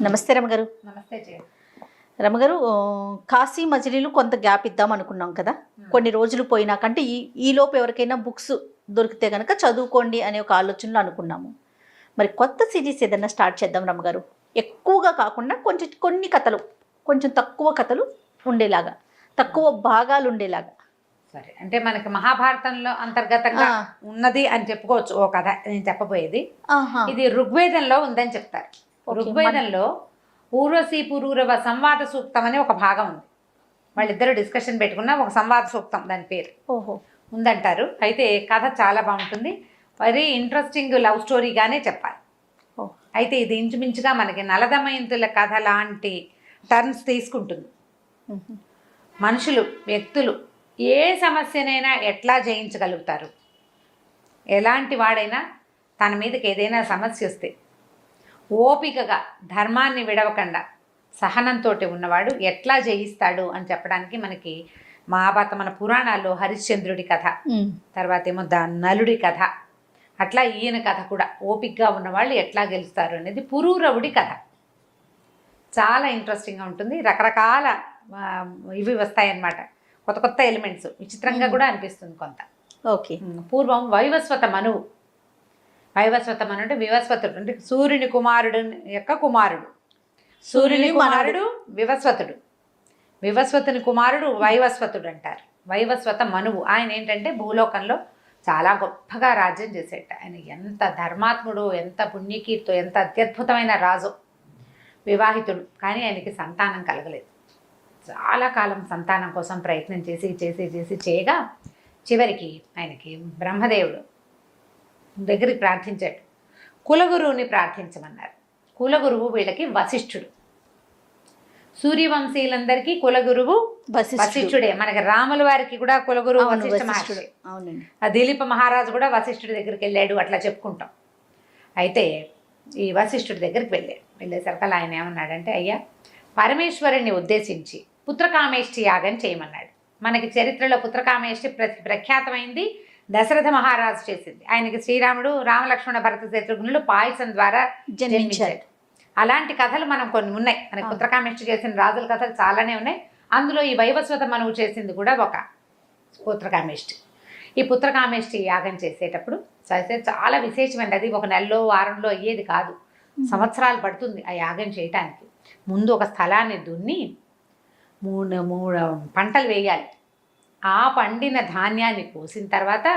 నమస్తే రమగారు. నమస్తే జయ. రమగారు, కాశీ మజిలీలు కొంత గ్యాప్ ఇద్దాం అనుకున్నాం కదా. కొన్ని రోజులు పోయినాకంటే ఈలోపు ఎవరికైనా బుక్స్ దొరికితే కనుక చదువుకోండి అనే ఒక ఆలోచనలో అనుకున్నాము. మరి కొత్త సిరీస్ ఏదైనా స్టార్ట్ చేద్దాం రమగారు. ఎక్కువగా కాకుండా కొన్ని కథలు, కొంచెం తక్కువ కథలు ఉండేలాగా, తక్కువ భాగాలు ఉండేలాగా. సరే, అంటే మనకి మహాభారతంలో అంతర్గతంగా ఉన్నది అని చెప్పుకోవచ్చు ఓ కథ. నేను చెప్పబోయేది ఇది ఋగ్వేదంలో ఉందని చెప్తారు. ఋగ్వేదంలో ఊర్వశీ పురూరవ సంవాద సూక్తం అనే ఒక భాగం ఉంది. వాళ్ళిద్దరూ డిస్కషన్ పెట్టుకున్న ఒక సంవాద సూక్తం, దాని పేరు ఉందంటారు. అయితే కథ చాలా బాగుంటుంది, వెరీ ఇంట్రెస్టింగ్ లవ్ స్టోరీగానే చెప్పాలి. అయితే ఇది ఇంచుమించుగా మనకి నలదమయంతుల కథ లాంటి టర్న్స్ తీసుకుంటుంది. మనుషులు, వ్యక్తులు ఏ సమస్యనైనా ఎట్లా జయించగలుగుతారు, ఎలాంటి వాడైనా తన మీదకి ఏదైనా సమస్య వస్తే ఓపికగా ధర్మాన్ని విడవకుండా సహనంతో ఉన్నవాడు ఎట్లా జయిస్తాడు అని చెప్పడానికి మనకి మహాభారత మన పురాణాల్లో హరిశ్చంద్రుడి కథ, తర్వాత ఏమో నలుడి కథ, అట్లా ఈయన కథ కూడా ఓపికగా ఉన్నవాళ్ళు ఎట్లా గెలుస్తారు అనేది పురూరవుడి కథ. చాలా ఇంట్రెస్టింగ్గా ఉంటుంది. రకరకాల ఇవి వస్తాయన్నమాట, కొత్త కొత్త ఎలిమెంట్స్, విచిత్రంగా కూడా అనిపిస్తుంది కొంత. ఓకే. పూర్వం వైవస్వత మనువు, వైవస్వత మను అంటే వివస్వతుడు, అంటే సూర్యుని కుమారుడు యొక్క కుమారుడు. సూర్యుని కుమారుడు వివస్వతుడు, వివస్వతుని కుమారుడు వైవస్వతుడు అంటారు. వైవస్వత మనువు ఆయన ఏంటంటే భూలోకంలో చాలా గొప్పగా రాజ్యం చేసేట. ఆయన ఎంత ధర్మాత్ముడు, ఎంత పుణ్యకీర్తో, ఎంత అత్యద్భుతమైన రాజు. వివాహితుడు, కానీ ఆయనకి సంతానం కలగలేదు. చాలా కాలం సంతానం కోసం ప్రయత్నం చేసి చేయగా చివరికి ఆయనకి బ్రహ్మదేవుడు దగ్గరికి ప్రార్థించాడు. కులగురువుని ప్రార్థించమన్నారు. కులగురువు వీళ్ళకి వశిష్ఠుడు. సూర్యవంశీయులందరికీ కులగురువు వశిష్ఠుడే. మనకి రాముల వారికి కూడా కులగురువు వశిష్ఠ మహర్షి. ఆ దిలీప మహారాజు కూడా వశిష్ఠుడి దగ్గరికి వెళ్ళాడు, అట్లా చెప్పుకుంటాం. అయితే ఈ వశిష్ఠుడి దగ్గరికి వెళ్ళేసరికి ఆయన ఏమన్నాడంటే, అయ్యా, పరమేశ్వరుణ్ణి ఉద్దేశించి పుత్రకామేష్టి యాగం చేయమన్నాడు. మనకి చరిత్రలో పుత్రకామేష్టి ప్రఖ్యాతమైంది, దశరథ మహారాజు చేసింది. ఆయనకి శ్రీరాముడు, రామలక్ష్మణ భరత శత్రుఘ్నులు పాయసం ద్వారా జన్మించాడు. అలాంటి కథలు మనం కొన్ని ఉన్నాయి. మనకి పుత్రకామేష్టి చేసిన రాజుల కథలు చాలానే ఉన్నాయి. అందులో ఈ వైవస్వత మనువు చేసింది కూడా ఒక పుత్రకామేష్టి. ఈ పుత్రకామేష్టి యాగం చేసేటప్పుడు చాలా విశేషమైనది. అది ఒక నెలలో వారంలో అయ్యేది కాదు, సంవత్సరాలు పడుతుంది ఆ యాగం చేయటానికి. ముందు ఒక స్థలాన్ని దున్ని మూడు పంటలు వేయాలి. ఆ పండిన ధాన్యాన్ని కోసిన తర్వాత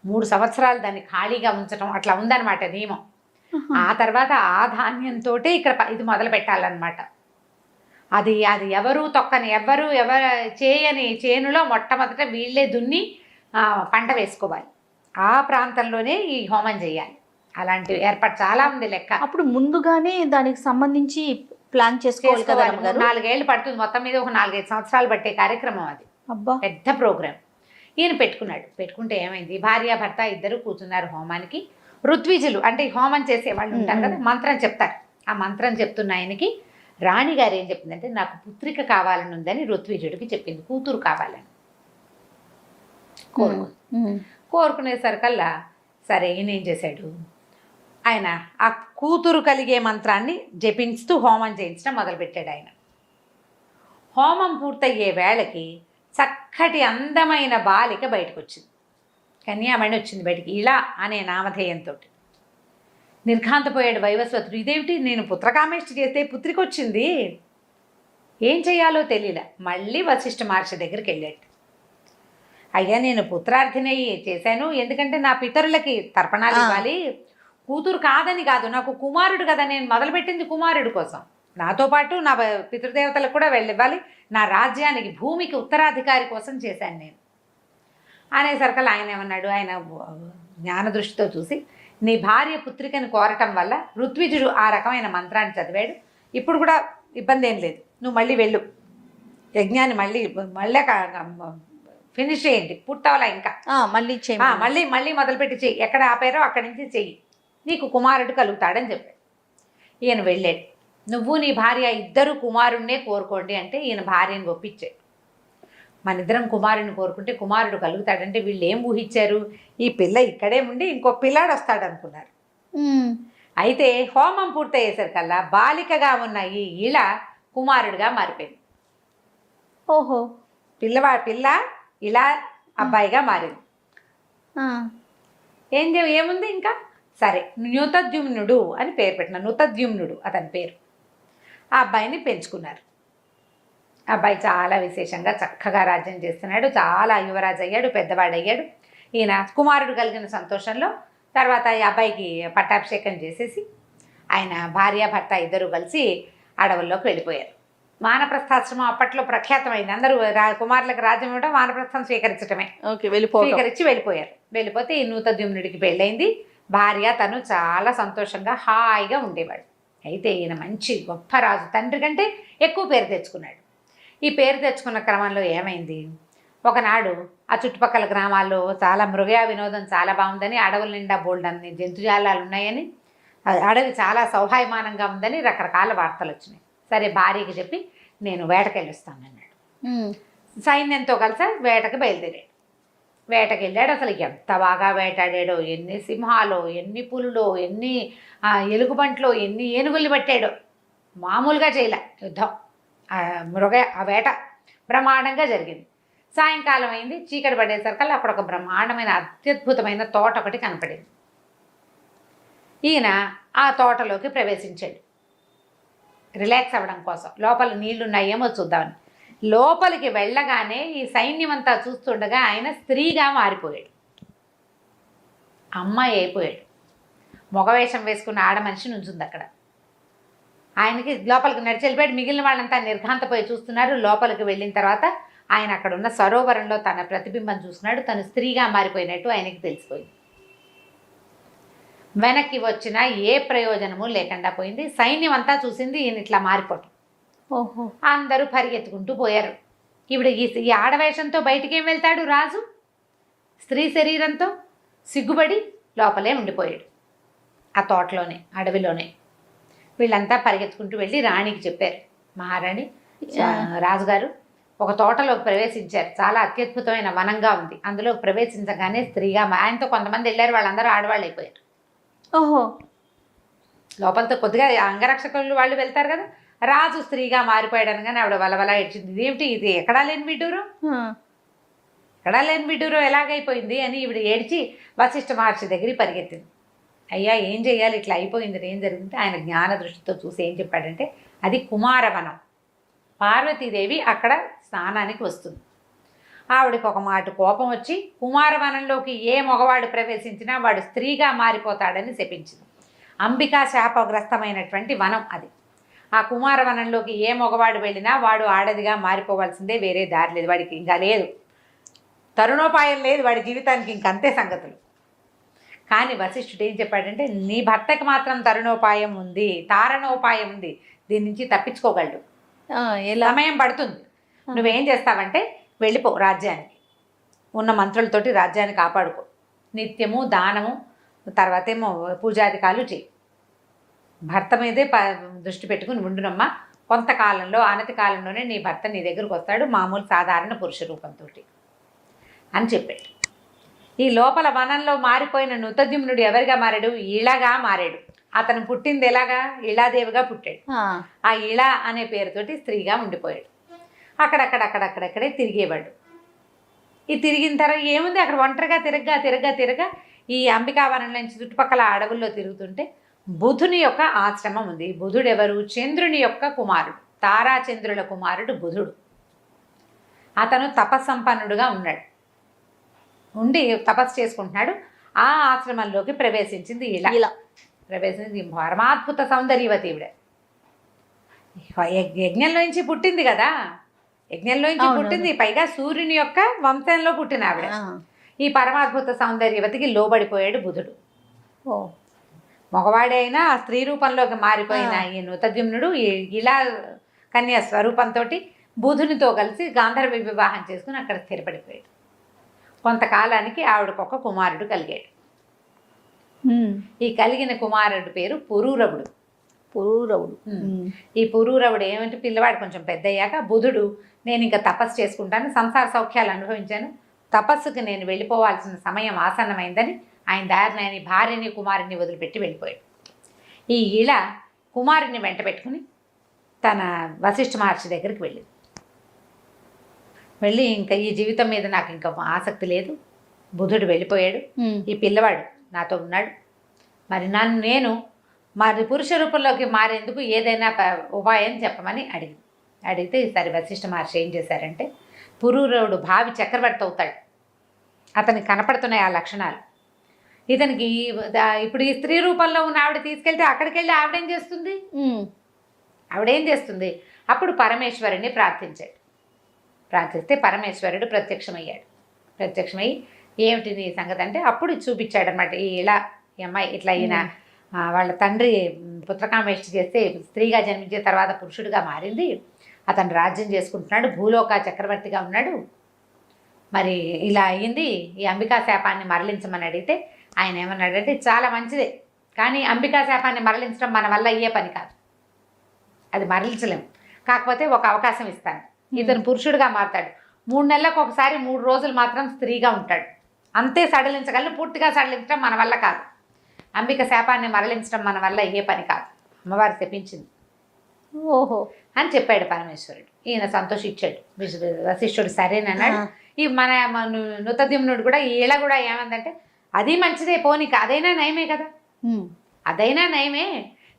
3 సంవత్సరాలు దాన్ని ఖాళీగా ఉంచడం, అట్లా ఉందన్నమాట నియమం. ఆ తర్వాత ఆ ధాన్యంతో ఇక్కడ ఇది మొదలు పెట్టాలన్నమాట. అది ఎవరు తొక్కని, ఎవరు చేయని చేనులో మొట్టమొదట వీళ్ళే దున్ని పంట వేసుకోవాలి. ఆ ప్రాంతంలోనే ఈ హోమం చేయాలి. అలాంటి ఏర్పాటు చాలా ఉంది లెక్క. అప్పుడు ముందుగానే దానికి సంబంధించి ప్లాన్ చేసుకోవాలి కదా. 4 ఏళ్ళు పడుతుంది మొత్తం మీద, ఒక 4-5 సంవత్సరాలు పట్టే కార్యక్రమం అది. అబ్బా, పెద్ద ప్రోగ్రాం. ఈయన పెట్టుకుంటే ఏమైంది, భార్యాభర్త ఇద్దరు కూర్చున్నారు హోమానికి. ఋత్విజులు అంటే హోమం చేసే వాళ్ళు ఉంటారు కదా, మంత్రం చెప్తారు. ఆ మంత్రం చెప్తున్న ఆయనకి రాణిగారు ఏం చెప్పిందంటే, నాకు పుత్రిక కావాలని ఉందని ఋత్విజుడికి చెప్పింది, కూతురు కావాలని కోరుకునేసరికల్లా సరే ఈయన ఏం చేశాడు, ఆయన ఆ కూతురు కలిగే మంత్రాన్ని జపిస్తూ హోమం చేయించడం మొదలుపెట్టాడు. ఆయన హోమం పూర్తయ్యే వేళకి చక్కటి అందమైన బాలిక బయటకు వచ్చింది, కన్యామణి వచ్చింది బయటికి, ఇలా అనే నామధేయంతో. నిర్ఘాంతపోయాడు వైవస్వతుడు. ఇదేమిటి, నేను పుత్రకామేష్టి చేస్తే పుత్రిక వచ్చింది, ఏం చేయాలో తెలియలే. మళ్ళీ వశిష్ఠ మహర్షి దగ్గరికి వెళ్ళాడు. అయ్యా, నేను పుత్రార్థిని చేశాను, ఎందుకంటే నా పితరులకి తర్పణాలు ఇవ్వాలి, కూతురు కాదని కాదు, నాకు కుమారుడు కదా, నేను మొదలుపెట్టింది కుమారుడు కోసం, నాతో పాటు నా పితృదేవతలకు కూడా వెళ్ళివ్వాలి, నా రాజ్యానికి భూమికి ఉత్తరాధికారి కోసం చేశాను నేను అనేసరికల్ ఆయన ఏమన్నాడు, ఆయన జ్ఞాన దృష్టితో చూసి, నీ భార్య పుత్రికను కోరటం వల్ల ఋత్విజుడు ఆ రకమైన మంత్రాన్ని చదివాడు, ఇప్పుడు కూడా ఇబ్బంది ఏం లేదు, నువ్వు మళ్ళీ వెళ్ళు, యజ్ఞాన్ని మళ్ళీ ఫినిష్ చేయండి, పుట్టవలా ఇంకా మళ్ళీ మొదలుపెట్టి చెయ్యి, ఎక్కడ ఆపారో అక్కడి నుంచి చెయ్యి, నీకు కుమారుడు కలుగుతాడని చెప్పాడు. ఈయన వెళ్ళాడు. నువ్వు నీ భార్య ఇద్దరు కుమారుణ్ణే కోరుకోండి అంటే ఈయన భార్యను ఒప్పించాడు. మన ఇద్దరం కుమారుని కోరుకుంటే కుమారుడు కలుగుతాడంటే వీళ్ళు ఏం ఊహించారు, ఈ పిల్ల ఇక్కడే ఉండి ఇంకో పిల్లాడు వస్తాడు అనుకున్నారు. అయితే హోమం పూర్తయ్యేసరికల్లా బాలికగా ఉన్న ఈ ఇళ కుమారుడిగా మారిపోయింది. ఓహో. పిల్ల ఇలా అబ్బాయిగా మారింది. ఏముంది ఇంకా సరే, నృతద్యుమ్నుడు అని పేరు పెట్టిన, నృతద్యుమ్నుడు అతని పేరు. ఆ అబ్బాయిని పెంచుకున్నారు. అబ్బాయి చాలా విశేషంగా చక్కగా రాజ్యం చేస్తున్నాడు, చాలా యువరాజు అయ్యాడు, పెద్దవాడయ్యాడు. ఈయన కుమారుడు కలిగిన సంతోషంలో తర్వాత ఈ అబ్బాయికి పట్టాభిషేకం చేసేసి ఆయన భార్య భర్త ఇద్దరు కలిసి అడవుల్లోకి వెళ్ళిపోయారు. వానప్రస్థాశ్రమం అప్పట్లో ప్రఖ్యాతమైంది. అందరూ కుమారులకు రాజ్యం ఇవ్వడం, వానప్రస్థం స్వీకరించడమే. స్వీకరించి వెళ్ళిపోయారు. వెళ్ళిపోతే ఈ నృతద్యుమ్నుడికి పెళ్ళైంది. భార్య తను చాలా సంతోషంగా హాయిగా ఉండేవాడు. అయితే ఈయన మంచి గొప్ప రాజు, తండ్రి కంటే ఎక్కువ పేరు తెచ్చుకున్నాడు. ఈ పేరు తెచ్చుకున్న క్రమంలో ఏమైంది, ఒకనాడు ఆ చుట్టుపక్కల గ్రామాల్లో చాలా మృగయా వినోదం చాలా బాగుందని, అడవుల నిండా బోల్డన్ని జంతుజాలాలు ఉన్నాయని, అడవి చాలా సౌహాయమానంగా ఉందని రకరకాల వార్తలు వచ్చినాయి. సరే భార్యకి చెప్పి నేను వేటకెళ్ళొస్తానన్నాడు. సైన్యంతో కలిసి వేటకు బయలుదేరాడు. వేటకి వెళ్ళాడు. అసలు ఎంత బాగా వేటాడాడో, ఎన్ని సింహాలో, ఎన్ని పులులో, ఎన్ని ఎలుగుబంట్లో, ఎన్ని ఏనుగుల్ని పట్టాడో. మామూలుగా చేయలే యుద్ధం. ఆ వేట బ్రహ్మాండంగా జరిగింది. సాయంకాలం అయింది, చీకటి పడేసరికల్లా అక్కడ ఒక బ్రహ్మాండమైన అత్యద్భుతమైన తోట ఒకటి కనపడింది. ఈయన ఆ తోటలోకి ప్రవేశించాడు రిలాక్స్ అవ్వడం కోసం. లోపల నీళ్లున్నాయేమో చూద్దామని. లోపలికి వెళ్ళగానే ఈ సైన్యం అంతా చూస్తుండగా ఆయన స్త్రీగా మారిపోయాడు, అమ్మాయి అయిపోయాడు. మగవేషం వేసుకున్న ఆడ మనిషి నుంచుంది అక్కడ. ఆయనకి లోపలికి నడిచి వెళ్ళిపోయాడు. మిగిలిన వాళ్ళంతా నిర్ఘాంతపోయి చూస్తున్నారు. లోపలికి వెళ్ళిన తర్వాత ఆయన అక్కడ ఉన్న సరోవరంలో తన ప్రతిబింబం చూస్తున్నాడు. తను స్త్రీగా మారిపోయినట్టు ఆయనకి తెలిసిపోయింది. వెనక్కి వచ్చినా ఏ ప్రయోజనము లేకుండా పోయింది. సైన్యం అంతా చూసింది ఈయన ఇట్లా మారిపోవటం. ఓహో. అందరూ పరిగెత్తుకుంటూ పోయారు. ఇప్పుడు ఈ ఆడవేషంతో బయటికి ఏం వెళ్తాడు రాజు? స్త్రీ శరీరంతో సిగ్గుపడి లోపలే ఉండిపోయాడు ఆ తోటలోనే, అడవిలోనే. వీళ్ళంతా పరిగెత్తుకుంటూ వెళ్ళి రాణికి చెప్పారు, మహారాణి రాజుగారు ఒక తోటలోకి ప్రవేశించారు, చాలా అత్యద్భుతమైన వనంగా ఉంది, అందులోకి ప్రవేశించగానే స్త్రీగా ఆయనతో కొంతమంది వెళ్ళారు, వాళ్ళందరూ ఆడవాళ్ళు అయిపోయారు. ఓహో. లోపలతో కొద్దిగా అంగరక్షకులు వాళ్ళు వెళ్తారు కదా. రాజు స్త్రీగా మారిపోయాడు అనగానే ఆవిడ వలవలా ఏడ్చింది. ఇదేమిటి, ఇది ఎక్కడా లేని విడ్డూరం ఎలాగైపోయింది అని ఈవిడ ఏడ్చి వశిష్ఠ మహర్షి దగ్గరికి పరిగెత్తింది. అయ్యా ఏం చేయాలి, ఇట్లా అయిపోయింది, ఏం జరిగింది? ఆయన జ్ఞాన దృష్టితో చూసి ఏం చెప్పాడంటే, అది కుమారవనం. పార్వతీదేవి అక్కడ స్నానానికి వస్తుంది. ఆవిడకి ఒక మాట కోపం వచ్చి కుమారవనంలోకి ఏ మగవాడు ప్రవేశించినా వాడు స్త్రీగా మారిపోతాడని శపించింది. అంబికా శాపగ్రస్తమైనటువంటి వనం అది. ఆ కుమారవనంలోకి ఏ మగవాడు వెళ్ళినా వాడు ఆడదిగా మారిపోవాల్సిందే, వేరే దారి లేదు వాడికి, ఇంకా లేదు, తరుణోపాయం లేదు వాడి జీవితానికి, ఇంకంతే సంగతులు. కానీ వశిష్ఠుడు ఏం చెప్పాడంటే, నీ భర్తకి మాత్రం తరుణోపాయం ఉంది, తారణోపాయం ఉంది, దీని నుంచి తప్పించుకోగలడు, సమయం పడుతుంది. నువ్వేం చేస్తావంటే వెళ్ళిపో రాజ్యానికి, ఉన్న మంత్రులతోటి రాజ్యాన్ని కాపాడుకో, నిత్యము దానము, తర్వాత ఏమో పూజాధికాలు చేయి, భర్త మీదే దృష్టి పెట్టుకుని ఉండునమ్మా, కొంతకాలంలో అనతి కాలంలోనే నీ భర్త నీ దగ్గరకు వస్తాడు, మామూలు సాధారణ పురుష రూపంతో అని చెప్పాడు. ఈ లోపల వనంలో మారిపోయిన నృతద్యుమ్నుడు ఎవరిగా మారాడు? ఇళగా మారాడు. అతను పుట్టింది ఎలాగా? ఇళాదేవిగా పుట్టాడు. ఆ ఇళ అనే పేరుతోటి స్త్రీగా ఉండిపోయాడు. అక్కడక్కడే తిరిగేవాడు. ఈ తిరిగిన తర్వాత ఏముంది, అక్కడ ఒంటరిగా తిరగగా ఈ అంబికావనం నుంచి చుట్టుపక్కల అడవుల్లో తిరుగుతుంటే బుధుని యొక్క ఆశ్రమం ఉంది. బుధుడు ఎవరు? చంద్రుని యొక్క కుమారుడు, తారాచంద్రుల కుమారుడు బుధుడు. అతను తపస్సంపన్నుడుగా ఉన్నాడు, ఉండి తపస్సు చేసుకుంటున్నాడు. ఆ ఆశ్రమంలోకి ప్రవేశించింది ఇలా ప్రవేశించి పరమాద్భుత సౌందర్యవతి ఈవిడ. యజ్ఞంలోంచి పుట్టింది కదా, యజ్ఞంలోంచి పుట్టింది, పైగా సూర్యుని యొక్క వంశంలో పుట్టిన ఆవిడ. ఈ పరమాద్భుత సౌందర్యవతికి లోబడిపోయాడు బుధుడు. మగవాడైనా ఆ స్త్రీ రూపంలోకి మారిపోయిన ఈ నృతద్యుమ్నుడు ఇలా కన్యా స్వరూపంతో బుధునితో కలిసి గాంధర్వ వివాహం చేసుకుని అక్కడ స్థిరపడిపోయాడు. కొంతకాలానికి ఆవిడకు ఒక కుమారుడు కలిగాడు. ఈ కలిగిన కుమారుడు పేరు పురూరవుడు. ఈ పురూరవుడు ఏమంటే, పిల్లవాడు కొంచెం పెద్ద అయ్యాక బుధుడు, నేను ఇంకా తపస్సు చేసుకుంటాను, సంసార సౌఖ్యాలు అనుభవించాను, తపస్సుకి నేను వెళ్ళిపోవాల్సిన సమయం ఆసన్నమైందని ఆయన దారిని ఆయన భార్యని కుమారుని వదిలిపెట్టి వెళ్ళిపోయాడు. ఈ ఇళ కుమారుని వెంట పెట్టుకుని తన వశిష్ఠ మహర్షి దగ్గరికి వెళ్ళి ఇంకా ఈ జీవితం మీద నాకు ఇంకా ఆసక్తి లేదు, బుధుడు వెళ్ళిపోయాడు, ఈ పిల్లవాడు నాతో ఉన్నాడు, మరి నేను మరి పురుష రూపంలోకి మారేందుకు ఏదైనా ఉపాయం చెప్పమని అడిగితే ఈసారి వశిష్ఠ మహర్షి ఏం చేశారంటే, పురూరవుడు భావి చక్రవర్తి అవుతాడు, అతనికి కనపడుతున్నాయి ఆ లక్షణాలు, ఇతనికి ఇప్పుడు ఈ స్త్రీ రూపంలో ఉన్న ఆవిడ తీసుకెళ్తే అక్కడికి వెళ్ళి ఆవిడేం చేస్తుంది అప్పుడు పరమేశ్వరుని ప్రార్థిస్తే పరమేశ్వరుడు ప్రత్యక్షమై ఏమిటి నీ సంగతి అంటే అప్పుడు చూపించాడు అనమాట. ఈ అమ్మాయి ఇట్లా ఈయన వాళ్ళ తండ్రి పుత్రకామేష్టి చేస్తే స్త్రీగా జన్మించిన తర్వాత పురుషుడిగా మారింది, అతను రాజ్యం చేసుకుంటున్నాడు, భూలోక చక్రవర్తిగా ఉన్నాడు, మరి ఇలా అయ్యింది, ఈ అంబికా శాపాన్ని మరలించమని అడిగితే ఆయన ఏమన్నాడంటే, చాలా మంచిదే, కానీ అంబికా శాపాన్ని మరలించడం మన వల్ల అయ్యే పని కాదు, అది మరలించలేము, కాకపోతే ఒక అవకాశం ఇస్తాను, ఇతను పురుషుడిగా మారుతాడు, 3 నెలలకు ఒకసారి 3 రోజులు మాత్రం స్త్రీగా ఉంటాడు, అంతే సడలించగలను, పూర్తిగా సడలించడం మన వల్ల కాదు, అంబిక శాపాన్ని మరలించడం మన వల్ల అయ్యే పని కాదు, అమ్మవారు తెప్పించింది ఓహో అని చెప్పాడు పరమేశ్వరుడు. ఈయన సంతోషించాడు, వశిష్ఠుడు సరేనన్నాడు. ఈ మన నృతద్యుమ్నుడు కూడా ఈళ్ళ కూడా ఏమందంటే, అది మంచిదే, పోనీక అదైనా నయమే కదా, అదైనా నయమే,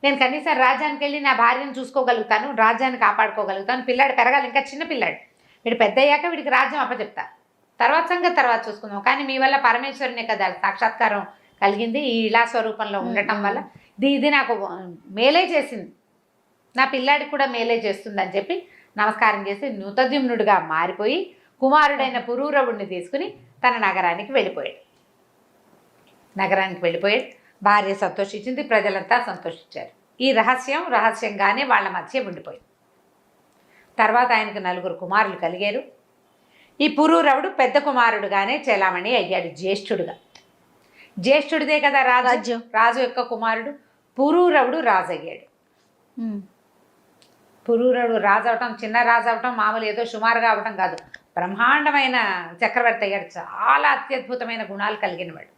నేను కనీసం రాజ్యానికి వెళ్ళి నా భార్యను చూసుకోగలుగుతాను, రాజ్యాన్ని కాపాడుకోగలుగుతాను, పిల్లాడు పెరగాలి, ఇంకా చిన్న పిల్లాడు, వీడు పెద్ద అయ్యాక వీడికి రాజ్యం అప్పచెప్తా, తర్వాత సంగతి తర్వాత చూసుకుందాం, కానీ మీ వల్ల పరమేశ్వరునే కదా సాక్షాత్కారం కలిగింది, ఈ ఇలా స్వరూపంలో ఉండటం వల్ల ఇది నాకు మేలే చేసింది, నా పిల్లాడికి కూడా మేలే చేస్తుంది అని చెప్పి నమస్కారం చేసి నృతద్యుమ్నుడిగా మారిపోయి కుమారుడైన పురూరవుడిని తీసుకుని తన నగరానికి వెళ్ళిపోయాడు. భార్య సంతోషించింది, ప్రజలంతా సంతోషించారు. ఈ రహస్యంగానే వాళ్ళ మధ్య ఉండిపోయింది. తర్వాత ఆయనకు 4 కుమారులు కలిగారు. ఈ పురూరవుడు పెద్ద కుమారుడుగానే చెలామణి అయ్యాడు, జ్యేష్ఠుడిదే కదా రాజు యొక్క కుమారుడు. పురూరవుడు రాజు అయ్యాడు. పురూరవుడు రాజు అవటం, చిన్న రాజు అవటం మామూలు ఏదో సుమారుగా అవటం కాదు, బ్రహ్మాండమైన చక్రవర్తి అయ్యాడు, చాలా అత్యద్భుతమైన గుణాలు కలిగినవాడు.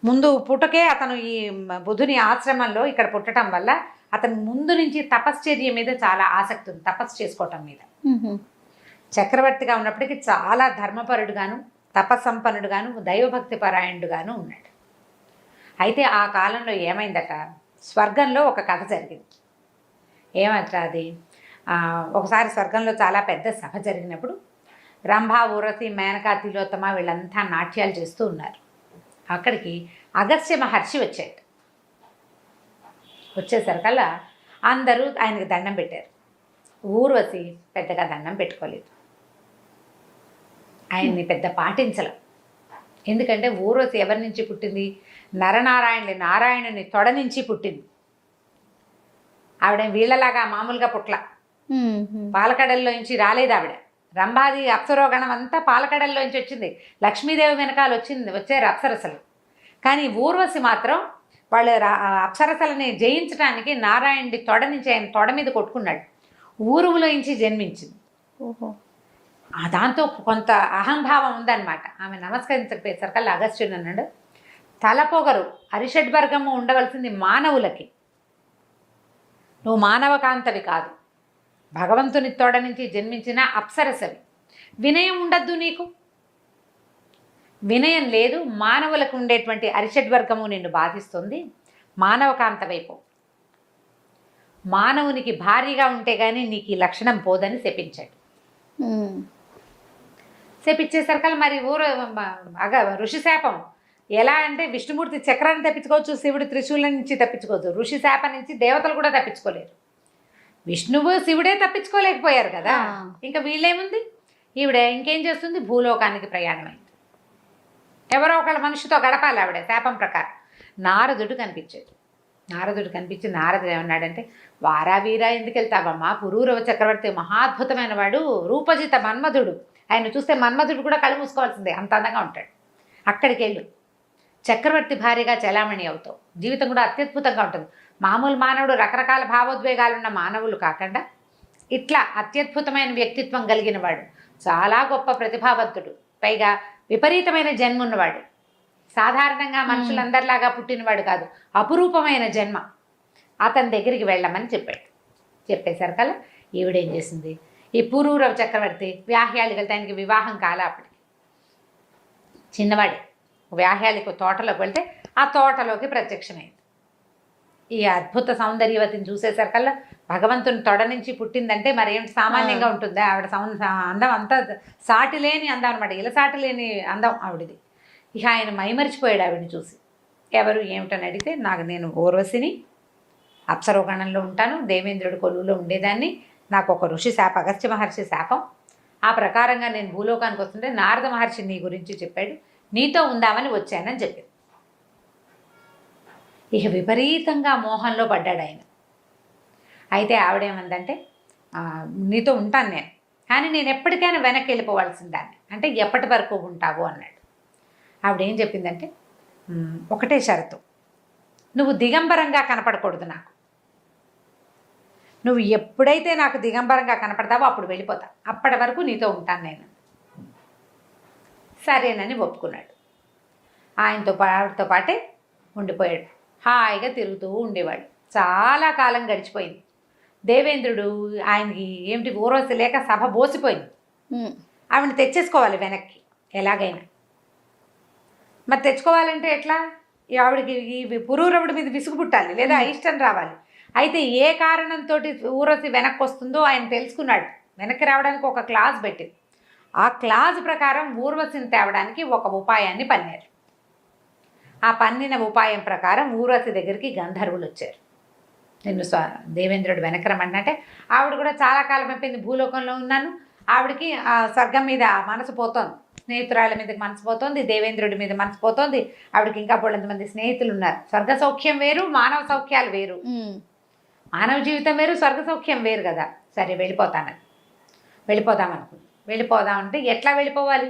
ముందు పుట్టకే అతను ఈ బుధుని ఆశ్రమంలో ఇక్కడ పుట్టడం వల్ల అతను ముందు నుంచి తపశ్చర్య మీద చాలా ఆసక్తి ఉంది, తపస్సు చేసుకోవటం మీద. చక్రవర్తిగా ఉన్నప్పటికీ చాలా ధర్మపరుడుగాను, తపస్సంపన్నుడుగాను, దైవభక్తి పరాయణుడుగాను ఉన్నాడు. అయితే ఆ కాలంలో ఏమైందట, స్వర్గంలో ఒక కథ జరిగింది. ఏమంట అది, ఒకసారి స్వర్గంలో చాలా పెద్ద సభ జరిగినప్పుడు రంభ, ఊరసి, మేనకా, తిలోత్తమ వీళ్ళంతా నాట్యాలు చేస్తూ ఉన్నారు. అక్కడికి అగస్త్య మహర్షి వచ్చేసరికల్లా అందరూ ఆయనకు దండం పెట్టారు. ఊర్వశి పెద్దగా దండం పెట్టుకోలేదు, ఆయన్ని పెద్ద పాటించలే. ఎందుకంటే ఊర్వశి ఎవరి నుంచి పుట్టింది, నారాయణుని తొడ నుంచి పుట్టింది. ఆవిడ వీళ్ళలాగా మామూలుగా పుట్ల, పాలకడల్లో నుంచి రాలేదు ఆవిడ. రంభాది అప్సరోగణం అంతా పాలకడల్లో నుంచి వచ్చింది, లక్ష్మీదేవి వెనకాల వచ్చారు అప్సరసలు. కానీ ఊర్వశి మాత్రం వాళ్ళ అప్సరసలని జయించడానికి నారాయణుడి తొడ నుంచి, ఆయన తొడ మీద కొట్టుకున్నాడు, ఊరువులో నుంచి జన్మించింది. దాంతో కొంత అహంభావం ఉందన్నమాట. ఆమె నమస్కరించకపోయేసరికల్లా అగస్త్యుడు అన్నాడు, తలపొగరు అరిషడ్వర్గము ఉండవలసింది మానవులకి, నువ్వు మానవకాంతవి కాదు, భగవంతుని తోడ నుంచి జన్మించిన అప్సరసవి, వినయం ఉండద్దు నీకు, వినయం లేదు, మానవులకు ఉండేటువంటి అరిషడ్వర్గము నిన్ను బాధిస్తుంది, మానవకాంత వైపు, మానవునికి భారీగా ఉంటే కానీ నీకు ఈ లక్షణం పోదని శపించాడు. శపించేసరికల్లా మరి ఋషి శాపం ఎలా అంటే, విష్ణుమూర్తి చక్రాన్ని తప్పించుకోవచ్చు, శివుడు త్రిశూలం నుంచి తప్పించుకోవచ్చు, ఋషి శాపం నుంచి దేవతలు కూడా తప్పించుకోలేరు. విష్ణువు శివుడే తప్పించుకోలేకపోయారు కదా, ఇంకా వీళ్ళేముంది, ఈవిడ ఇంకేం చేస్తుంది, భూలోకానికి ప్రయాణమైంది. ఎవరో ఒకళ్ళ మనిషితో గడపాలి ఆవిడ శాపం ప్రకారం. నారదుడు కనిపించి నారదుడు ఏమన్నాడంటే, వారా వీరా ఎందుకు వెళ్తావమ్మా, పురూరవ చక్రవర్తి మహాద్భుతమైన వాడు, రూపజిత మన్మధుడు, ఆయన చూస్తే మన్మధుడు కూడా కళ్ళు మూసుకోవాల్సిందే, అంత అందంగా ఉంటాడు, అక్కడికి వెళ్ళు, చక్రవర్తి భార్యగా చలామణి అవుతావు, జీవితం కూడా అత్యద్భుతంగా ఉంటుంది. మామూలు మానవుడు రకరకాల భావోద్వేగాలున్న మానవులు కాకుండా ఇట్లా అత్యద్భుతమైన వ్యక్తిత్వం కలిగిన వాడు, చాలా గొప్ప ప్రతిభావంతుడు, పైగా విపరీతమైన జన్మ ఉన్నవాడు, సాధారణంగా మనుషులందరిలాగా పుట్టినవాడు కాదు, అపురూపమైన జన్మ, అతని దగ్గరికి వెళ్ళమని చెప్పాడు. చెప్పేసరికల్లా ఈవిడేం చేసింది, ఈ పురూరవ చక్రవర్తి వ్యాహ్యాళికి వెళ్తే ఆయనకి వివాహం కాలే అప్పటికి, చిన్నవాడే. వ్యాహ్యాళికి తోటలోకి వెళ్తే ఆ తోటలోకి ప్రత్యక్షమైంది. ఈ అద్భుత సౌందర్యవతిని చూసేసరికల్లా భగవంతుని తొడ నుంచి పుట్టిందంటే మరి ఏమిటి సామాన్యంగా ఉంటుందా ఆవిడ అందం అంతా సాటి లేని అందం అనమాట, ఇలా సాటి లేని అందం ఆవిడది. ఇక ఆయన మైమరిచిపోయాడు ఆవిడని చూసి. ఎవరు ఏమిటని అడిగితే, నేను ఊర్వశిని, అప్సరోగణంలో ఉంటాను, దేవేంద్రుడి కొలువులో ఉండేదాన్ని, నాకు ఒక ఋషి శాపం, అగస్త్య మహర్షి శాపం, ఆ ప్రకారంగా నేను భూలోకానికి వస్తుంటే నారద మహర్షి నీ గురించి చెప్పాడు, నీతో ఉందామని వచ్చానని చెప్పింది. ఇక విపరీతంగా మోహంలో పడ్డాడు ఆయన. అయితే ఆవిడేమందంటే, నీతో ఉంటాను నేను, కానీ నేను ఎప్పటికైనా వెనక్కి వెళ్ళిపోవాల్సిన దాన్ని, అంటే ఎప్పటి వరకు ఉంటావు అన్నాడు. ఆవిడేం చెప్పిందంటే, ఒకటే షరతు, నువ్వు దిగంబరంగా కనపడకూడదు నాకు, నువ్వు ఎప్పుడైతే నాకు దిగంబరంగా కనపడతావో అప్పుడు వెళ్ళిపోతా, అప్పటి వరకు నీతో ఉంటాను నేను. సరేనని ఒప్పుకున్నాడు. ఆవిడతో పాటే ఉండిపోయాడు. హాయిగా తిరుగుతూ ఉండేవాడు. చాలా కాలం గడిచిపోయింది. దేవేంద్రుడు ఆయనకి ఏమిటి ఊర్వశి లేక సభ బోసిపోయింది. ఆవిడని తెచ్చేసుకోవాలి వెనక్కి ఎలాగైనా. మరి తెచ్చుకోవాలంటే ఎట్లా? ఆవిడకి ఈ పురూరవుడి మీద విసుగు పుట్టాలి, లేదా ఇష్టం రావాలి. అయితే ఏ కారణంతో ఊర్వశి వెనక్కి వస్తుందో ఆయన తెలుసుకున్నాడు. వెనక్కి రావడానికి ఒక క్లాజ్ పెట్టింది. ఆ క్లాజ్ ప్రకారం ఊర్వశిని తేవడానికి ఒక ఉపాయాన్ని పన్నారు. ఆ పన్నిన ఉపాయం ప్రకారం ఊర్వశి దగ్గరికి గంధర్వులు వచ్చారు. నిన్ను దేవేంద్రుడు వెనక్కి రమ్మంటే, ఆవిడ కూడా చాలా కాలం అయిపోయింది భూలోకంలో ఉన్నాను, ఆవిడకి స్వర్గం మీద మనసు పోతోంది, స్నేహితురాళ్ళ మీదకి మనసు పోతోంది, దేవేంద్రుడి మీద మనసు పోతోంది. ఆవిడకి ఇంకా బోళ్ళంతమంది స్నేహితులు ఉన్నారు. స్వర్గ సౌఖ్యం వేరు, మానవ సౌఖ్యాలు వేరు. మానవ జీవితం వేరు, స్వర్గ సౌఖ్యం వేరు కదా. సరే వెళ్ళిపోదామనుకుంది. వెళ్ళిపోదామంటే ఎట్లా వెళ్ళిపోవాలి?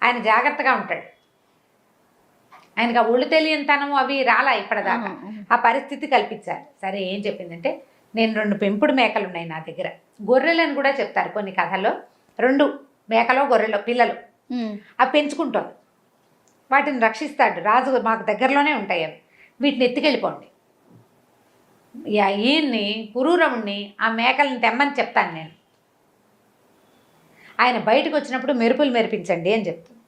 ఆయన జాగ్రత్తగా ఉంటాడు. ఆయనకు ఆ ఒళ్ళు తెలియనితనము అవి రాలా ఇప్పటిదాకా, ఆ పరిస్థితి కల్పించాలి. సరే ఏం చెప్పిందంటే, నేను 2 పెంపుడు మేకలు ఉన్నాయి నా దగ్గర, గొర్రెలను కూడా చెప్తారు కొన్ని కథల్లో, 2 మేకలో గొర్రెలో పిల్లలు అవి పెంచుకుంటుంది, వాటిని రక్షిస్తాడు రాజు, మాకు దగ్గరలోనే ఉంటాయి అవి, వీటిని ఎత్తుకెళ్ళిపోండి. ఈయన్ని పురూరవుణ్ణి ఆ మేకలను తెమ్మని చెప్తాను నేను, ఆయన బయటకు వచ్చినప్పుడు మెరుపులు మెరిపించండి అని చెప్తాను.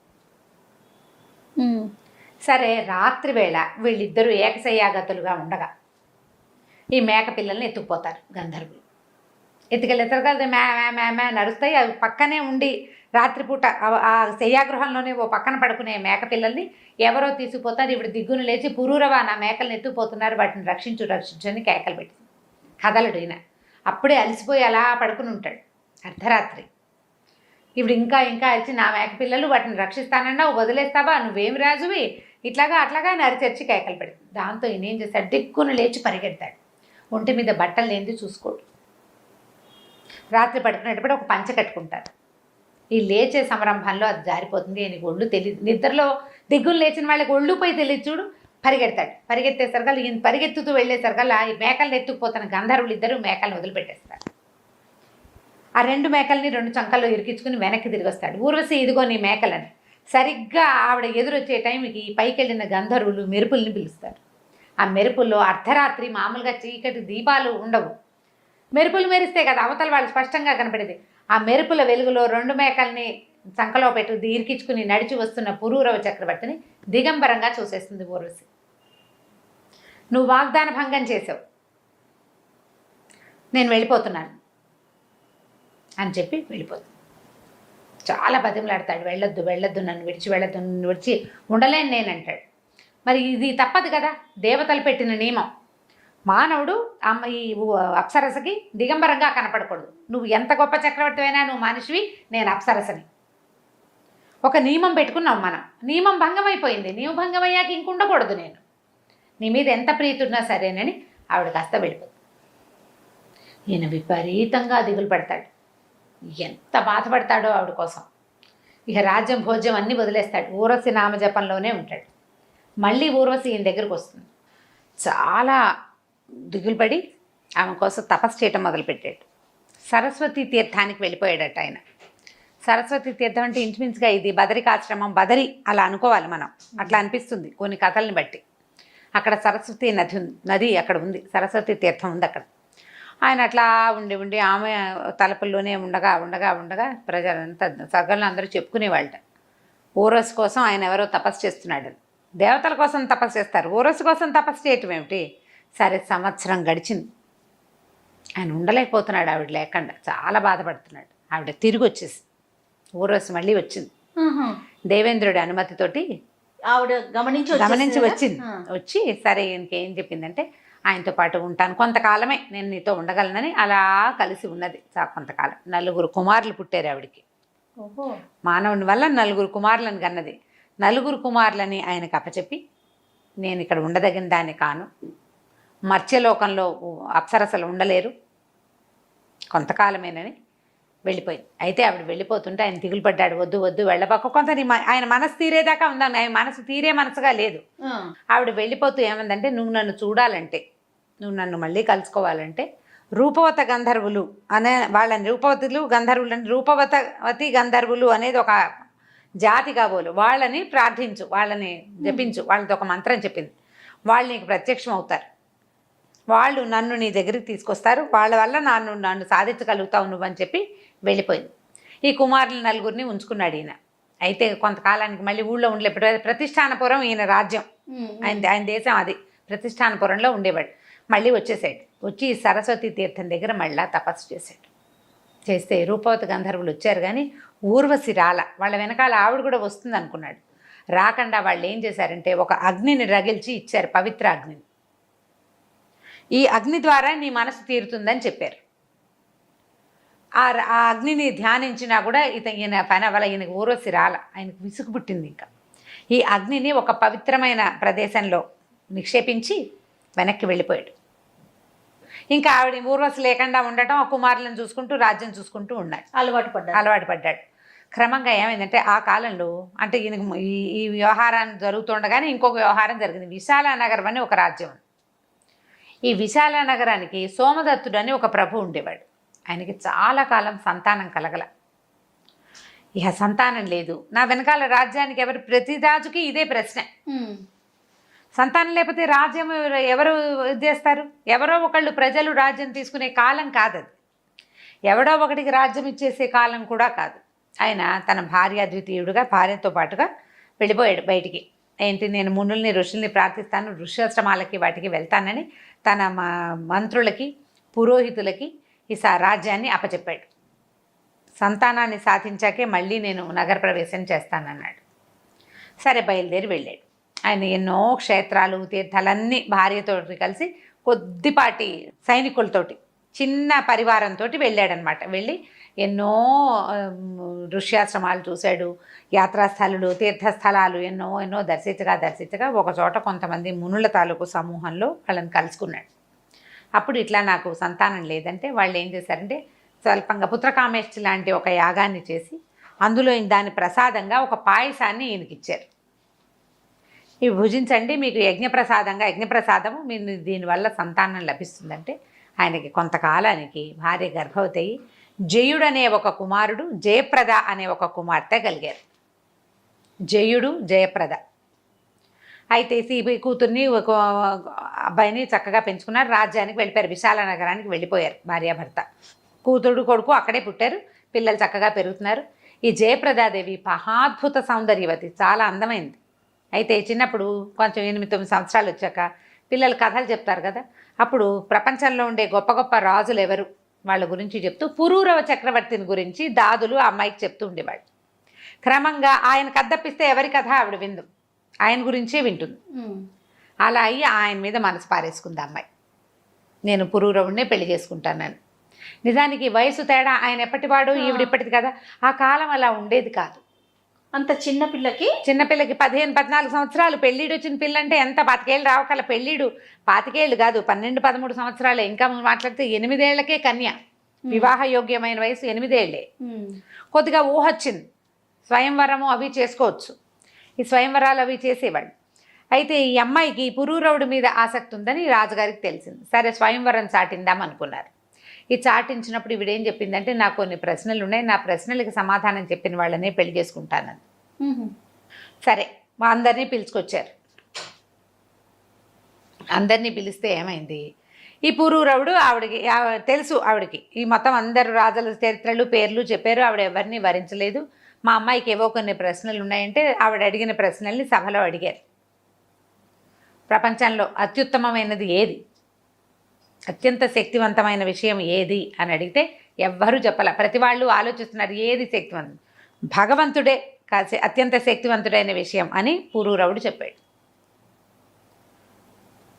సరే రాత్రి వేళ వీళ్ళిద్దరూ ఏకశయ్యాగతులుగా ఉండగా ఈ మేక పిల్లల్ని ఎత్తుకుపోతారు గంధర్వులు. ఎత్తుకెళ్ళేసరికి మే నరుస్తాయి. అవి పక్కనే ఉండి రాత్రిపూట ఆ శయ్యాగృహంలోనే ఓ పక్కన పడుకునే మేక పిల్లల్ని ఎవరో తీసుకుపోతారు. ఇప్పుడు దిగ్గును లేచి పురూరవ నా మేకల్ని ఎత్తుకుపోతున్నారు, వాటిని రక్షించు అని కేకలు పెట్టి కదలడు ఈయన. అప్పుడే అలసిపోయి అలా పడుకుని ఉంటాడు. అర్ధరాత్రి ఇప్పుడు ఇంకా అరిచి, నా మేక పిల్లలు వాటిని రక్షిస్తానన్నా వదిలేస్తావా, నువ్వేమి రాజువి, అట్లాగా నరిచెరిచి కేకలు పెడుతుంది. దాంతో ఈయన ఏం చేస్తాడు, దిక్కును లేచి పరిగెడతాడు. ఒంటి మీద బట్టలు లేనిది చూసుకోడు. రాత్రి పడుకునేటప్పుడు ఒక పంచ కట్టుకుంటారు. ఈ లేచే సంరంభంలో అది జారిపోతుంది. ఈయనకి ఒళ్ళు తెలియదు. నిద్రలో దిగ్గులు లేచిన వాళ్ళకి ఒళ్ళు పోయి తెలియదు చూడు. పరిగెడతాడు. పరిగెత్తేసరికల్లా ఈయన పరిగెత్తుతూ వెళ్ళేసరికల్లా ఈ మేకలను ఎత్తుకుపోతున్న గంధర్వులు ఇద్దరు మేకలను వదిలిపెట్టేస్తారు. ఆ 2 మేకల్ని 2 చంకల్లో ఇరికించుకుని వెనక్కి తిరిగి వస్తాడు. ఊర్వశి ఇదిగో నీ మేకలని. సరిగ్గా ఆవిడ ఎదురొచ్చే టైంకి పైకి వెళ్ళిన గంధర్వులు మెరుపుల్ని పిలుస్తారు. ఆ మెరుపుల్లో అర్ధరాత్రి మామూలుగా చీకటి దీపాలు ఉండవు, మెరుపులు మెరిస్తే కదా అవతల వాళ్ళు స్పష్టంగా కనపడేది. ఆ మెరుపుల వెలుగులో 2 మేకల్ని చంకలో పెట్టి ఇరికించుకుని నడిచి వస్తున్న పురూరవ చక్రవర్తిని దిగంబరంగా చూసేస్తుంది ఊర్వశి. నువ్వు వాగ్దాన భంగం చేసావు, నేను వెళ్ళిపోతున్నాను అని చెప్పి వెళ్ళిపోతుంది. చాలా బతిమలాడతాడు, వెళ్ళొద్దు, నన్ను విడిచి ఉండలేను నేను అంటాడు. మరి ఇది తప్పదు కదా, దేవతలు పెట్టిన నియమం. మానవుడు ఈ అప్సరసకి దిగంబరంగా కనపడకూడదు. నువ్వు ఎంత గొప్ప చక్రవర్తి అయినా నువ్వు మనిషివి, నేను అప్సరసని. ఒక నియమం పెట్టుకున్నాం మనం, నియమం భంగమైపోయింది. నియమం భంగమయ్యాక ఇంకుండకూడదు నేను, నీ మీద ఎంత ప్రీతున్నా సరేనని ఆవిడ కాస్త వెళ్ళిపోతుంది. ఈయన విపరీతంగా దిగులు పడతాడు, ఎంత బాధపడతాడో ఆవిడ కోసం. ఇక రాజ్యం భోజ్యం అన్నీ వదిలేస్తాడు, ఊర్వశి నామజపంలోనే ఉంటాడు. మళ్ళీ ఊర్వశి ఈయన దగ్గరకు వస్తుంది. చాలా దిగులు పడి ఆమె కోసం తపస్సు చేయటం మొదలుపెట్టాడు. సరస్వతి తీర్థానికి వెళ్ళిపోయాడట ఆయన. సరస్వతి తీర్థం అంటే ఇంచుమించుగా ఇది బదరికాశ్రమం, బదరి అలా అనుకోవాలి మనం, అట్లా అనిపిస్తుంది కొన్ని కథల్ని బట్టి. అక్కడ సరస్వతి నది అక్కడ ఉంది, సరస్వతి తీర్థం ఉంది అక్కడ. ఆయన అట్లా ఉండి ఆమె తలపుల్లోనే ఉండగా ప్రజలంతా సగంలో అందరూ చెప్పుకునేవాళ్ళ ఊరస్ కోసం ఆయన ఎవరో తపస్సు చేస్తున్నాడు. దేవతల కోసం తపస్సు చేస్తారు, ఊరస్ కోసం తపస్సు చేయటం ఏమిటి? సరే, సంవత్సరం గడిచింది, ఆయన ఉండలేకపోతున్నాడు, ఆవిడ లేకుండా చాలా బాధపడుతున్నాడు. ఆవిడ తిరిగి వచ్చేసి ఊరస్ మళ్ళీ వచ్చింది దేవేంద్రుడి అనుమతితోటి. ఆవిడ గమనించి వచ్చింది. వచ్చి సరే ఇంకేం చెప్పిందంటే, ఆయనతో పాటు ఉంటాను కొంతకాలమే, నేను నీతో ఉండగలనని అలా కలిసి ఉన్నది కొంతకాలం. 4 కుమారులు పుట్టారు ఆవిడికి. మానవుని వల్ల 4 కుమారులను కన్నది. 4 కుమారులని ఆయనకు అప్పచెప్పి, నేను ఇక్కడ ఉండదగిన దాన్ని కాను, మత్స్యలోకంలో అప్సరసలు ఉండలేరు, కొంతకాలమేనని వెళ్ళిపోయింది. అయితే ఆవిడ వెళ్ళిపోతుంటే ఆయన దిగులు పడ్డాడు, వద్దు వెళ్ళబాక, కొంత ఆయన మనసు తీరేదాకా ఉందాం, ఆయన మనసు తీరే మనసుగా లేదు. ఆవిడ వెళ్ళిపోతూ ఏమందంటే, నువ్వు నన్ను చూడాలంటే, నువ్వు నన్ను మళ్ళీ కలుసుకోవాలంటే రూపవత గంధర్వులు అనే వాళ్ళని, రూపవతులు గంధర్వులు అంటే రూపవతి గంధర్వులు అనేది ఒక జాతి కాబోలు, వాళ్ళని ప్రార్థించు, వాళ్ళని జపించు, వాళ్ళతో ఒక మంత్రం చెప్పింది, వాళ్ళు నీకు ప్రత్యక్షం అవుతారు, వాళ్ళు నన్ను నీ దగ్గరికి తీసుకొస్తారు, వాళ్ళ వల్ల నన్ను సాధించగలుగుతావు నువ్వని చెప్పి వెళ్ళిపోయింది. ఈ కుమారులు 4 ఉంచుకున్నాడు ఈయన. అయితే కొంతకాలానికి మళ్ళీ ఊళ్ళో ఉండలే, ప్రతిష్టానపురం ఈయన రాజ్యం, ఆయన దేశం అది, ప్రతిష్టానపురంలో ఉండేవాడు. మళ్ళీ వచ్చేసాడు. వచ్చి సరస్వతి తీర్థం దగ్గర మళ్ళీ తపస్సు చేశాడు. చేస్తే రూపవతి గంధర్వులు వచ్చారు, కానీ ఊర్వశి రాల. వాళ్ళ వెనకాల ఆవిడ కూడా వస్తుంది అనుకున్నాడు. రాకుండా వాళ్ళు ఏం చేశారంటే, ఒక అగ్నిని రగిల్చి ఇచ్చారు, పవిత్ర అగ్నిని. ఈ అగ్ని ద్వారా నీ మనసు తీరుతుందని చెప్పారు. ఆ అగ్నిని ధ్యానించినా కూడా ఈయన పని అవ్వాల, ఈయనకు ఊర్వశి రాల, ఆయనకు విసుగు పుట్టింది. ఇంకా ఈ అగ్నిని ఒక పవిత్రమైన ప్రదేశంలో నిక్షేపించి వెనక్కి వెళ్ళిపోయాడు. ఇంకా ఆవిడ ఊర్వశి లేకుండా ఉండటం, ఆ కుమారులను చూసుకుంటూ రాజ్యం చూసుకుంటూ ఉన్నాడు, అలవాటు పడ్డాడు. క్రమంగా ఏమైందంటే, ఆ కాలంలో అంటే ఈయనకు ఈ వ్యవహారాన్ని జరుగుతుండగానే ఇంకొక వ్యవహారం జరిగింది. విశాల నగరం అని ఒక రాజ్యం. ఈ విశాల నగరానికి సోమదత్తుడు అని ఒక ప్రభు ఉండేవాడు. ఆయనకి చాలా కాలం సంతానం కలగల. ఇక సంతానం లేదు, నా వెనకాల రాజ్యానికి ప్రతి రాజుకి ఇదే ప్రశ్న, సంతానం లేకపోతే రాజ్యం ఎవరు చేస్తారు? ఎవరో ఒకళ్ళు ప్రజలు రాజ్యం తీసుకునే కాలం కాదది, ఎవడో ఒకటికి రాజ్యం ఇచ్చేసే కాలం కూడా కాదు. ఆయన తన భార్య ద్వితీయుడుగా భార్యతో పాటుగా వెళ్ళిపోయాడు బయటికి. ఏంటి, నేను మునుల్ని ఋషుల్ని ప్రార్థిస్తాను, ఋష్యాశ్రమాలకి వాటికి వెళ్తానని తన మంత్రులకి పురోహితులకి ఈ రాజ్యాన్ని అప్పచెప్పాడు. సంతానాన్ని సాధించాకే మళ్ళీ నేను నగర ప్రవేశం చేస్తానన్నాడు. సరే, బయలుదేరి వెళ్ళాడు. ఆయన ఎన్నో క్షేత్రాలు తీర్థాలన్నీ భార్యతో కలిసి కొద్దిపాటి సైనికులతోటి చిన్న పరివారంతో వెళ్ళాడనమాట. వెళ్ళి ఎన్నో ఋష్యాశ్రమాలు చూశాడు, యాత్రాస్థలాలు తీర్థస్థలాలు ఎన్నో దర్శించగా ఒక చోట కొంతమంది మునుల తాలూకు సమూహంలో వాళ్ళని కలుసుకున్నాడు. అప్పుడు ఇట్లా నాకు సంతానం లేదంటే వాళ్ళు ఏం చేశారంటే, స్వల్పంగా పుత్రకామేష్టి లాంటి ఒక యాగాన్ని చేసి అందులో దాని ప్రసాదంగా ఒక పాయసాన్ని ఈయనకిచ్చారు. ఇవి భుజించండి, మీకు యజ్ఞప్రసాదము మీరు దీనివల్ల సంతానం లభిస్తుందంటే, ఆయనకి కొంతకాలానికి భార్య గర్భవతి అయ్యి జయుడు అనే ఒక కుమారుడు, జయప్రద అనే ఒక కుమార్తె కలిగారు. జయుడు, జయప్రద. అయితే కూతుర్ని ఒక అబ్బాయిని చక్కగా పెంచుకున్నారు, రాజ్యానికి వెళ్ళిపోయారు, విశాల నగరానికి వెళ్ళిపోయారు భార్యాభర్త. కూతురు కొడుకు అక్కడే పుట్టారు, పిల్లలు చక్కగా పెరుగుతున్నారు. ఈ జయప్రదాదేవి మహాద్భుత సౌందర్యవతి, చాలా అందమైంది. అయితే చిన్నప్పుడు కొంచెం 8-9 సంవత్సరాలు వచ్చాక పిల్లలు కథలు చెప్తారు కదా, అప్పుడు ప్రపంచంలో ఉండే గొప్ప గొప్ప రాజులు ఎవరు వాళ్ళ గురించి చెప్తూ పురూరవ చక్రవర్తిని గురించి దాదులు ఆ అమ్మాయికి చెప్తూ ఉండేవాడు. క్రమంగా ఆయన కథప్పిస్తే ఎవరి కథ ఆవిడ విందు, ఆయన గురించే వింటుంది. అలా అయ్యి ఆయన మీద మనసు పారేసుకుంది అమ్మాయి, నేను పురూరవుడినే పెళ్లి చేసుకుంటానని. నిజానికి వయసు తేడా, ఆయన ఎప్పటివాడు ఈవిడిప్పటిది కదా, ఆ కాలం అలా ఉండేది కాదు. అంత చిన్నపిల్లకి 15-14 సంవత్సరాలు పెళ్ళిడు వచ్చిన పిల్ల అంటే ఎంత, 25 ఏళ్ళు రావకాల పెళ్ళిడు, 25 ఏళ్ళు కాదు 12-13 సంవత్సరాలే. ఇంకా మాట్లాడితే 8 ఏళ్లకే కన్య, వివాహ యోగ్యమైన వయసు 8 ఏళ్లే. కొద్దిగా ఊహొచ్చింది, స్వయంవరము అవి చేసుకోవచ్చు. ఈ స్వయంవరాలు అవి చేసేవాళ్ళు. అయితే ఈ అమ్మాయికి పురూరవుడి మీద ఆసక్తి ఉందని రాజుగారికి తెలిసింది. సరే, స్వయంవరం చాటిందాం అనుకున్నారు. ఈ చాటించినప్పుడు ఇవిడేం చెప్పిందంటే, నాకు కొన్ని ప్రశ్నలు ఉన్నాయి, నా ప్రశ్నలకి సమాధానం చెప్పిన వాళ్ళనే పెళ్లి చేసుకుంటానని. సరే, మా అందరినీ పిలుచుకొచ్చారు. అందరినీ పిలిస్తే ఏమైంది, ఈ పురూరవుడు ఆవిడకి తెలుసు, ఆవిడకి ఈ మొత్తం అందరు రాజుల చరిత్రలు పేర్లు చెప్పారు, ఆవిడ ఎవరిని వరించలేదు. మా అమ్మాయికి ఏవో కొన్ని ప్రశ్నలు ఉన్నాయంటే ఆవిడ అడిగిన ప్రశ్నల్ని సభలో అడిగారు. ప్రపంచంలో అత్యుత్తమమైనది ఏది, అత్యంత శక్తివంతమైన విషయం ఏది అని అడిగితే ఎవ్వరూ చెప్పాల. ప్రతి వాళ్ళు ఆలోచిస్తున్నారు ఏది శక్తివంతం, భగవంతుడే కాసే అత్యంత శక్తివంతుడైన విషయం అని పురూరవుడు చెప్పాడు.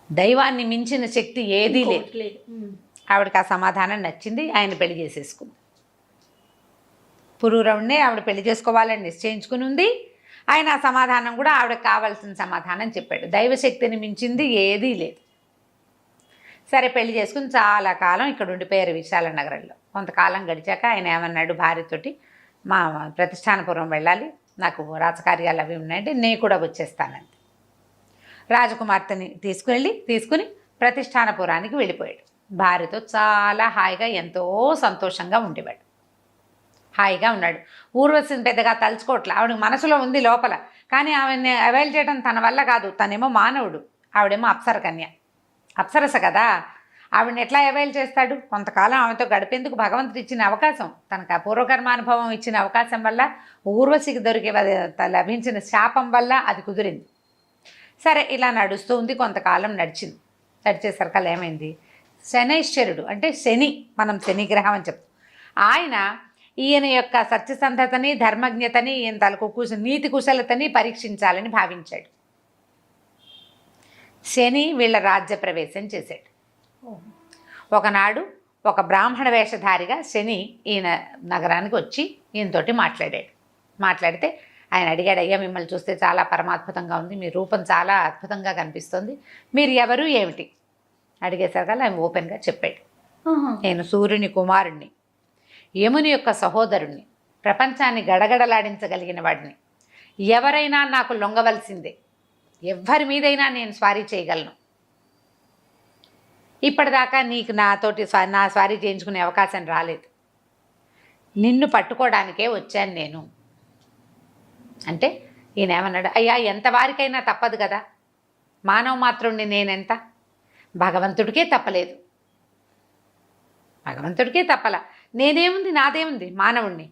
దైవాన్ని మించిన శక్తి ఏదీ లేదు. ఆవిడకి ఆ సమాధానం నచ్చింది, ఆయన పెళ్లి చేసేసుకుంది. పురూరవుడినే ఆవిడ పెళ్లి చేసుకోవాలని నిశ్చయించుకుని ఉంది. ఆయన ఆ సమాధానం కూడా ఆవిడకి కావాల్సిన సమాధానం చెప్పాడు. దైవశక్తిని మించింది ఏదీ లేదు. సరే పెళ్లి చేసుకుని చాలా కాలం ఇక్కడ ఉండిపోయారు విశాల నగరంలో. కొంతకాలం గడిచాక ఆయన ఏమన్నాడు భార్యతోటి, మా ప్రతిష్టానపురం వెళ్ళాలి, నాకు రాజకార్యాలు అవి ఉన్నాయంటే నేను కూడా వచ్చేస్తానండి. రాజకుమార్తెని తీసుకుని ప్రతిష్టానపురానికి వెళ్ళిపోయాడు. భార్యతో చాలా హాయిగా ఎంతో సంతోషంగా ఉండేవాడు. హాయిగా ఉన్నాడు. ఊర్వశిని పెద్దగా తలుచుకోవట్లే. ఆవిడ మనసులో ఉంది లోపల, కానీ ఆవిడని అవైల్ చేయడం తన వల్ల కాదు. తనేమో మానవుడు, ఆవిడేమో అప్సరస కదా. ఆవిడని ఎట్లా అవైల్ చేస్తాడు? కొంతకాలం ఆమెతో గడిపేందుకు భగవంతుడు ఇచ్చిన అవకాశం, తనకు ఆ పూర్వకర్మానుభవం ఇచ్చిన అవకాశం వల్ల, ఊర్వశికి లభించిన శాపం వల్ల అది కుదిరింది. సరే ఇలా నడుస్తూ ఉంది. కొంతకాలం నడిచేసరికల్లా ఏమైంది, శనైశ్వరుడు అంటే శని, మనం శని గ్రహం అని చెప్తాం, ఆయన ఈయన యొక్క సత్యసంధతని, ధర్మజ్ఞతని, ఈయన తలకు నీతి కుశలతని పరీక్షించాలని భావించాడు. శని వీళ్ళ రాజ్య ప్రవేశం చేశాడు. ఒకనాడు ఒక బ్రాహ్మణ వేషధారిగా శని ఈయన నగరానికి వచ్చి ఈయనతోటి మాట్లాడితే ఆయన అడిగాడు, అయ్యా మిమ్మల్ని చూస్తే చాలా పరమాద్భుతంగా ఉంది, మీ రూపం చాలా అద్భుతంగా కనిపిస్తుంది, మీరు ఎవరు ఏమిటి అడిగేసరికల్లా ఆయన ఓపెన్గా చెప్పాడు, నేను సూర్యుని కుమారుణ్ణి, యముని యొక్క సహోదరుణ్ణి, ప్రపంచాన్ని గడగడలాడించగలిగిన వాడిని, ఎవరైనా నాకు లొంగవలసిందే, ఎవ్వరి మీదైనా నేను స్వారీ చేయగలను, ఇప్పటిదాకా నీకు నాతోటి నా స్వారీ చేయించుకునే అవకాశం రాలేదు, నిన్ను పట్టుకోవడానికే వచ్చాను నేను అంటే ఈయన ఏమన్నాడు, అయ్యా ఎంత వారికైనా తప్పదు కదా, మానవ మాత్రుణ్ణి నేనెంత, భగవంతుడికే తప్పలేదు, భగవంతుడికే తప్పలా, నేనేముంది నాదేముంది మానవుణ్ణి,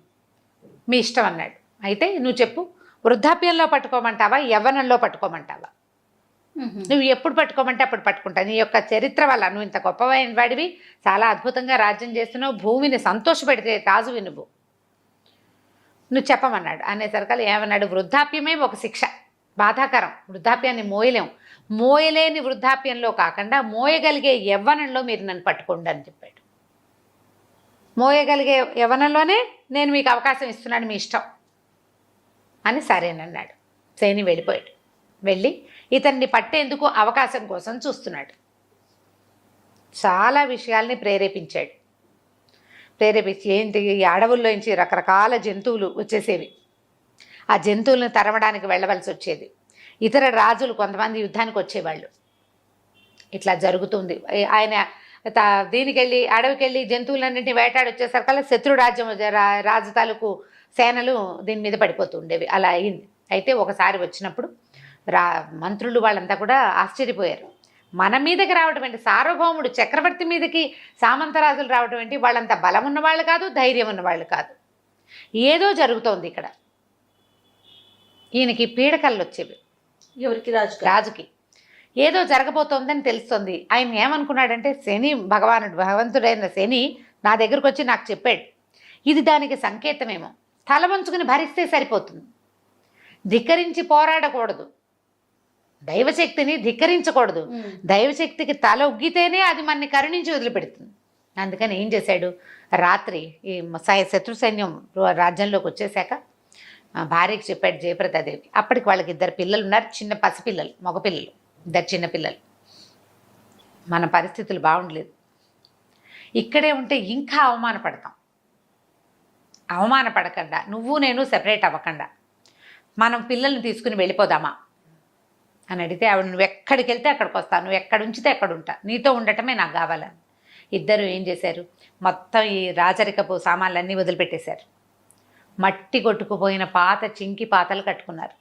మీ ఇష్టం అన్నాడు. అయితే నువ్వు చెప్పు, వృద్ధాప్యంలో పట్టుకోమంటావా, యవ్వనంలో పట్టుకోమంటావా, నువ్వు ఎప్పుడు పట్టుకోమంటే అప్పుడు పట్టుకుంటావు, నీ యొక్క చరిత్ర వల్ల నువ్వు ఇంత గొప్పవైన వాడివి, చాలా అద్భుతంగా రాజ్యం చేస్తున్నావు, భూమిని సంతోషపెడితే రాజువి నువ్వు చెప్పమన్నాడు. అనేసరికల్ ఏమన్నాడు, వృద్ధాప్యమే ఒక శిక్ష, బాధాకరం, వృద్ధాప్యాన్ని మోయలేని వృద్ధాప్యంలో కాకుండా మోయగలిగే యవ్వనంలో మీరు నన్ను పట్టుకోండి అని చెప్పాడు. మోయగలిగే యవ్వనంలోనే నేను మీకు అవకాశం ఇస్తున్నాను, మీ ఇష్టం అని సరేనన్నాడు. శని వెళ్ళిపోయాడు. వెళ్ళి ఇతన్ని పట్టేందుకు అవకాశం కోసం చూస్తున్నాడు. చాలా విషయాల్ని ప్రేరేపించి ఏంటి, ఈ అడవుల్లోంచి రకరకాల జంతువులు వచ్చేసేవి, ఆ జంతువులను తరమడానికి వెళ్ళవలసి వచ్చేది, ఇతర రాజులు కొంతమంది యుద్ధానికి వచ్చేవాళ్ళు, ఇట్లా జరుగుతుంది. ఆయన దీనికెళ్ళి అడవికెళ్ళి జంతువులన్నింటినీ వేటాడి వచ్చేసరికల్లా శత్రు రాజు తాలూకు సేనలు దీని మీద పడిపోతూ ఉండేవి. అలా అయింది. అయితే ఒకసారి వచ్చినప్పుడు మంత్రులు వాళ్ళంతా కూడా ఆశ్చర్యపోయారు. మన మీదకి రావడం ఏంటి, సార్వభౌముడు చక్రవర్తి మీదకి సామంతరాజులు రావడం ఏంటి, వాళ్ళంతా బలం ఉన్నవాళ్ళు కాదు, ధైర్యం ఉన్నవాళ్ళు కాదు, ఏదో జరుగుతోంది ఇక్కడ. ఈయనకి పీడకలు వచ్చేవి, ఎవరికి, రాజుకి ఏదో జరగబోతోందని తెలుస్తుంది. ఆయన ఏమనుకున్నాడంటే, శని భగవంతుడైన శని నా దగ్గరకు వచ్చి నాకు చెప్పాడు, ఇది దానికి సంకేతమేమో, తల వంచుకుని భరిస్తే సరిపోతుంది, ధిక్కరించి పోరాడకూడదు, దైవశక్తిని ధిక్కరించకూడదు, దైవశక్తికి తల ఉగ్గితేనే అది మనని కరుణించి వదిలిపెడుతుంది. అందుకని ఏం చేశాడు, రాత్రి ఈ శత్రు సైన్యం రాజ్యంలోకి వచ్చేసాక భార్యకి చెప్పాడు జయప్రదాదేవి. అప్పటికి వాళ్ళకి 2 పిల్లలు ఉన్నారు, చిన్న పసిపిల్లలు, మగపిల్లలు, 2 చిన్నపిల్లలు. మన పరిస్థితులు బాగుండలేదు, ఇక్కడే ఉంటే ఇంకా అవమానపడకుండా నువ్వు నేను సెపరేట్ అవ్వకుండా మనం పిల్లల్ని తీసుకుని వెళ్ళిపోదామా అని అడిగితే ఆవిడ, నువ్వు ఎక్కడికి వెళ్తే అక్కడికి వస్తాను, నువ్వు ఎక్కడ ఉంచితే అక్కడ ఉంటా, నీతో ఉండటమే నాకు కావాలని. ఇద్దరు ఏం చేశారు, మొత్తం ఈ రాజరికపు సామాన్లన్నీ వదిలిపెట్టేశారు, మట్టి కొట్టుకుపోయిన చింకి పాతలు కట్టుకున్నారు.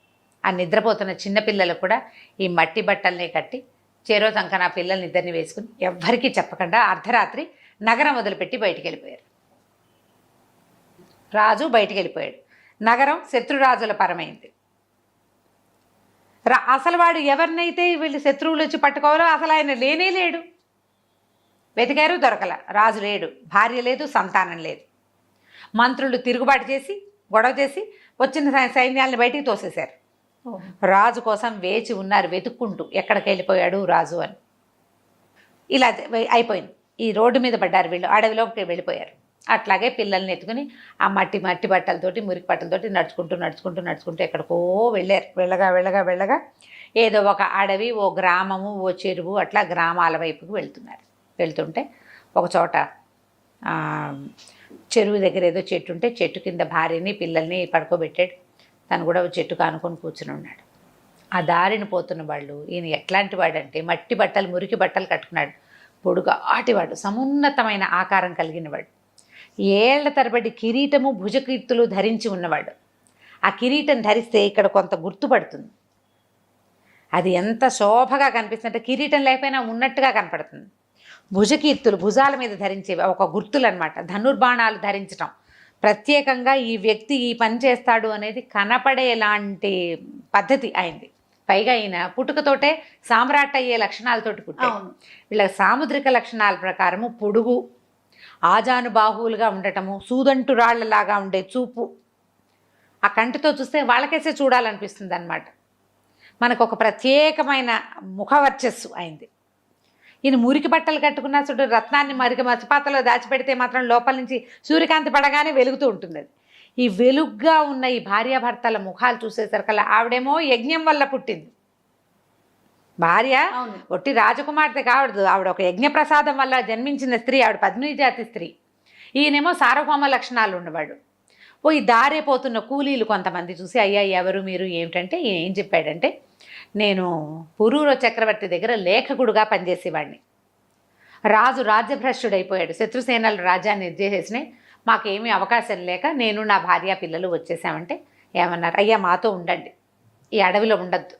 ఆ నిద్రపోతున్న చిన్నపిల్లలు కూడా ఈ మట్టి బట్టల్ని కట్టి చెరో సంకన ఆ పిల్లల్ని ఇద్దరిని వేసుకుని ఎవ్వరికీ చెప్పకుండా అర్ధరాత్రి నగరం వదిలిపెట్టి బయటికి వెళ్ళిపోయారు. రాజు బయటికి వెళ్ళిపోయాడు. నగరం శత్రురాజుల పరమైంది. అసలు వాడు ఎవరినైతే వీళ్ళు శత్రువులు వచ్చి పట్టుకోవాలో అసలు ఆయన లేనే లేడు. వెతికారు, దొరకల. రాజు లేడు, భార్య లేదు, సంతానం లేదు. మంత్రులు తిరుగుబాటు చేసి గొడవ చేసి వచ్చిన సైన్యాలను బయటికి తోసేశారు. రాజు కోసం వేచి ఉన్నారు వెతుక్కుంటూ, ఎక్కడికి వెళ్ళిపోయాడు రాజు అని. ఇలా అయిపోయింది. ఈ రోడ్డు మీద పడ్డారు వీళ్ళు, అడవిలోకి వెళ్ళిపోయారు. అట్లాగే పిల్లల్ని ఎత్తుకుని ఆ మట్టి బట్టలతోటి మురికి బట్టలతోటి నడుచుకుంటూ ఎక్కడికో వెళ్ళారు. వెళ్ళగా ఏదో ఒక అడవి, ఓ గ్రామము, ఓ చెరువు, అట్లా గ్రామాల వైపుకు వెళ్తుంటే ఒక చోట చెరువు దగ్గర ఏదో చెట్టు ఉంటే చెట్టు కింద భార్యని పిల్లల్ని పడుకోబెట్టాడు. తను కూడా చెట్టు కానుకొని కూర్చుని ఉన్నాడు. ఆ దారిని పోతున్న వాళ్ళు, ఈయన ఎట్లాంటి వాడంటే మట్టి బట్టలు మురికి బట్టలు కట్టుకున్నాడు. పొడుగాటివాడు, సమున్నతమైన ఆకారం కలిగినవాడు. ఏళ్ల తరబడి కిరీటము భుజకీర్తులు ధరించి ఉన్నవాడు. ఆ కిరీటం ధరిస్తే ఇక్కడ కొంత గుర్తుపడుతుంది. అది ఎంత శోభగా కనిపిస్తుందంటే కిరీటం లేకపోయినా ఉన్నట్టుగా కనపడుతుంది. భుజకీర్తులు భుజాల మీద ధరించేవి ఒక గుర్తులు అనమాట. ధనుర్బాణాలు ధరించటం ప్రత్యేకంగా ఈ వ్యక్తి ఈ పని చేస్తాడు అనేది కనపడేలాంటి పద్ధతి అయింది. పైగా ఈయన పుట్టుకతోటే సామ్రాట్ అయ్యే లక్షణాలతోటి పుట్టాడు. వీళ్ళ సాముద్రిక లక్షణాల ప్రకారము పొడుగు, ఆజానుబాహువులుగా ఉండటము, సూదంటు రాళ్లలాగా ఉండే చూపు, ఆ కంటితో చూస్తే వాళ్ళకేసే చూడాలనిపిస్తుంది అన్నమాట. మనకు ఒక ప్రత్యేకమైన ముఖవర్చస్సు అయింది. ఈయన మురికి బట్టలు కట్టుకున్న చూడు, రత్నాన్ని మసిపాతలో దాచిపెడితే మాత్రం లోపల నుంచి సూర్యకాంతి పడగానే వెలుగుతూ ఉంటుంది. అది ఈ వెలుగ్గా ఉన్న ఈ భార్యాభర్తల ముఖాలు చూసేసరికల్లా ఆవిడేమో యజ్ఞం వల్ల పుట్టింది. భార్య ఒట్టి రాజకుమార్తె కావడదు, ఆవిడ ఒక యజ్ఞప్రసాదం వల్ల జన్మించిన స్త్రీ, ఆవిడ పద్మిని జాతి స్త్రీ. ఈయనేమో సార్వభౌమ లక్షణాలు ఉన్నవాడు. ఈ దారే పోతున్న కూలీలు కొంతమంది చూసి, అయ్యా ఎవరు మీరు ఏమిటంటే, ఈయన ఏం చెప్పాడంటే, నేను పురూర చక్రవర్తి దగ్గర లేఖకుడుగా పనిచేసేవాడిని. రాజు రాజ్యభ్రష్టుడైపోయాడు, శత్రుసేనలు రాజ్యాన్ని చేసేసినాయి, మాకేమీ అవకాశం లేక నేను నా భార్య పిల్లలు వచ్చేసామంటే ఏమన్నారు, అయ్యా మాతో ఉండండి, ఈ అడవిలో ఉండద్దు,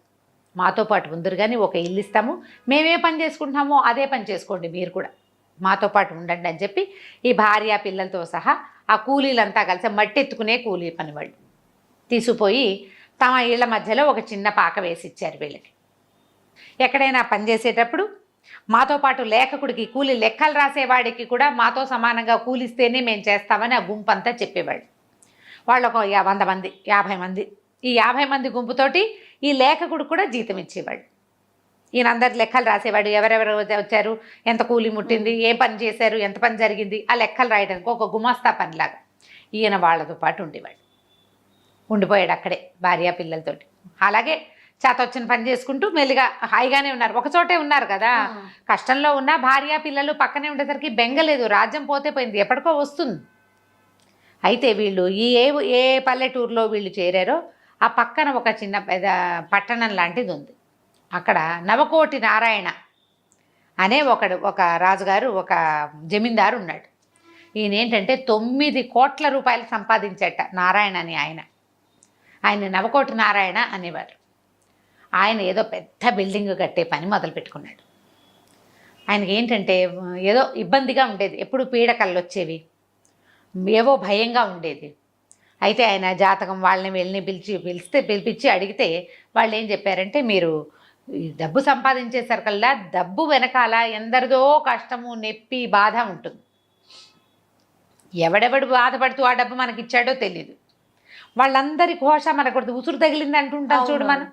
మాతో పాటు ఉందరు కానీ ఒక ఇల్లు ఇస్తాము, మేమే పని చేసుకుంటున్నామో అదే పని చేసుకోండి, మీరు కూడా మాతో పాటు ఉండండి అని చెప్పి ఈ భార్య పిల్లలతో సహా ఆ కూలీలంతా కలిసి మట్టి ఎత్తుకునే కూలీ పని వాళ్ళు తీసుకుపోయి తమ ఇళ్ల మధ్యలో ఒక చిన్న పాక వేసి ఇచ్చారు వీళ్ళకి. ఎక్కడైనా పనిచేసేటప్పుడు మాతో పాటు లేఖకుడికి, కూలీ లెక్కలు రాసేవాడికి కూడా మాతో సమానంగా కూలిస్తేనే మేము చేస్తామని ఆ గుంపు అంతా చెప్పేవాళ్ళు. వాళ్ళు ఒక 100 మంది 50 మంది, ఈ 50 మంది గుంపుతోటి ఈ లేఖకుడు కూడా జీతం ఇచ్చేవాడు. ఈయన అందరి లెక్కలు రాసేవాడు, ఎవరెవరు వచ్చారు, ఎంత కూలి ముట్టింది, ఏ పని చేశారు, ఎంత పని జరిగింది, ఆ లెక్కలు రాయడానికి ఒక గుమాస్తా పనిలాగా ఈయన వాళ్ళతో పాటు ఉండిపోయాడు అక్కడే భార్య పిల్లలతోటి. అలాగే చేతొచ్చిన పని చేసుకుంటూ మెల్లిగా హాయిగానే ఉన్నారు. ఒకచోటే ఉన్నారు కదా, కష్టంలో ఉన్న భార్య పిల్లలు పక్కనే ఉండేసరికి బెంగలేదు, రాజ్యం పోతే పోయింది, ఎప్పటికో వస్తుంది. అయితే వీళ్ళు ఏ పల్లెటూరులో వీళ్ళు చేరారో ఆ పక్కన ఒక చిన్న పట్టణం లాంటిది ఉంది. అక్కడ నవకోటి నారాయణ అనే ఒక రాజుగారు, ఒక జమీందారు ఉన్నాడు. ఈయన ఏంటంటే 9 కోట్ల రూపాయలు సంపాదించేట నారాయణ అని ఆయన నవకోటి నారాయణ అనేవారు. ఆయన ఏదో పెద్ద బిల్డింగ్ కట్టే పని మొదలు పెట్టుకున్నాడు. ఆయనకి ఏంటంటే ఏదో ఇబ్బందిగా ఉండేది, ఎప్పుడు పీడకలు వచ్చేవి, ఏవో భయంగా ఉండేది. అయితే ఆయన జాతకం వాళ్ళని పిలిపించి అడిగితే వాళ్ళు ఏం చెప్పారంటే, మీరు ఈ డబ్బు సంపాదించేసరికల్లా డబ్బు వెనకాల ఎందరిదో కష్టము, నొప్పి, బాధ ఉంటుంది. ఎవడెవడు బాధపడుతూ ఆ డబ్బు మనకి ఇచ్చాడో తెలియదు. వాళ్ళందరి ఘోష మనకు ఉసురు తగిలింది అంటుంటాం చూడు మనం.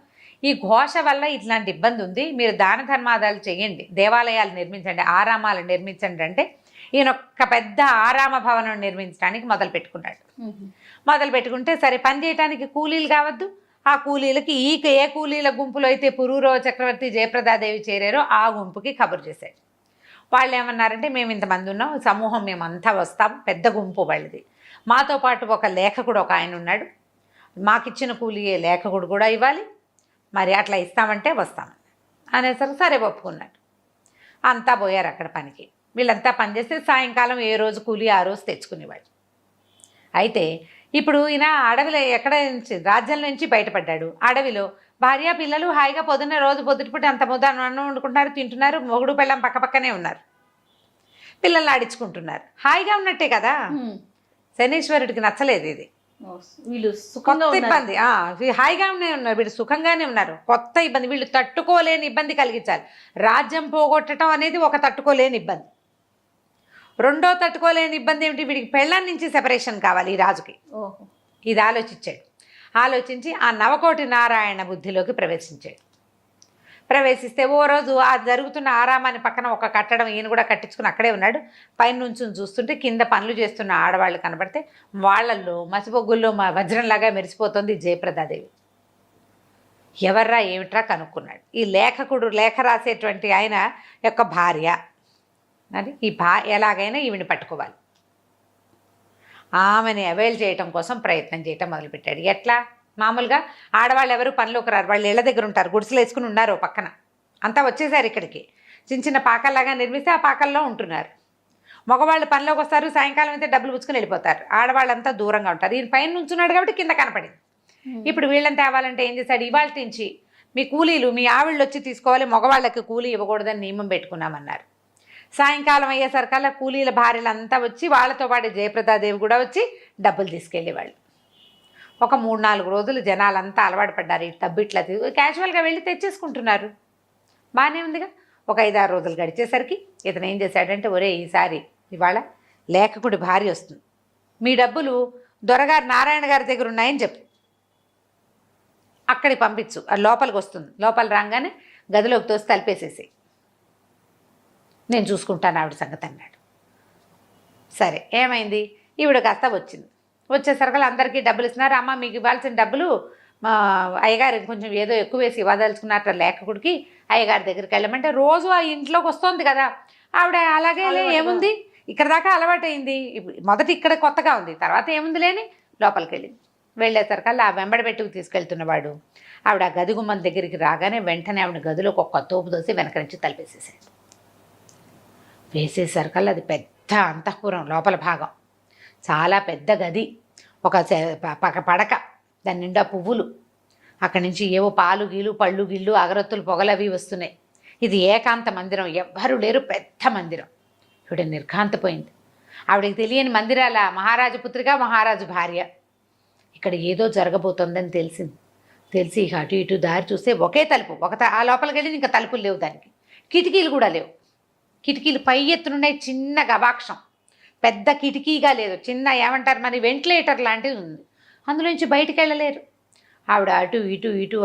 ఈ ఘోష వల్ల ఇట్లాంటి ఇబ్బంది ఉంది, మీరు దాన ధర్మాదాలు చేయండి, దేవాలయాలు నిర్మించండి, ఆరామాలు నిర్మించండి అంటే ఈయన ఒక పెద్ద ఆరామ భవనం నిర్మించడానికి మొదలు పెట్టుకుంటే సరే పని చేయడానికి కూలీలు కావద్దు. ఆ కూలీలకి ఏ కూలీల గుంపులో అయితే పురూరవ చక్రవర్తి జయప్రదాదేవి చేరారో ఆ గుంపుకి కబురు చేశారు. వాళ్ళు ఏమన్నారంటే, మేము ఇంతమంది ఉన్నాం, సమూహం మేమంతా వస్తాం, పెద్ద గుంపు వాళ్ళది, మాతో పాటు ఒక లేఖకుడు ఒక ఆయన ఉన్నాడు, మాకిచ్చిన కూలీయే లేఖకుడు కూడా ఇవ్వాలి, మరి అట్లా ఇస్తామంటే వస్తామని అనేసరికి సరే ఒప్పుకున్నాడు. అంతా పోయారు అక్కడ పనికి. వీళ్ళంతా పనిచేస్తే సాయంకాలం ఏ రోజు కూలీ ఆ రోజు తెచ్చుకునేవాడు. అయితే ఇప్పుడు ఈయన అడవిలో ఎక్కడ నుంచి రాజ్యం నుంచి బయటపడ్డాడు. అడవిలో భార్య పిల్లలు హాయిగా పొద్దున్న రోజు పొద్దుటిపూట అంత ముద్ద అన్నం వండుకుంటున్నారు, తింటున్నారు, మొగుడు పెళ్ళం పక్కపక్కనే ఉన్నారు, పిల్లలు ఆడించుకుంటున్నారు, హాయిగా ఉన్నట్టే కదా. శనీశ్వరుడికి నచ్చలేదు ఇది, వీళ్ళు కొత్త ఇబ్బంది. హాయిగానే ఉన్నారు వీళ్ళు, సుఖంగానే ఉన్నారు, కొత్త ఇబ్బంది, వీళ్ళు తట్టుకోలేని ఇబ్బంది కలిగించాలి. రాజ్యం పోగొట్టడం అనేది ఒక తట్టుకోలేని ఇబ్బంది. రెండో తట్టుకోలేని ఇబ్బంది ఏమిటి, వీడికి పెళ్ళాం నుంచి సెపరేషన్ కావాలి ఈ రాజుకి. ఇది ఆలోచించాడు. ఆలోచించి ఆ నవకోటి నారాయణ బుద్ధిలోకి ప్రవేశిస్తే ఓ రోజు ఆ జరుగుతున్న ఆరామాన్ని పక్కన ఒక కట్టడం ఈయన కూడా కట్టించుకుని అక్కడే ఉన్నాడు. పైన నుంచి చూస్తుంటే కింద పనులు చేస్తున్న ఆడవాళ్ళు కనబడితే వాళ్ళల్లో మసిబొగ్గుల్లో వజ్రంలాగా మెరిసిపోతుంది జయప్రదాదేవి. ఎవర్రా ఏమిట్రా కనుక్కున్నాడు. ఈ లేఖకుడు లేఖ రాసేటువంటి ఆయన యొక్క భార్య అని, ఈ ఎలాగైనా ఈవిని పట్టుకోవాలి. ఆమెని అవైల్ చేయటం కోసం ప్రయత్నం చేయటం మొదలుపెట్టాడు. ఎట్లా, మామూలుగా ఆడవాళ్ళు ఎవరు పనిలోకి రారు, వాళ్ళు ఇళ్ళ దగ్గర ఉంటారు, గుడిసెలు వేసుకుని ఉన్నారు పక్కన, అంతా వచ్చేసారు ఇక్కడికి, చిన్న చిన్న పాకల్లాగా నిర్మిస్తే ఆ పాకల్లో ఉంటున్నారు. మగవాళ్ళు పనిలోకి వస్తారు, సాయంకాలం అయితే డబ్బులు పుచ్చుకుని వెళ్ళిపోతారు, ఆడవాళ్ళంతా దూరంగా ఉంటారు. ఈయన పైన నుంచున్నాడు కాబట్టి కింద కనపడింది. ఇప్పుడు వీళ్ళని తేవాలంటే ఏం చేశాడు, ఇవాళ నుంచి మీ కూలీలు మీ ఆవిళ్ళు వచ్చి తీసుకోవాలి, మగవాళ్ళకి కూలీ ఇవ్వకూడదని నియమం పెట్టుకున్నామన్నారు. సాయంకాలం అయ్యేసరికల్లా కూలీల భార్యలంతా వచ్చి వాళ్ళతో పాటు జయప్రదాదేవి కూడా వచ్చి డబ్బులు తీసుకెళ్ళేవాళ్ళు. ఒక 3-4 రోజులు జనాలంతా అలవాటు పడ్డారు. ఈ తబ్బిట్లా క్యాజువల్గా వెళ్ళి తెచ్చేసుకుంటున్నారు, బాగానే ఉందిగా. ఒక 5-6 రోజులు గడిచేసరికి ఇతను ఏం చేశాడంటే, ఒరే ఈసారి ఇవాళ లేఖకుడి భార్య వస్తుంది, మీ డబ్బులు దొరగారు నారాయణ గారి దగ్గర ఉన్నాయని చెప్పు, అక్కడికి పంపించు, అది లోపలికి వస్తుంది, లోపల రాగానే గదిలోకి తోసి తలిపేసేసి నేను చూసుకుంటాను ఆవిడ సంగతి అన్నాడు. సరే ఏమైంది, ఈవిడ కాస్త వచ్చింది. వచ్చేసరికి అందరికీ డబ్బులు ఇస్తున్నారు. అమ్మ మీకు ఇవ్వాల్సిన డబ్బులు మా అయ్యగారు కొంచెం ఏదో ఎక్కువ వేసి ఇవ్వదలుచుకున్నట్టు లేఖకుడికి అయ్యగారి దగ్గరికి వెళ్ళమంటే రోజు ఆ ఇంట్లోకి వస్తుంది కదా ఆవిడ. అలాగే ఏముంది, ఇక్కడ దాకా అలవాటైంది, మొదట ఇక్కడ కొత్తగా ఉంది, తర్వాత ఏముంది లేని లోపలికి వెళ్ళింది. వెళ్ళేసరికల్లా ఆ వెంబడి పెట్టుకు తీసుకెళ్తున్నవాడు ఆవిడ ఆ గది గుమ్మం దగ్గరికి రాగానే వెంటనే ఆవిడ గదిలోకి ఒక్క తోపు దోసి వెనక నుంచి తలిపేసేసాడు. వేసేసరికల్లా అది పెద్ద అంతఃపురం, లోపల భాగం చాలా పెద్ద గది, ఒక పడక, దాని నిండా పువ్వులు, అక్కడి నుంచి ఏవో పాలు గీలు పళ్ళు గిళ్ళు అగరత్తులు పొగలు అవి వస్తున్నాయి. ఇది ఏకాంత మందిరం, ఎవ్వరూ లేరు, పెద్ద మందిరం. ఇవిడ నిర్ఘాంతపోయింది. ఆవిడకి తెలియని మందిరాల మహారాజు పుత్రిక, మహారాజు భార్య. ఇక్కడ ఏదో జరగబోతోందని తెలిసి ఇక అటు ఇటు దారి చూస్తే ఒకే తలుపు, ఆ లోపలికి వెళ్ళి ఇంకా తలుపులు లేవు, దానికి కిటికీలు కూడా లేవు. కిటికీలు పై ఎత్తునున్నాయి, చిన్న గవాక్షం, పెద్ద కిటికీగా లేదు, చిన్న ఏమంటారు మరి వెంటిలేటర్ లాంటిది ఉంది, అందులోంచి బయటికి వెళ్ళలేరు. ఆవిడ అటు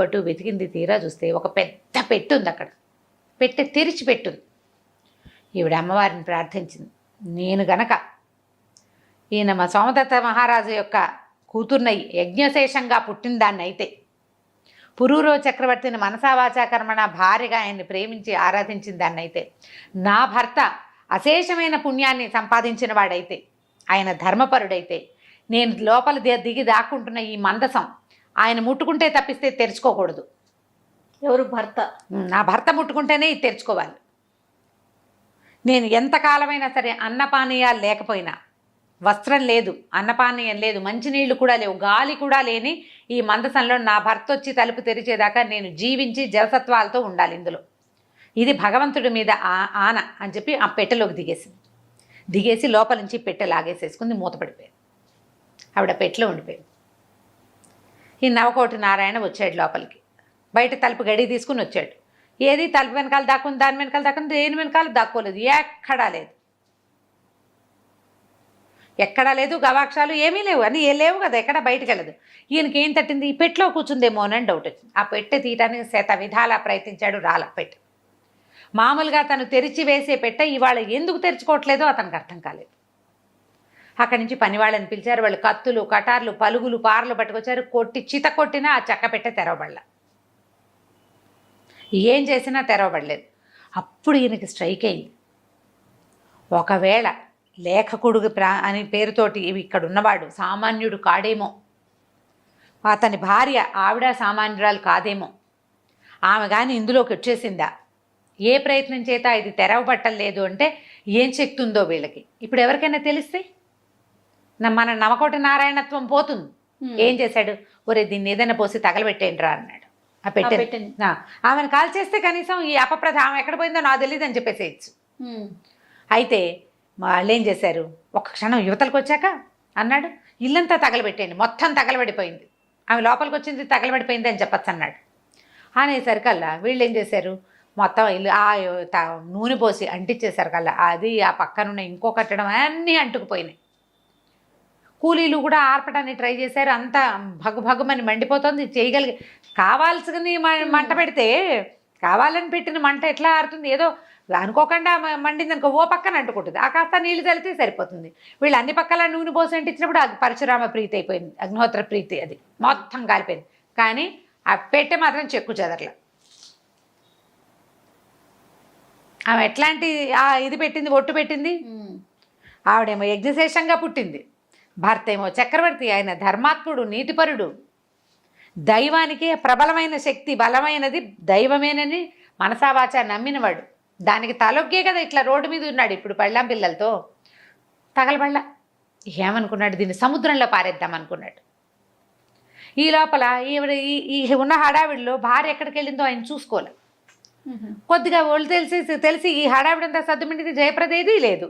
అటు వెతికింది. తీరా చూస్తే ఒక పెద్ద పెట్టు ఉంది అక్కడ, పెట్టె తెరిచి పెట్టుంది. ఈవిడ అమ్మవారిని ప్రార్థించింది, నేను గనక ఈయన మా సోమదత్త మహారాజు యొక్క కూతుర్నై యజ్ఞశేషంగా పుట్టిన దాన్ని అయితే, పురూరవ చక్రవర్తిని మనసావాచా కర్మణ భార్యగా ఆయన్ని ప్రేమించి ఆరాధించిన దాన్ని అయితే, నా భర్త అశేషమైన పుణ్యాన్ని సంపాదించిన వాడైతే, ఆయన ధర్మపరుడైతే, నేను లోపల దిగి దాక్కుంటున్న ఈ మందసం ఆయన ముట్టుకుంటే తప్పిస్తే తెరుచుకోకూడదు. ఎవరు భర్త? నా భర్త ముట్టుకుంటేనే ఇది తెరుచుకోవాలి. నేను ఎంతకాలమైనా సరే అన్నపానీయాలు లేకపోయినా, వస్త్రం లేదు, అన్నపానీయం లేదు, మంచినీళ్ళు కూడా లేవు, గాలి కూడా లేని ఈ మందసంలో నా భర్త వచ్చి తలుపు తెరిచేదాకా నేను జీవించి జలసత్వాలతో ఉండాలి ఇందులో, ఇది భగవంతుడి మీద ఆన అని చెప్పి ఆ పెట్టెలోకి దిగేసి లోపల నుంచి పెట్టె లాగేసేసుకుంది, మూతపడిపోయింది. ఆవిడ పెట్టెలో ఉండిపోయింది. ఈ నవకోటి నారాయణ వచ్చాడు లోపలికి, బయట తలుపు గడి తీసుకుని వచ్చాడు. ఏది తలుపు వెనకాల దాక్కుంది, దాని వెనకాల దాక్కుంది, దేని వెనకాల దాక్కోలేదు, ఎక్కడా లేదు, గవాక్షాలు ఏమీ లేవు, అని లేవు కదా, ఎక్కడ బయటకు వెళ్ళదు. ఈయనకి ఏం తట్టింది, ఈ పెట్టెలో కూర్చుందేమో అని డౌట్ వచ్చింది. ఆ పెట్టె తీయడానికి శత విధాలా ప్రయత్నించాడు, పెట్టె మామూలుగా తను తెరిచి వేసే పెట్టె ఇవాళ ఎందుకు తెరుచుకోవట్లేదో అతనికి అర్థం కాలేదు. అక్కడి నుంచి పని వాళ్ళని పిలిచారు. వాళ్ళు కత్తులు, కటార్లు, పలుగులు, పారలు పట్టుకొచ్చారు. చిత కొట్టినా ఆ చెక్క పెట్టె తెరవబడలా, ఏం చేసినా తెరవబడలేదు. అప్పుడు ఈయనకి స్ట్రైక్ అయింది, ఒకవేళ లేఖకుడు అని పేరుతోటి ఇక్కడ ఉన్నవాడు సామాన్యుడు కాడేమో, అతని భార్య ఆవిడ సామాన్యురాలు కాదేమో, ఆమె కానీ ఇందులోకి వచ్చేసిందా, ఏ ప్రయత్నం చేత ఇది తెరవబట్టలేదు అంటే ఏం శక్తి ఉందో వీళ్ళకి. ఇప్పుడు ఎవరికైనా తెలిస్తే మన నవకోటి నారాయణత్వం పోతుంది. ఏం చేశాడు, ఒరే దీన్ని ఏదైనా పోసి తగలబెట్టేయండిరా అన్నాడు. ఆ పెట్టెని ఆమెను కాల్ చేస్తే కనీసం ఈ అపప్రద ఆమె ఎక్కడ పోయిందో నాకు తెలియదు అని చెప్పేసేయచ్చు. అయితే వాళ్ళు ఏం చేశారు, ఒక క్షణం యువతలకు వచ్చాక అన్నాడు, ఇల్లంతా తగలబెట్టేయండి, మొత్తం తగలబడిపోయింది, ఆమె లోపలికి వచ్చింది తగలబడిపోయింది అని చెప్పచ్చు అన్నాడు. అనేసరికల్లా వీళ్ళు ఏం చేశారు, మొత్తం ఇల్లు నూనె పోసి అంటించేసరికల్లా అది ఆ పక్కనున్న ఇంకో కట్టడం అన్నీ అంటుకుపోయినాయి. కూలీలు కూడా ఆర్పడానికి ట్రై చేశారు, అంతా భగమని మండిపోతుంది. చేయగలిగి కావాల్సిన మంట పెడితే కావాలని పెట్టిన మంట ఎట్లా ఆరుతుంది, ఏదో అనుకోకుండా మండింది అనుకో ఓ పక్కన అంటుకుంటుంది, ఆ కాస్త నీళ్ళు చల్లితే సరిపోతుంది. వీళ్ళు అన్ని పక్కల నూనె పోసి అంటించినప్పుడు పరశురామ ప్రీతి అయిపోయింది, అగ్నిహోత్ర ప్రీతి, అది మొత్తం కాలిపోయింది. కానీ ఆ పెట్టె మాత్రం చెక్కు చెదరల. ఆమె ఎట్లాంటి ఇది పెట్టింది, ఒట్టు పెట్టింది. ఆవిడేమో యజ్ఞశేషంగా పుట్టింది, భర్త ఏమో చక్రవర్తి, ఆయన ధర్మాత్ముడు, నీతిపరుడు, దైవానికి ప్రబలమైన శక్తి, బలమైనది దైవమేనని మనసావాచ నమ్మినవాడు. దానికి తలొగ్గే కదా ఇట్లా రోడ్డు మీద ఉన్నాడు ఇప్పుడు పళ్ళాం పిల్లలతో. తగలబళ్ళ ఏమనుకున్నాడు, దీన్ని సముద్రంలో పారేద్దాం అనుకున్నాడు. ఈ లోపల ఈవిడ ఈ ఉన్న హడావిడిలో భార్య ఎక్కడికి వెళ్ళిందో ఆయన చూసుకోలే. కొద్దిగా ఒళ్ళు తెలిసి ఈ హడావిడంతా సర్దుమింటిది, జయప్రదేది లేదు.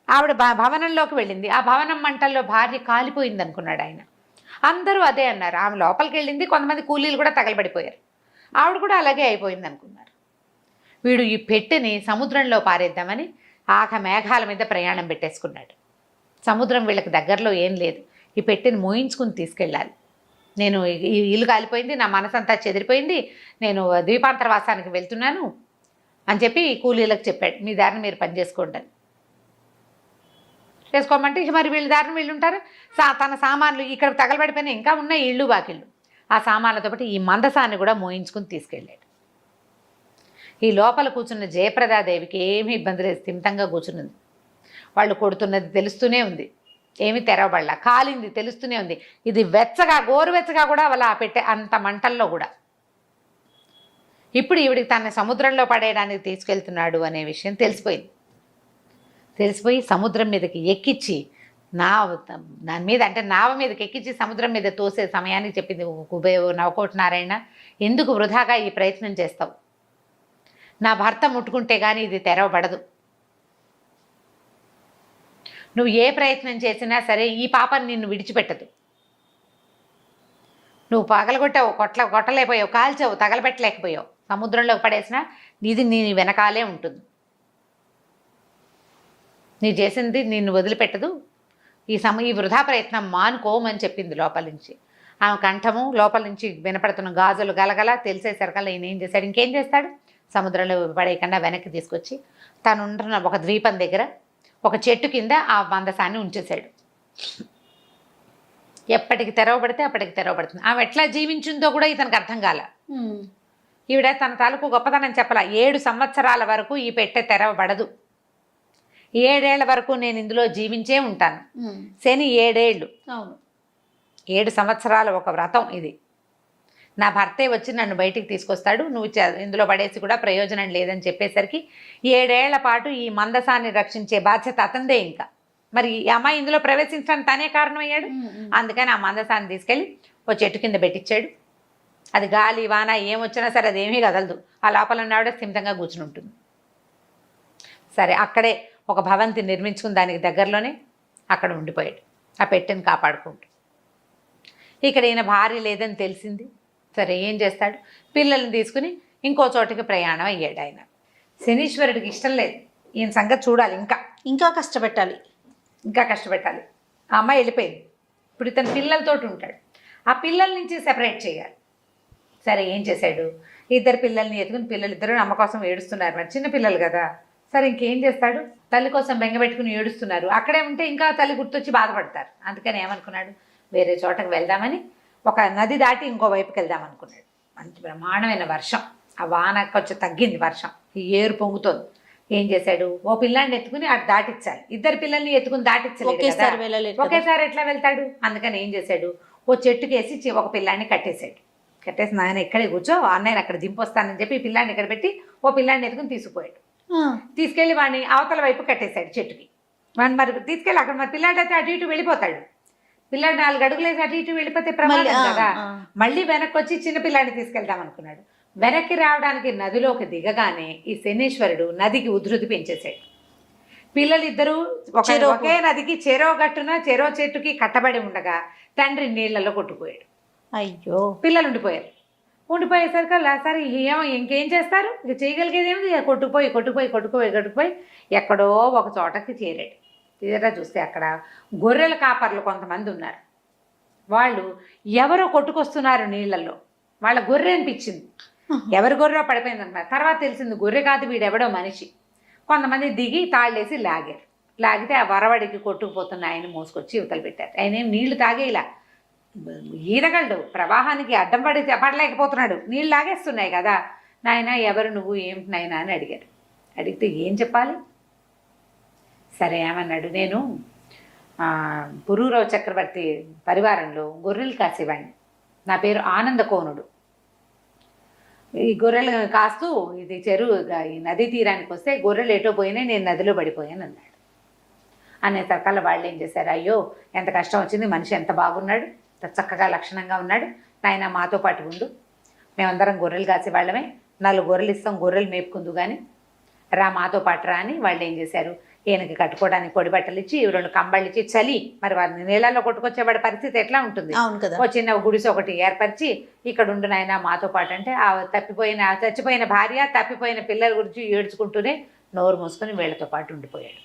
ఆవిడ భవనంలోకి వెళ్ళింది, ఆ భవనం మంటల్లో భార్య కాలిపోయింది అనుకున్నాడు ఆయన. అందరూ అదే అన్నారు. ఆమె లోపలికి వెళ్ళింది, కొంతమంది కూలీలు కూడా తగలబడిపోయారు, ఆవిడ కూడా అలాగే అయిపోయింది అనుకున్నారు. వీడు ఈ పెట్టెని సముద్రంలో పారేద్దామని మేఘాల మీద ప్రయాణం పెట్టేసుకున్నాడు. సముద్రం వీళ్ళకి దగ్గరలో ఏం లేదు, ఈ పెట్టెని మోయించుకుని తీసుకెళ్ళాలి. నేను ఈ ఇల్లు కాలిపోయింది, నా మనసంతా చెదిరిపోయింది, నేను ద్వీపాంతరవాసానికి వెళ్తున్నాను అని చెప్పి కూలీలకు చెప్పాడు, మీ దారిని మీరు పని చేసుకోండి అని. చేసుకోమంటే మరి వీళ్ళ దారిని వీళ్ళు ఉంటారు. తన సామాన్లు ఇక్కడ తగలబడిపోయినా ఇంకా ఉన్నాయి ఇళ్ళు బాకిళ్ళు, ఆ సామాన్లతో పాటు ఈ మందసాన్ని కూడా మోయించుకుని తీసుకెళ్ళాడు. ఈ లోపల కూర్చున్న జయప్రదాదేవికి ఏమీ ఇబ్బంది లేదు, స్థిమితంగా కూర్చున్నది. వాళ్ళు కొడుతున్నది తెలుస్తూనే ఉంది, ఏమి తెరవబడలా, కాలింది తెలుస్తూనే ఉంది. ఇది వెచ్చగా గోరువెచ్చగా కూడా వాళ్ళ పెట్టే అంత మంటల్లో కూడా. ఇప్పుడు ఈవిడికి తన సముద్రంలో పడేయడానికి తీసుకెళ్తున్నాడు అనే విషయం తెలిసిపోయి సముద్రం మీదకి ఎక్కించి దాని మీద అంటే నావ మీదకి ఎక్కించి సముద్రం మీద తోసే సమయానికి చెప్పింది నవకోటి నారాయణ, ఎందుకు వృధాగా ఈ ప్రయత్నం చేస్తావు, నా భర్త ముట్టుకుంటే కానీ ఇది తెరవబడదు, నువ్వు ఏ ప్రయత్నం చేసినా సరే ఈ పాపని నిన్ను విడిచిపెట్టదు, నువ్వు పగలగొట్టావు, కొట్టలేకపోయావు, కాల్చావు, తగలబెట్టలేకపోయావు, సముద్రంలోకి పడేసినా నీది నీ వెనకాలే ఉంటుంది, నీ చేసింది నిన్ను వదిలిపెట్టదు, ఈ వృధా ప్రయత్నం మానుకోమని చెప్పింది లోపల నుంచి. ఆమె కంఠము లోపల నుంచి వినపడుతున్న గాజులు గలగల తెలిసేసరికల్లా ఈయన ఏం చేశాడు, ఇంకేం చేస్తాడు, సముద్రంలో పడేయకుండా వెనక్కి తీసుకొచ్చి తను ఉంటున్న ఒక ద్వీపం దగ్గర ఒక చెట్టు కింద ఆ మందసాన్ని ఉంచేశాడు. ఎప్పటికి తెరవబడితే అప్పటికి తెరవబడుతుంది. ఆమె ఎట్లా జీవించిందో కూడా ఇతనికి అర్థం కాల. ఈవిడ తన తాలూకు గొప్పతనం చెప్పాల, 7 సంవత్సరాల వరకు ఈ పెట్టె తెరవబడదు, 7 ఏళ్ల వరకు నేను ఇందులో జీవించే ఉంటాను. శని 7 ఏళ్ళు, 7 సంవత్సరాల ఒక వ్రతం ఇది. నా భర్తే వచ్చి నన్ను బయటికి తీసుకొస్తాడు, నువ్వు ఇందులో పడేసి కూడా ప్రయోజనం లేదని చెప్పేసరికి 7 ఏళ్ల పాటు ఈ మందసాన్ని రక్షించే బాధ్యత అతందే. ఇంకా మరి ఈ అమ్మాయి ఇందులో ప్రవేశించడానికి తనే కారణమయ్యాడు. అందుకని ఆ మందసాన్ని తీసుకెళ్ళి ఓ చెట్టు కింద పెట్టించాడు. అది గాలి వాన ఏమొచ్చినా సరే అదేమీ కదలదు, ఆ లోపల ఉన్నవాడే స్థిమితంగా కూర్చుని ఉంటుంది. సరే అక్కడే ఒక భవంతి నిర్మించుకుని దానికి దగ్గరలోనే అక్కడ ఉండిపోయాడు, ఆ పెట్టెని కాపాడుకుంటూ. ఇక్కడ ఈయన భార్య లేదని తెలిసింది. సరే ఏం చేస్తాడు, పిల్లల్ని తీసుకుని ఇంకో చోటికి ప్రయాణం అయ్యాడు ఆయన. శనీశ్వరుడికి ఇష్టం లేదు ఈయన సంగతి చూడాలి, ఇంకా కష్టపెట్టాలి. ఆ అమ్మాయి వెళ్ళిపోయింది, ఇప్పుడు ఇతను పిల్లలతోటి ఉంటాడు, ఆ పిల్లల నుంచి సెపరేట్ చేయాలి. సరే ఏం చేశాడు, 2 పిల్లల్ని ఎత్తుకుని, పిల్లలు 2 అమ్మ కోసం ఏడుస్తున్నారు, మరి చిన్న పిల్లలు కదా. సరే ఇంకేం చేస్తాడు, తల్లి కోసం బెంగపెట్టుకుని ఏడుస్తున్నారు, అక్కడే ఉంటే ఇంకా తల్లి గుర్తొచ్చి బాధపడతారు. అందుకని ఏమనుకున్నాడు, వేరే చోటకు వెళ్దామని ఒక నది దాటి ఇంకో వైపుకి వెళ్దాం అనుకున్నాడు. మంచి బ్రహ్మాండమైన వర్షం, ఆ వాన కొంచెం తగ్గింది, వర్షం ఈ ఏరు పొంగుతోంది. ఏం చేశాడు, ఓ పిల్లాన్ని ఎత్తుకుని అటు దాటించాలి, 2 పిల్లల్ని ఎత్తుకుని దాటించలేదు, ఒకేసారి ఎట్లా వెళ్తాడు. అందుకని ఏం చేశాడు, ఓ చెట్టుకేసి ఒక పిల్లాన్ని కట్టేశాడు. కట్టేసి నాయన ఇక్కడే కూర్చో, అన్నయ్యని అక్కడ దింపొస్తానని చెప్పి ఈ పిల్లాన్ని ఇక్కడ పెట్టి ఓ పిల్లాన్ని ఎత్తుకుని తీసుకుపోయాడు. తీసుకెళ్ళి వాడిని అవతల వైపు కట్టేశాడు చెట్టుకి. వాడిని మరి తీసుకెళ్ళి అక్కడ మరి పిల్లాడైతే అటు ఇటు వెళ్ళిపోతాడు. పిల్లాడు 4 అడుగులేసి అటు ఇటు వెళ్ళిపోతే ప్రమాదం కదా. మళ్ళీ వెనక్కి వచ్చి చిన్న పిల్లాడిని తీసుకెళ్దాం అనుకున్నాడు. వెనక్కి రావడానికి నదిలోకి దిగగానే ఈ శనీశ్వరుడు నదికి ఉధృతి పెంచేశాడు. పిల్లలిద్దరూ ఒకే నదికి చెరో గట్టున చెరో చెట్టుకి కట్టబడి ఉండగా తండ్రి నీళ్లలో కొట్టుకుపోయాడు. అయ్యో, పిల్లలు ఉండిపోయేసరికల్లా సరే ఏమో ఇంకేం చేస్తారు, ఇక చేయగలిగేది ఏమిటి, కొట్టుకుపోయి ఎక్కడో ఒక చోటకి చేరాడు. తీరా చూస్తే అక్కడ గొర్రెల కాపర్లు కొంతమంది ఉన్నారు. వాళ్ళు ఎవరో కొట్టుకొస్తున్నారు నీళ్లలో. వాళ్ళ గొర్రె అనిపించింది, ఎవరి గొర్రె పడిపోయింది అన్నమాట. తర్వాత తెలిసింది గొర్రె కాదు, వీడెవడో మనిషి. కొంతమంది దిగి తాళ్ళేసి లాగితే ఆ వరవడికి కొట్టుకుపోతున్న ఆయన మోసుకొచ్చి యువతలు పెట్టారు. ఆయన ఏం నీళ్లు తాగేలా, ఈదగలడు, ప్రవాహానికి అడ్డం పడలేకపోతున్నాడు, నీళ్ళు లాగేస్తున్నాయి కదా. నాయన ఎవరు నువ్వు, ఏమిటి నాయన అని అడిగారు. అడిగితే ఏం చెప్పాలి? సరే ఏమన్నాడు, నేను పురూరవ చక్రవర్తి పరివారంలో గొర్రెలు కాసేవాడిని, నా పేరు ఆనందకోనుడు. ఈ గొర్రెలు కాస్తూ ఇది ఈ నదీ తీరానికి వస్తే గొర్రెలు ఎటో పోయినాయి, నేను నదిలో పడిపోయాను అన్నాడు. అనేసరికల్లా వాళ్ళు ఏం చేశారు, అయ్యో ఎంత కష్టం వచ్చింది, మనిషి ఎంత బాగున్నాడు, చక్కగా లక్షణంగా ఉన్నాడు, నాయన మాతో పాటు ఉండు, మేమందరం గొర్రెలు కాసేవాళ్ళమే, 4 గొర్రెలు ఇస్తాం, గొర్రెలు మేపుకుందు కానీ రా మాతో పాటు రా అని వాళ్ళు ఏం చేశారు, ఈయనకి కట్టుకోవడానికి పొడి బట్టలు ఇచ్చి 2 కంబళ్ళు ఇచ్చి చలి మరి వారిని నీళ్ళల్లో కొట్టుకొచ్చేవాడి పరిస్థితి ఎట్లా ఉంటుంది, ఓ చిన్న గుడిసె ఒకటి ఏర్పరిచి ఇక్కడ ఉండు నాయన మాతో పాటు అంటే ఆ చచ్చిపోయిన భార్య తప్పిపోయిన పిల్లల గురించి ఏడ్చుకుంటూనే నోరు మూసుకొని వీళ్ళతో పాటు ఉండిపోయాడు.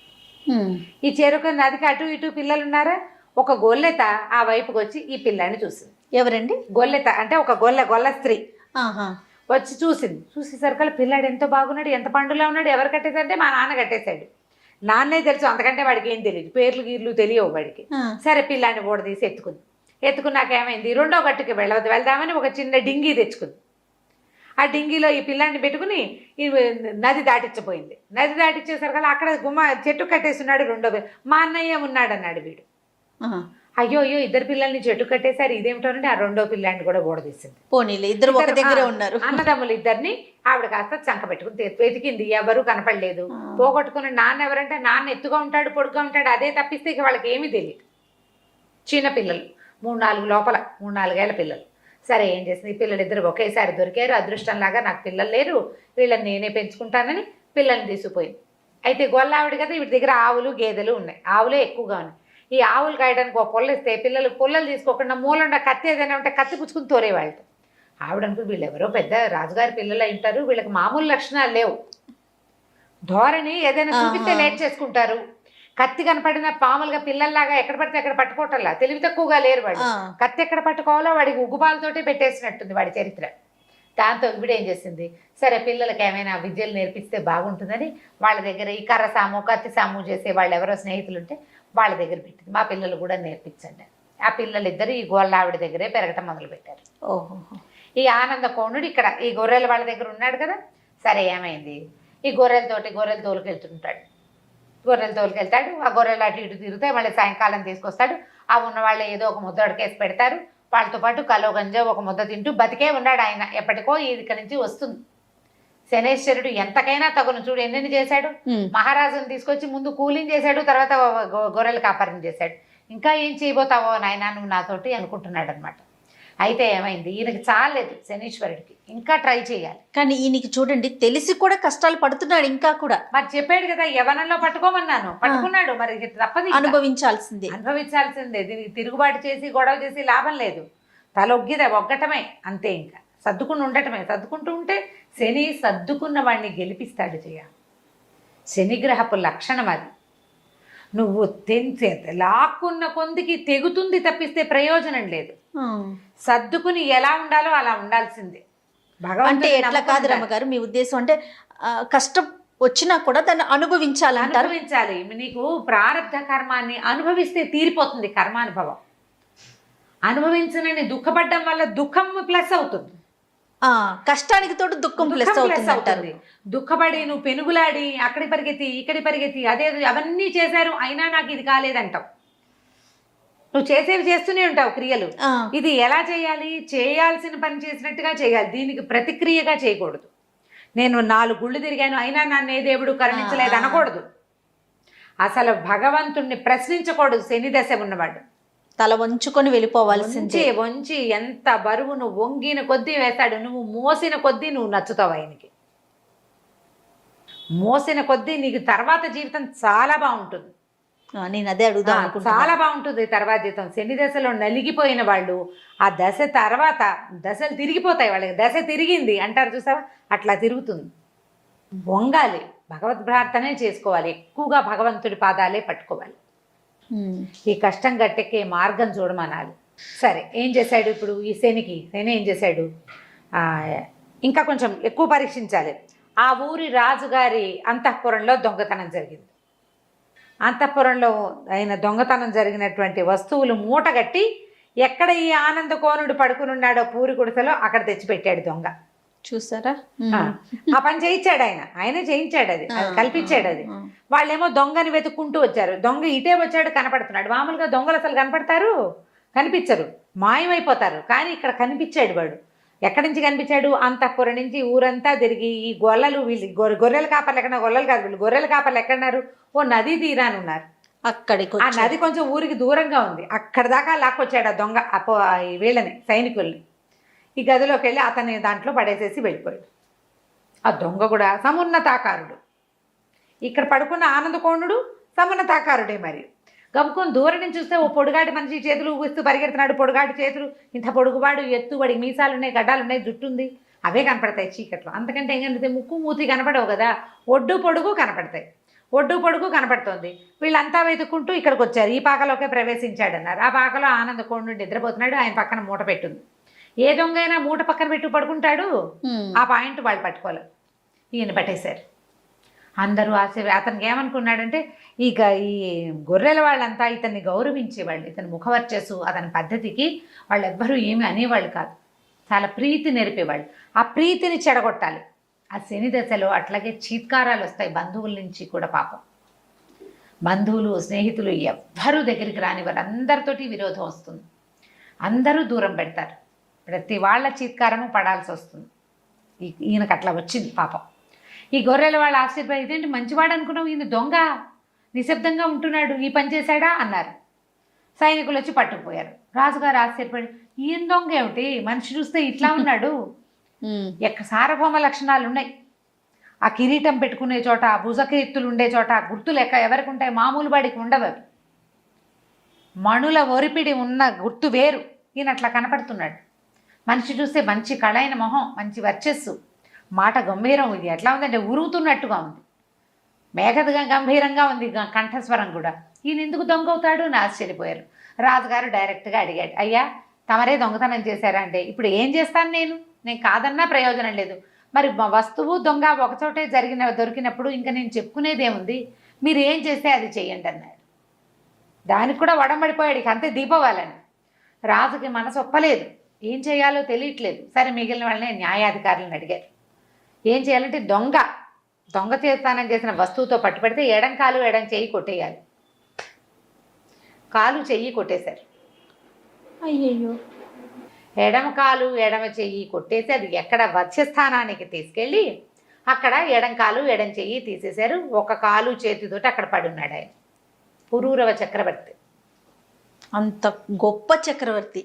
ఈ చెరుక నదికి అటు ఇటు పిల్లలు ఉన్నారా, ఒక గొల్లెత ఆ వైపుకి వచ్చి ఈ పిల్లాన్ని చూసింది. ఎవరండి? గొల్లెత అంటే ఒక గొల్ల స్త్రీ వచ్చి చూసింది. చూసేసరికల్లా పిల్లాడు ఎంతో బాగున్నాడు, ఎంత పండులా ఉన్నాడు, ఎవరు కట్టేశారంటే మా నాన్న కట్టేశాడు. నాన్నే తెలుసు, అంతకంటే వాడికి ఏం తెలియదు, పేర్లు గీర్లు తెలియవు వాడికి. సరే పిల్లాన్ని ఓడదీసి ఎత్తుకున్నాక ఏమైంది, 2వ గట్టుకి వెళ్దామని ఒక చిన్న డింగీ తెచ్చుకుంది. ఆ డింగీలో ఈ పిల్లాన్ని పెట్టుకుని ఈ నది దాటించబోయింది. నది దాటించేసరికల్లా అక్కడ చెట్టు కట్టేస్తున్నాడు 2వ. మా అన్నయ్య ఉన్నాడు అన్నాడు వీడు. అయ్యో 2 పిల్లల్ని చెట్టు కట్టేశారు, ఇదేమిటోనంటే ఆ 2వ పిల్లాన్ని కూడా ఓడదీసింది. పోనీలే, ఇద్దరు ఒక దగ్గరే ఉన్నారు. అన్నదమ్ములు ఇద్దరిని ఆవిడ కాస్త చంక పెట్టుకుని వెతికింది, ఎవరు కనపడలేదు. పోగొట్టుకుని నాన్న ఎవరంటే నాన్న ఎత్తుగా ఉంటాడు, పొడుగ్గా ఉంటాడు, అదే తప్పిస్తే ఇక వాళ్ళకి ఏమీ తెలియదు. చిన్న పిల్లలు 3-4 లోపల, 3-4 ఏళ్ల పిల్లలు. సరే ఏం చేసింది, ఈ పిల్లలిద్దరు ఒకేసారి దొరికారు. అదృష్టంలాగా నాకు పిల్లలు లేరు, వీళ్ళని నేనే పెంచుకుంటానని పిల్లల్ని తీసుకుపోయింది. అయితే గొల్లావిడ కదా, వీటి దగ్గర ఆవులు గేదెలు ఉన్నాయి, ఆవులే ఎక్కువగా ఉన్నాయి. ఈ ఆవులు కాయడానికి ఒక పొల్ల ఇస్తే పిల్లలు పొల్లలు తీసుకోకుండా మూలంగా కత్తి ఏదైనా ఉంటే కత్తి పుచ్చుకుని తోరేవాళ్ళు. ఆవిడనుకు వీళ్ళు ఎవరో పెద్ద రాజుగారి పిల్లలు అయి ఉంటారు, వీళ్ళకి మామూలు లక్షణాలు లేవు, ధోరణి ఏదైనా చూపిస్తే లేట్ చేసుకుంటారు, కత్తి కనపడిన పాములుగా పిల్లల్లాగా ఎక్కడ పడితే అక్కడ పట్టుకోవటంలా, తెలివి తక్కువగా లేరు వాడు. కత్తి ఎక్కడ పట్టుకోవాలో వాడికి ఉగ్గుపాలతోటి పెట్టేసినట్టుంది వాడి చరిత్ర. దాంతో ఇప్పుడు ఏం చేసింది, సరే పిల్లలకి ఏమైనా విద్యలు నేర్పిస్తే బాగుంటుందని వాళ్ళ దగ్గర ఈ కర్ర సాము కత్తి సాము చేసే వాళ్ళు ఎవరో స్నేహితులు ఉంటే వాళ్ళ దగ్గర పెట్టింది. మా పిల్లలు కూడా నేర్పించండి. ఆ పిల్లలిద్దరు ఈ గోళ్ళావిడ దగ్గరే పెరగటం మొదలుపెట్టారు. ఈ ఆనందకోణుడు ఇక్కడ ఈ గొర్రెల వాళ్ళ దగ్గర ఉన్నాడు కదా. సరే ఏమైంది, ఈ గొర్రెలు తోలుకెళ్తుంటాడు. ఆ గొర్రెలు అటు ఇటు తిరుగుతాయి, మళ్ళీ సాయంకాలం తీసుకొస్తాడు. ఆ ఉన్న వాళ్ళు ఏదో ఒక ముద్ద అడకేసి పెడతారు, వాళ్ళతో పాటు కలో గంజా ఒక ముద్ద తింటూ బతికే ఉన్నాడు ఆయన. ఎప్పటికో ఇక్కడి నుంచి వస్తుంది. శనేశ్వరుడు ఎంతకైనా తగును, చూడు ఎన్నెన్ని చేశాడు. మహారాజును తీసుకొచ్చి ముందు కూలింగ్ చేశాడు, తర్వాత గొర్రెలు కాపరం చేశాడు. ఇంకా ఏం చేయబోతావో నాయనా నువ్వు నాతోటి అనుకుంటున్నాడు అనమాట. అయితే ఏమైంది, ఈయనకి చాలేదు శనీశ్వరుడికి, ఇంకా ట్రై చేయాలి. కానీ ఈయనకి చూడండి తెలిసి కూడా కష్టాలు పడుతున్నాడు ఇంకా కూడా. మరి చెప్పాడు కదా యవ్వనంలో పట్టుకోమన్నాను, పట్టుకున్నాడు, మరి తప్పదు, అనుభవించాల్సిందే. దీనికి తిరుగుబాటు చేసి గొడవ చేసి లాభం లేదు, ఒగ్గటమే అంతే. ఇంకా సర్దుకుని ఉండటమే. సర్దుకుంటూ ఉంటే శని సర్దుకున్న వాడిని గెలిపిస్తాడు. శనిగ్రహపు లక్షణం అది. నువ్వు లాక్కున్న కొందికి తెగుతుంది తప్పిస్తే ప్రయోజనం లేదు. సర్దుకుని ఎలా ఉండాలో అలా ఉండాల్సిందే. అంటే ఎట్లా కాదు రమ్మగారు, మీ ఉద్దేశం అంటే కష్టం వచ్చినా కూడా దాన్ని అనుభవించాలి. నీకు ప్రారంధ కర్మాన్ని అనుభవిస్తే తీరిపోతుంది కర్మానుభవం. అనుభవించనని దుఃఖపడ్డం వల్ల దుఃఖం ప్లస్ అవుతుంది, కష్టానికి తోడు దుఃఖం ప్లస్ అవుతుంది. దుఃఖపడి నువ్వు పెనుగులాడి అక్కడి పరిగెత్తి ఇక్కడి పరిగెత్తి అదే అవన్నీ చేశారు అయినా నాకు ఇది కాలేదంటావు. నువ్వు చేసేవి చేస్తూనే ఉంటావు క్రియలు. ఇది ఎలా చేయాలి, చేయాల్సిన పని చేసినట్టుగా చేయాలి, దీనికి ప్రతిక్రియగా చేయకూడదు. నేను 4 గుళ్ళు తిరిగాను అయినా నన్ను ఏ దేవుడు కరుణించలేదు అనకూడదు. అసలు భగవంతుణ్ణి ప్రశ్నించకూడదు శని దశ ఉన్నవాడు. తల వంచుకొని వెళ్ళిపోవాల్సిందే. వంచి ఎంత బరువు నువ్వు వంగిన కొద్దీ వేస్తాడు, నువ్వు మోసిన కొద్దీ నువ్వు నచ్చుతావు ఆయనకి. మోసిన కొద్దీ నీకు తర్వాత జీవితం చాలా బాగుంటుంది. నేను అదే అడుగుదాం అనుకుంటున్నా. చాలా బాగుంటుంది తర్వాత జీవితం. శని దశలో నలిగిపోయిన వాళ్ళు ఆ దశ తర్వాత దశలు తిరిగిపోతాయి, వాళ్ళకి దశ తిరిగింది అంటారు చూసావా, అట్లా తిరుగుతుంది. వంగాలి, భగవద్ ప్రార్థనే చేసుకోవాలి, ఎక్కువగా భగవంతుడి పాదాలే పట్టుకోవాలి. ఈ కష్టం గట్టెక్కే మార్గం చూడమనాలి. సరే, ఏం చేశాడు ఇప్పుడు ఈ శని ఏం చేశాడు? ఇంకా కొంచెం ఎక్కువ పరీక్షించాలి. ఆ ఊరి రాజుగారి అంతఃపురంలో దొంగతనం జరిగింది. అంతఃపురంలో ఆయన దొంగతనం జరిగినటువంటి వస్తువులు మూటగట్టి ఎక్కడ ఈ ఆనందకోనుడు పడుకుని ఉన్నాడో పూరి గుడిసెలో అక్కడ తెచ్చిపెట్టాడు దొంగ. చూసారా? ఆ పని చేయించాడు ఆయనే చేయించాడు, అది కల్పించాడు. అది వాళ్ళేమో దొంగని వెతుక్కుంటూ వచ్చారు. దొంగ ఇటే వచ్చాడు, కనపడుతున్నాడు. మామూలుగా దొంగలు అసలు కనపడతారు? కనిపించరు, మాయమైపోతారు. కానీ ఇక్కడ కనిపించాడు వాడు. ఎక్కడి నుంచి కనిపించాడు? అంతఃపురం నుంచి ఊరంతా తిరిగి ఈ గొల్లలు, వీళ్ళు గొర్రెల కాపర్లు ఎక్కడ, గొల్లలు కాదు వీళ్ళు, గొర్రెల కాపర్లు ఎక్కడున్నారు? ఓ నదీ తీరాని ఉన్నారు. అక్కడికి ఆ నది కొంచెం ఊరికి దూరంగా ఉంది. అక్కడ దాకా లాక్కొచ్చాడు ఆ దొంగ వీళ్ళని, సైనికుల్ని. ఈ గదిలోకి వెళ్ళి అతన్ని దాంట్లో పడేసేసి వెళ్ళిపోయాడు. ఆ దొంగ కూడా సమున్నతాకారుడు. ఇక్కడ పడుకున్న ఆనందకోణుడు సమున్నతాకారుడే. మరి గబుకొని దూరం నుంచి చూస్తే ఓ పొడుగాటి మనిషి చేతులు ఊపిస్తూ పరిగెడుతున్నాడు. పొడుగాటి చేతులు, ఇంత పొడుగువాడు, ఎత్తు, వాడికి మీసాలు ఉన్నాయి, గడ్డాలు ఉన్నాయి, జుట్టు ఉంది, అవే కనపడతాయి చీకట్లో. అంతకంటే ఏం కనిపిస్తాయి? ముక్కు మూతి కనపడవు కదా, ఒడ్డు పొడుగు కనపడతాయి. ఒడ్డు పొడుగు కనపడుతోంది. వీళ్ళంతా వెతుక్కుంటూ ఇక్కడికి వచ్చారు. ఈ పాకలోకే ప్రవేశించాడన్నారు. ఆ పాకలో ఆనందకోణుడు నిద్రపోతున్నాడు. ఆయన పక్కన మూట పెట్టుంది. ఏ దొంగ అయినా మూట పక్కన పెట్టు పడుకుంటాడు. ఆ పాయింట్ వాళ్ళు పట్టుకోలేదు. ఈయన పట్టేశారు. అందరూ అతనికి ఏమనుకున్నాడంటే, ఇక ఈ గొర్రెల వాళ్ళంతా ఇతన్ని గౌరవించేవాళ్ళు. ఇతని ముఖవర్చస్సు, అతని పద్ధతికి వాళ్ళెవ్వరూ ఏమీ అనేవాళ్ళు కాదు. చాలా ప్రీతి నేర్పేవాళ్ళు. ఆ ప్రీతిని చెడగొట్టాలి. ఆ శని దశలో అట్లాగే చీత్కారాలు వస్తాయి బంధువుల నుంచి కూడా. పాపం బంధువులు, స్నేహితులు ఎవ్వరూ దగ్గరికి రానివారు. అందరితోటి విరోధం వస్తుంది. అందరూ దూరం పెడతారు. ప్రతి వాళ్ళ చీత్కారము పడాల్సి వస్తుంది. ఈయనకు అట్లా వచ్చింది పాపం. ఈ గొర్రెల వాళ్ళ ఆశ్చర్యపోయి, ఇదేంటి మంచివాడు అనుకున్నావు, ఈయన దొంగ, నిశ్శబ్దంగా ఉంటున్నాడు, ఈ పని చేశాడా అన్నారు. సైనికులు వచ్చి పట్టుకుపోయారు. రాజుగారు ఆశ్చర్యపడి, ఈయన దొంగ ఏమిటి, మనిషి చూస్తే ఇట్లా ఉన్నాడు, సార్వభౌమ లక్షణాలు ఉన్నాయి. ఆ కిరీటం పెట్టుకునే చోట, ఆ భుజకీర్తులు ఉండే చోట గుర్తులు ఎవరికి ఉంటాయి? మామూలు వాడికి ఉండవు అవి. మణుల ఒరిపిడి ఉన్న గుర్తు వేరు. ఈయన అట్లా కనపడుతున్నాడు. మనిషి చూస్తే మంచి కళైన మొహం, మంచి వర్చస్సు, మాట గంభీరం. ఇది ఎట్లా ఉందంటే ఉరుగుతున్నట్టుగా ఉంది, మేఘగా గంభీరంగా ఉంది కంఠస్వరం కూడా. ఈయన ఎందుకు దొంగ అవుతాడు అని ఆశ్చర్యపోయారు. రాజుగారు డైరెక్ట్గా అడిగాడు, అయ్యా తమరే దొంగతనం చేశారా అంటే, ఇప్పుడు ఏం చేస్తాను నేను కాదన్నా ప్రయోజనం లేదు. మరి వస్తువు దొంగ ఒకచోటే దొరికినప్పుడు ఇంకా నేను చెప్పుకునేదేముంది, మీరు ఏం చేస్తే అది చెయ్యండి అన్నాడు. దానికి కూడా వడంబడిపోయాడు. ఇక అంతే దీపావళని. రాజుకి మనసు ఒప్పలేదు, ఏం చేయాలో తెలియట్లేదు. సరే, మిగిలిన వాళ్ళని న్యాయాధికారులను అడిగారు. ఏం చేయాలంటే, దొంగ చేస్తానం చేసిన వస్తువుతో పట్టుబడితే ఎడం కాలు ఎడం చెయ్యి కొట్టేయాలి. కాలు చెయ్యి కొట్టేశారు. అయ్యయ్యో. ఎడమ కాలు ఎడమ చెయ్యి కొట్టేసి అది ఎక్కడ వత్స్యస్థానానికి తీసుకెళ్ళి అక్కడ ఎడం కాలు ఎడం చెయ్యి తీసేశారు. ఒక కాలు చేతితోటి అక్కడ పడున్నాడు ఆయన. పురూరవ చక్రవర్తి, అంత గొప్ప చక్రవర్తి.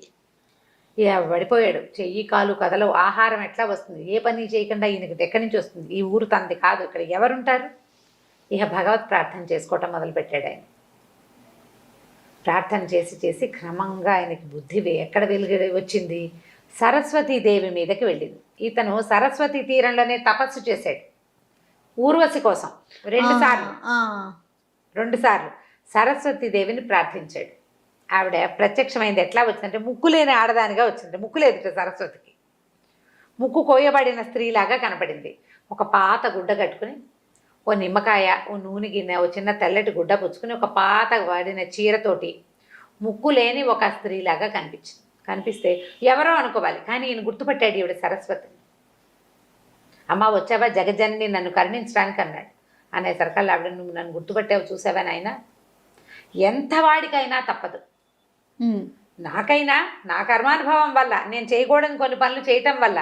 పడిపోయాడు. చెయ్యి కాలు కథలో. ఆహారం ఎట్లా వస్తుంది? ఏ పని చేయకుండా ఈయనకి ఎక్కడి నుంచి వస్తుంది? ఈ ఊరు తంది కాదు, ఇక్కడ ఎవరుంటారు? ఇక భగవత్ ప్రార్థన చేసుకోవటం మొదలుపెట్టాడు ఆయన. ప్రార్థన చేసి చేసి క్రమంగా ఆయనకి బుద్ధి ఎక్కడ వెలుగు వచ్చింది? సరస్వతీదేవి మీదకి వెళ్ళింది. ఇతను సరస్వతి తీరంలోనే తపస్సు చేశాడు ఊర్వశి కోసం. రెండు సార్లు సరస్వతీదేవిని ప్రార్థించాడు. ఆవిడ ప్రత్యక్షమైంది. ఎట్లా వచ్చిందంటే, ముక్కు లేని ఆడదానిగా వచ్చింది. ముక్కు లేదు సరస్వతికి. ముక్కు కోయబడిన స్త్రీలాగా కనపడింది. ఒక పాత గుడ్డ కట్టుకుని, ఓ నిమ్మకాయ, ఓ నూనె గిన్నె, ఓ చిన్న తెల్లటి గుడ్డ పుచ్చుకుని, ఒక పాత వాడిన చీరతోటి ముక్కు లేని ఒక స్త్రీలాగా కనిపిస్తే ఎవరో అనుకోవాలి. కానీ ఈయన గుర్తుపట్టాడు ఈవిడ సరస్వతిని. అమ్మ వచ్చావా జగజన్ని, నన్ను కరుణించడానికి అన్నాడు. అనేసరికల్లా ఆవిడ, నువ్వు నన్ను గుర్తుపట్టావు, చూసావా నాయన, ఎంత వాడికైనా తప్పదు. నాకైనా నా కర్మానుభవం వల్ల, నేను చేయకూడని కొన్ని పనులు చేయటం వల్ల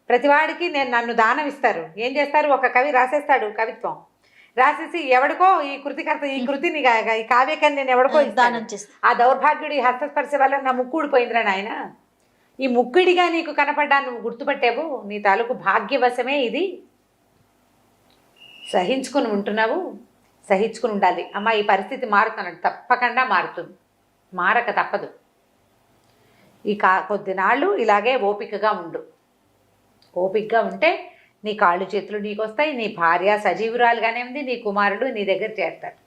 ప్రతివాడికి నన్ను దానం ఇస్తారు. ఏం చేస్తారు? ఒక కవి రాసేస్తాడు కవిత్వం, రాసేసి ఎవడికో ఈ కృతికర్త ఈ కృతిని ఈ కావ్యకని నేను ఎవడికో దానం చేస్తా. ఆ దౌర్భాగ్యుడి హస్తస్పర్శ వల్ల నా ముక్కు ఊడిపోయిందిరా నాయన. ఈ ముక్కిడిగా నీకు కనపడ్డా నువ్వు గుర్తుపట్టావు, నీ తాలూకు భాగ్యవశమే ఇది. సహించుకుని ఉంటున్నావు, సహించుకుని ఉండాలి. అమ్మ ఈ పరిస్థితి మారుతున్నాడు, తప్పకుండా మారుతుంది, మారక తప్పదు. ఈ కొద్ది నాళ్ళు ఇలాగే ఓపికగా ఉండు. ఓపికగా ఉంటే నీ కాళ్ళు చేతులు నీకు వస్తాయి, నీ భార్య సజీవురాలుగానే ఉంది, నీ కుమారుడు నీ దగ్గర చేస్తాడు.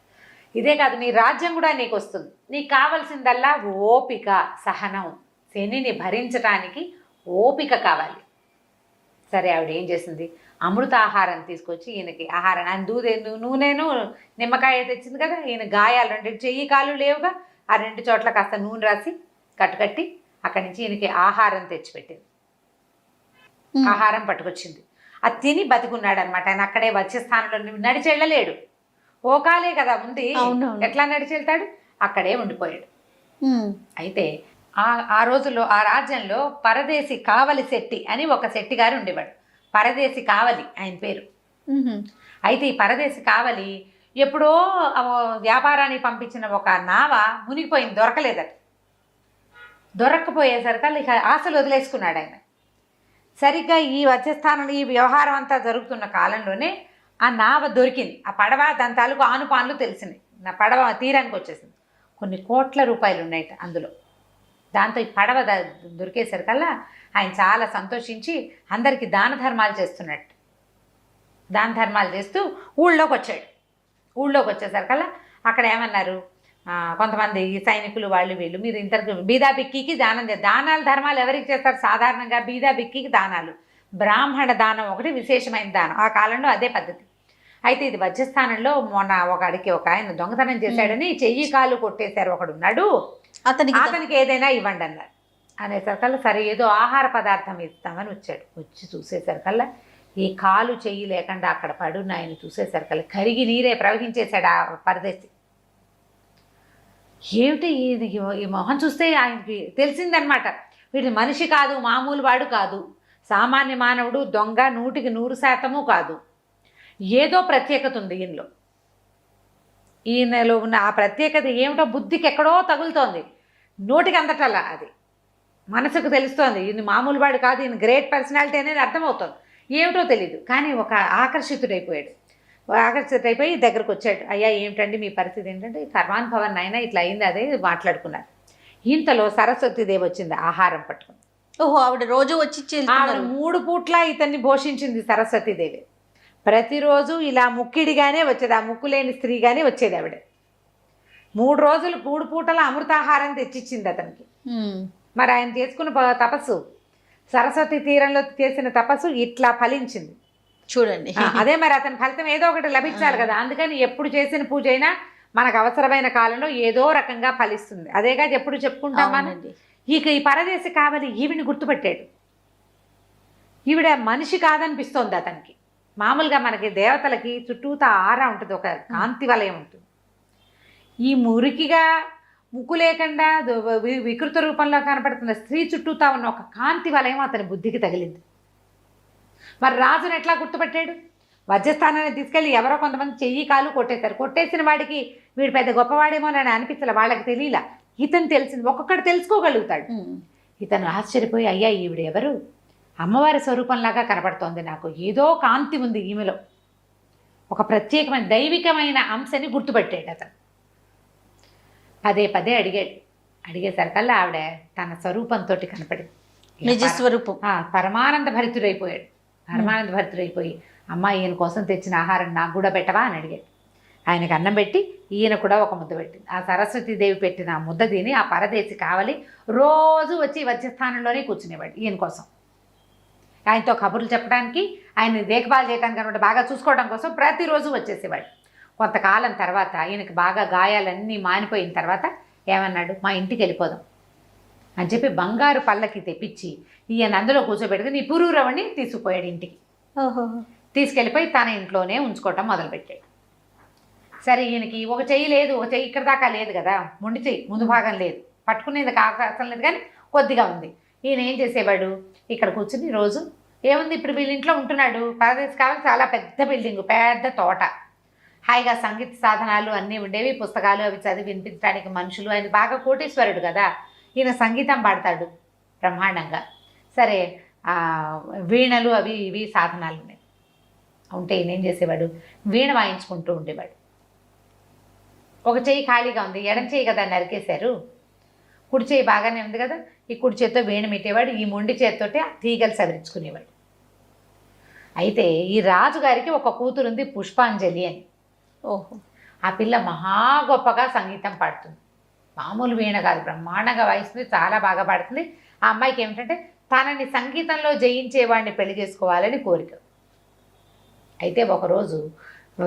ఇదే కాదు, నీ రాజ్యం కూడా నీకు వస్తుంది. నీకు కావాల్సిందల్లా ఓపిక, సహనం. శనిని భరించటానికి ఓపిక కావాలి. సరే, ఆవిడ ఏం చేసింది, అమృత ఆహారం తీసుకొచ్చి ఈయనకి ఆహారం, ఆయన నూనెను నిమ్మకాయ తెచ్చింది కదా, ఈయన గాయాలు 2 చెయ్యి కాలు లేవుగా, ఆ 2 చోట్ల కాస్త నూనె రాసి కట్టుకట్టి అక్కడి నుంచి ఈయనకి ఆహారం తెచ్చిపెట్టింది. ఆహారం పట్టుకొచ్చింది. అది తిని బతికున్నాడు అనమాట. ఆయన అక్కడే వచ్చే స్థానంలో నడిచి వెళ్ళలేడు, ఓకాలే కదా ఉంది, ఎట్లా నడిచి వెళ్తాడు, అక్కడే ఉండిపోయాడు. అయితే ఆ రోజుల్లో ఆ రాజ్యంలో పరదేశి కావలి శెట్టి అని ఒక శెట్టి గారు ఉండేవాడు. పరదేశి కావలి ఆయన పేరు. అయితే ఈ పరదేశి కావలి ఎప్పుడో వ్యాపారానికి పంపించిన ఒక నావ మునిగిపోయింది, దొరకలేదట. దొరక్కపోయేసరికి ఇక ఆశలు వదిలేసుకున్నాడు ఆయన. సరిగ్గా ఈ వచ్చస్థానంలో ఈ వ్యవహారం అంతా జరుగుతున్న కాలంలోనే ఆ నావ దొరికింది. ఆ పడవ దాని తాలూకు ఆనుపాన్లు తెలిసినాయి. నా పడవ తీరానికి వచ్చేసింది. కొన్ని కోట్ల రూపాయలు ఉన్నాయట అందులో. దాంతో ఈ పడవ దొరికేసరికల్లా ఆయన చాలా సంతోషించి అందరికీ దాన ధర్మాలు చేస్తున్నట్టు. దాన ధర్మాలు చేస్తూ ఊళ్ళోకి వచ్చాడు. ఊళ్ళోకి వచ్చేసరికల్లా అక్కడ ఏమన్నారు, కొంతమంది సైనికులు వాళ్ళు వీళ్ళు, మీరు ఇంతకు బీదా బిక్కికి దానం దానాలు ధర్మాలు ఎవరికి చేస్తారు, సాధారణంగా బీదా బిక్కికి దానాలు. బ్రాహ్మణ దానం ఒకటి విశేషమైన దానం, ఆ కాలంలో అదే పద్ధతి. అయితే ఇది వజ్రస్థానంలో మొన్న ఒక ఆయన దొంగతనం చేశాడని చెయ్యి కాలు కొట్టేశారు ఒకడున్నాడు, అతనికి ఏదైనా ఇవ్వండి అన్నారు. అనేసరికల్లా సరే ఏదో ఆహార పదార్థం ఇస్తామని వచ్చాడు. వచ్చి చూసేసరికల్లా ఈ కాలు చెయ్యి లేకుండా అక్కడ పడున్న ఆయన చూసేసరికల్లా కరిగి నీరే ప్రవహించేశాడు ఆ పరదేశి. ఏమిటి ఈ మొహం చూస్తే ఆయనకి తెలిసిందనమాట, వీటి మనిషి కాదు, మామూలు వాడు కాదు, సామాన్య మానవుడు, దొంగ 100% కాదు, ఏదో ప్రత్యేకత ఉంది ఈయనలో. ఈయనలో ఉన్న ఆ ప్రత్యేకత ఏమిటో బుద్ధికి ఎక్కడో తగులుతోంది, నోటికి అందటల్లా అది మనసుకు తెలుస్తోంది. ఈయన మామూలు వాడు కాదు, ఈయన గ్రేట్ పర్సనాలిటీ అనేది అర్థమవుతుంది. ఏమిటో తెలీదు, కానీ ఒక ఆకర్షితుడైపోయాడు. ఆకర్షితుడైపోయి దగ్గరకు వచ్చాడు. అయ్యా ఏమిటండి మీ పరిస్థితి ఏంటంటే, కర్మాన్ భవన్ అయినా ఇట్లా అయింది, అదే మాట్లాడుకున్నారు. ఇంతలో సరస్వతీదేవి వచ్చింది ఆహారం పట్టుకుని. ఓహో, ఆవిడ రోజు వచ్చి 3 పూట్ల ఇతన్ని పోషించింది సరస్వతీదేవి. ప్రతిరోజు ఇలా ముక్కిడిగానే వచ్చేది, ఆ ముక్కు లేని స్త్రీగానే వచ్చేది ఆవిడ. 3 రోజులు 3 పూటల అమృతాహారం తెచ్చిచ్చింది అతనికి. మరి ఆయన చేసుకున్న తపస్సు, సరస్వతి తీరంలో చేసిన తపస్సు ఇట్లా ఫలించింది చూడండి. అదే మరి అతని ఫలితం ఏదో ఒకటి లభించాలి కదా. అందుకని ఎప్పుడు చేసిన పూజ అయినా మనకు అవసరమైన కాలంలో ఏదో రకంగా ఫలిస్తుంది. అదేగా ఎప్పుడు చెప్పుకుంటాం మనం. ఇక ఈ పరదేశి కావాలి ఈవిని గుర్తుపెట్టాడు. ఈవిడ మనిషి కాదనిపిస్తోంది అతనికి. మామూలుగా మనకి దేవతలకి చుట్టూతా ఆరా ఉంటుంది, ఒక కాంతి వలయం ఉంటుంది. ఈ మురికిగా ముక్కు లేకుండా వికృత రూపంలో కనపడుతున్న స్త్రీ చుట్టూతా ఉన్న ఒక కాంతి వలయం అతని బుద్ధికి తగిలింది. మరి రాజును ఎట్లా గుర్తుపెట్టాడు? వజ్రస్థానాన్ని తీసుకెళ్ళి ఎవరో కొంతమంది చెయ్యి కాలు కొట్టేశారు. కొట్టేసిన వాడికి వీడు పెద్ద గొప్పవాడేమోనని అనిపించలే, వాళ్ళకి తెలియలా. ఇతను తెలిసింది, ఒక్కొక్కటి తెలుసుకోగలుగుతాడు. ఇతను ఆశ్చర్యపోయి, అయ్యా ఈవిడ ఎవరు, అమ్మవారి స్వరూపంలాగా కనపడుతోంది నాకు, ఏదో కాంతి ఉంది ఈమెలో, ఒక ప్రత్యేకమైన దైవికమైన అంశని గుర్తుపెట్టాడు అతను. పదే అడిగాడు. అడిగేసరికల్లా ఆవిడ తన స్వరూపంతో కనపడింది, నిజ స్వరూపం. పరమానంద భరితుడైపోయాడు. పరమానంద భరితుడైపోయి, అమ్మ ఈయన కోసం తెచ్చిన ఆహారం నాకు కూడా పెట్టవా అని అడిగాడు. ఆయనకు అన్నం పెట్టి ఈయన కూడా ఒక ముద్ద పెట్టింది. ఆ సరస్వతీదేవి పెట్టిన ఆ ముద్ద తిని ఆ పరదేశి కావాలి రోజు వచ్చి వజ్రస్థానంలోనే కూర్చునేవాడు ఈయన కోసం. ఆయనతో కబుర్లు చెప్పడానికి, ఆయన దేఖభాల్ చేయడానికి అనమాట, బాగా చూసుకోవడం కోసం ప్రతిరోజు వచ్చేసేవాడు. కొంతకాలం తర్వాత ఈయనకి బాగా గాయాలన్నీ మానిపోయిన తర్వాత ఏమన్నాడు, మా ఇంటికి వెళ్ళిపోదాం అని చెప్పి బంగారు పల్లకి తెప్పించి ఈయన అందులో కూర్చోబెట్టుకుని నీ పురూరవణ్ణి తీసుకుపోయాడు ఇంటికి. తీసుకెళ్ళిపోయి తన ఇంట్లోనే ఉంచుకోవటం మొదలుపెట్టాడు. సరే, ఈయనకి ఒక చెయ్యి లేదు, ఒక చెయ్యి ఇక్కడ దాకా లేదు కదా, మొండి చెయ్యి ముందు భాగం లేదు, పట్టుకునేది అవకాశం లేదు, కానీ కొద్దిగా ఉంది. ఈయన ఏం చేసేవాడు, ఇక్కడ కూర్చుని రోజు ఏముంది, ఇప్పుడు వీళ్ళ ఇంట్లో ఉంటున్నాడు. పరదేశి కావాలి చాలా పెద్ద బిల్డింగ్, పెద్ద తోట, హాయిగా సంగీత సాధనాలు అన్నీ ఉండేవి, పుస్తకాలు అవి చదివి వినిపించడానికి మనుషులు. ఆయన బాగా కోటీశ్వరుడు కదా, ఈయన సంగీతం పాడతాడు బ్రహ్మాండంగా. సరే, వీణలు అవి ఇవి సాధనాలు ఉన్నాయి. ఉంటే ఈయన ఏం చేసేవాడు, వీణ వాయించుకుంటూ ఉండేవాడు. ఒక చెయ్యి ఖాళీగా ఉంది, ఎడం చెయ్యి కదా నరికేశారు, కుడి చేయి బాగానే ఉంది కదా, ఈ కుడి చేత్తో వీణ పెట్టేవాడు, ఈ మొండి చేత్తోటే తీగలు సవరించుకునేవాడు. అయితే ఈ రాజుగారికి ఒక కూతురుంది పుష్పాంజలి అని. ఓహో. ఆ పిల్ల మహా గొప్పగా సంగీతం పాడుతుంది, మామూలు వీణ కాదు, బ్రహ్మాండంగా వాయిస్తుంది, చాలా బాగా పాడుతుంది. ఆ అమ్మాయికి ఏమిటంటే తనని సంగీతంలో జయించేవాడిని పెళ్లి చేసుకోవాలని కోరిక. అయితే ఒకరోజు